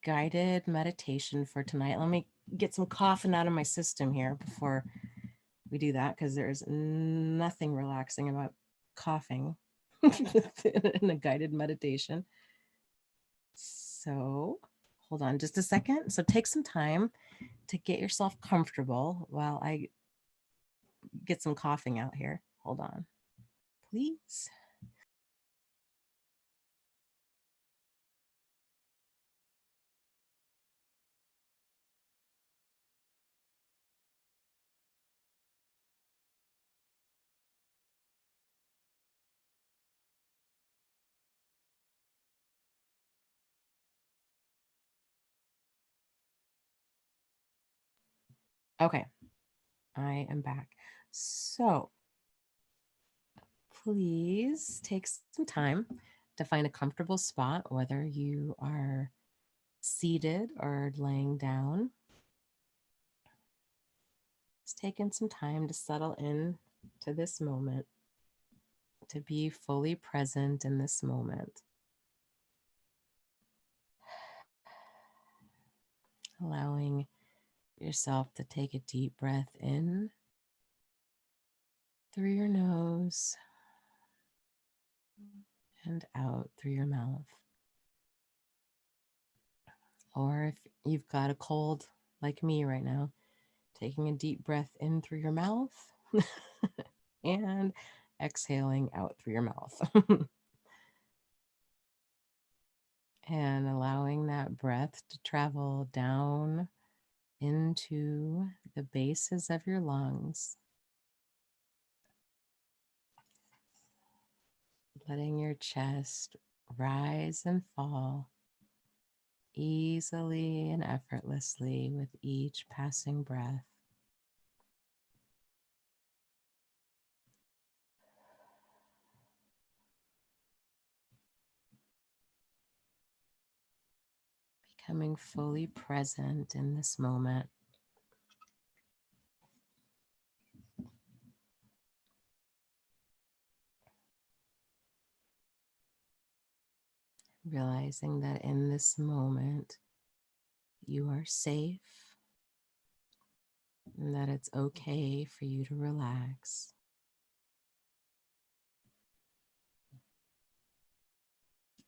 guided meditation for tonight. Let me get some coughing out of my system here before we do that, because there's nothing relaxing about coughing in a guided meditation. So hold on just a second. So take some time to get yourself comfortable while I get some coughing out here. Hold on, please. Okay, I am back. So please take some time to find a comfortable spot, whether you are seated or laying down. Just taking some time to settle in to this moment, to be fully present in this moment. Allowing yourself to take a deep breath in through your nose and out through your mouth. Or if you've got a cold like me right now, taking a deep breath in through your mouth and exhaling out through your mouth. And allowing that breath to travel down into the bases of your lungs, letting your chest rise and fall easily and effortlessly with each passing breath. Becoming fully present in this moment. Realizing that in this moment you are safe and that it's okay for you to relax.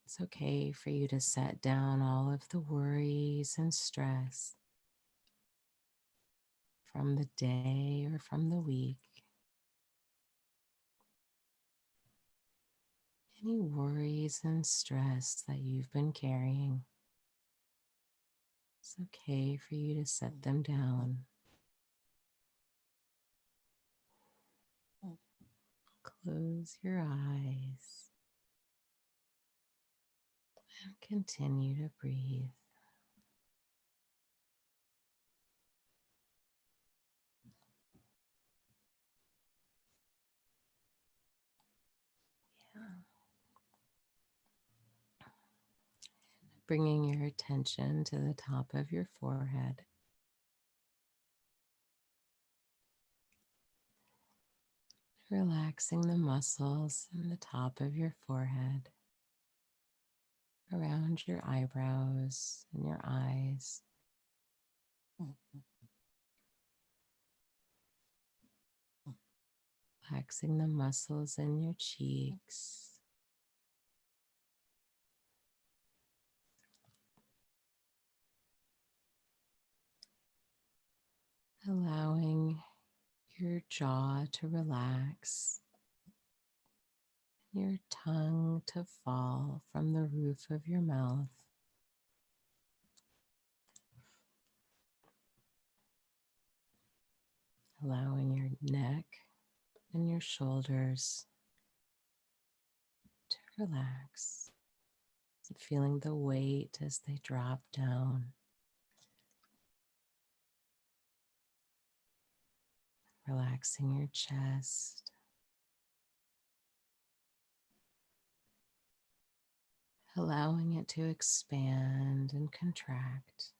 It's okay for you to set down all of the worries and stress from the day or from the week. Any worries and stress that you've been carrying, it's okay for you to set them down. Close your eyes and continue to breathe. Bringing your attention to the top of your forehead. Relaxing the muscles in the top of your forehead, around your eyebrows and your eyes. Relaxing the muscles in your cheeks. Allowing your jaw to relax, your tongue to fall from the roof of your mouth. Allowing your neck and your shoulders to relax, feeling the weight as they drop down. Relaxing your chest. Allowing it to expand and contract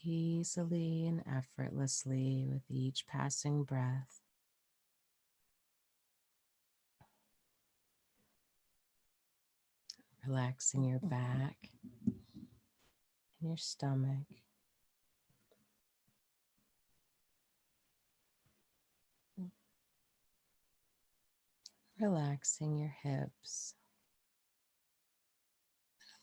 easily and effortlessly with each passing breath. Relaxing your back and your stomach. Relaxing your hips.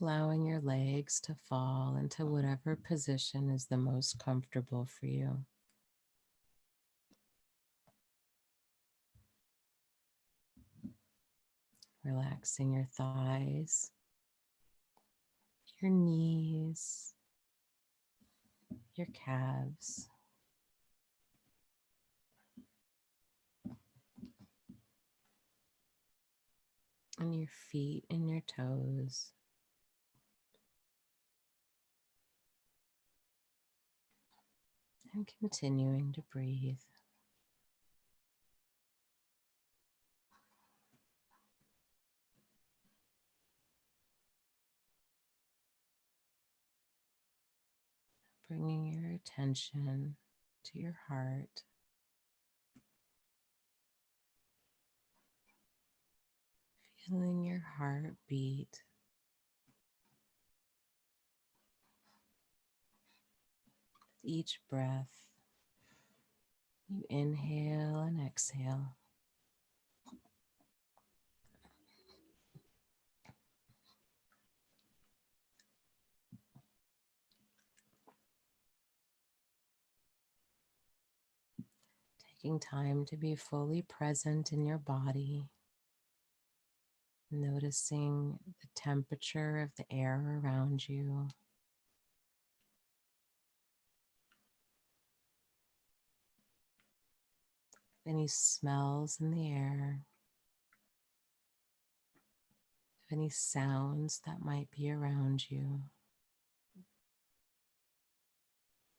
Allowing your legs to fall into whatever position is the most comfortable for you. Relaxing your thighs, your knees, your calves, and your feet and your toes. And continuing to breathe. Bringing your attention to your heart. Feeling your heart beat. With each breath, you inhale and exhale. Taking time to be fully present in your body, noticing the temperature of the air around you, any smells in the air, any sounds that might be around you,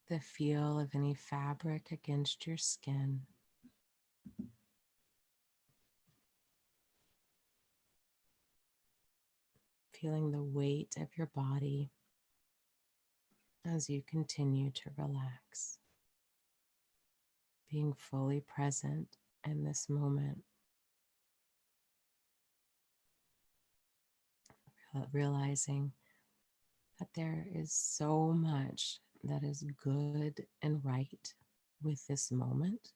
the feel of any fabric against your skin. Feeling the weight of your body as you continue to relax, being fully present in this moment, realizing that there is so much that is good and right with this moment,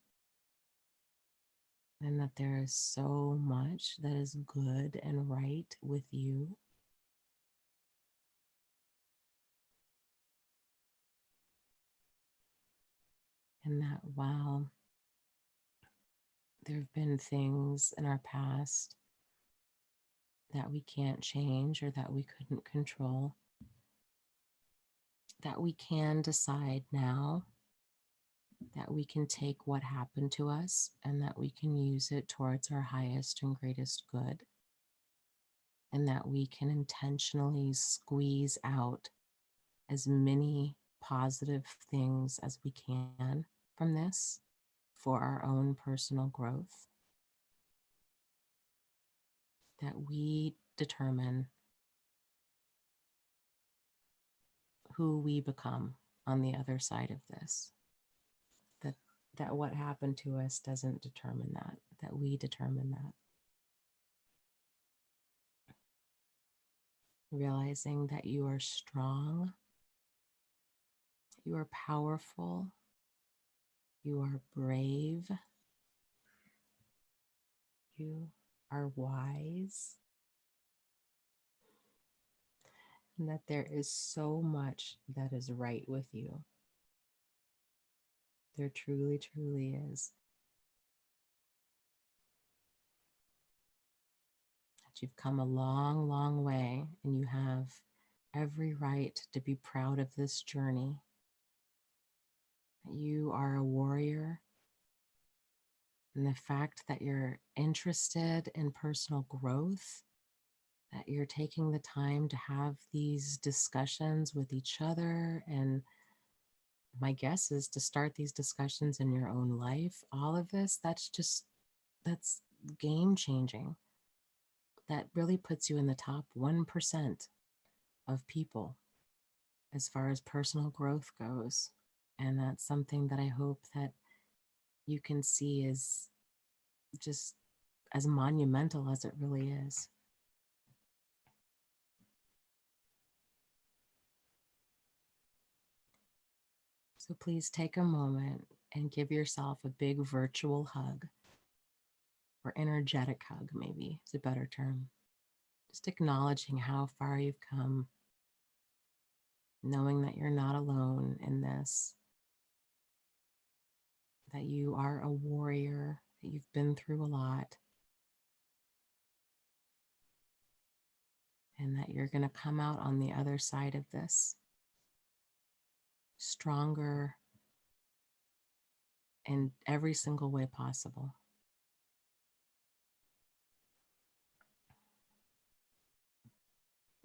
and that there is so much that is good and right with you. And that while there have been things in our past that we can't change or that we couldn't control, that we can decide now that we can take what happened to us and that we can use it towards our highest and greatest good, and that we can intentionally squeeze out as many positive things as we can from this for our own personal growth, that we determine who we become on the other side of this, that what happened to us doesn't determine that, that we determine that. Realizing that you are strong, you are powerful, you are brave, you are wise, and that there is so much that is right with you. There truly, truly is. That you've come a long, long way, and you have every right to be proud of this journey. You are a warrior, and the fact that you're interested in personal growth, that you're taking the time to have these discussions with each other, and my guess is to start these discussions in your own life, all of this, that's game changing. That really puts you in the top 1% of people as far as personal growth goes. And that's something that I hope that you can see is just as monumental as it really is. So please take a moment and give yourself a big virtual hug, or energetic hug, maybe is a better term. Just acknowledging how far you've come, knowing that you're not alone in this, that you are a warrior, that you've been through a lot, and that you're going to come out on the other side of this stronger in every single way possible.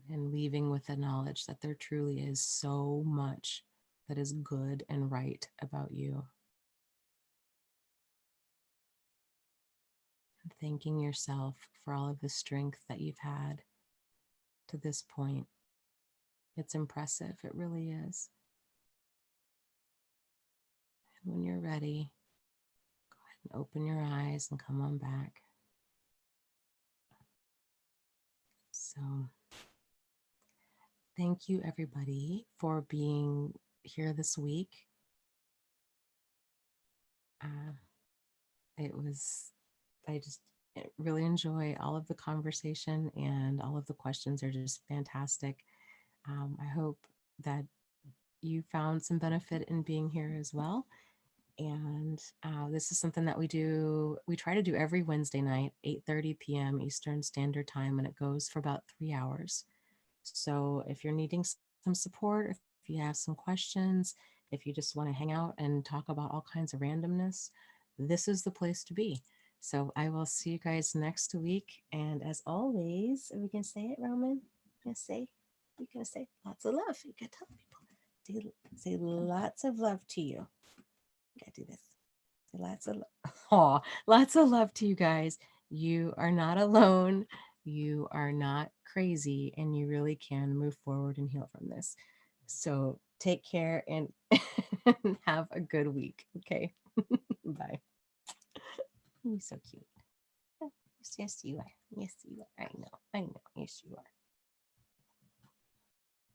And leaving with the knowledge that there truly is so much that is good and right about you. And thanking yourself for all of the strength that you've had to this point. It's impressive, it really is. And when you're ready, go ahead and open your eyes and come on back. So, thank you everybody for being here this week. I just really enjoy all of the conversation, and all of the questions are just fantastic. I hope that you found some benefit in being here as well. And this is something that we try to do every Wednesday night, 8:30 p.m. Eastern Standard Time, and it goes for about 3 hours. So if you're needing some support, if you have some questions, if you just want to hang out and talk about all kinds of randomness, this is the place to be. So I will see you guys next week. And as always, are we going to say it, Roman? You're going to say lots of love. You got to tell people. Say lots of love to you. You got to do this. Say lots of love to you guys. You are not alone. You are not crazy, and you really can move forward and heal from this. So take care and have a good week. Okay. Bye. You're so cute. Yes, yes, you are. Yes, you are. I know. Yes, you are.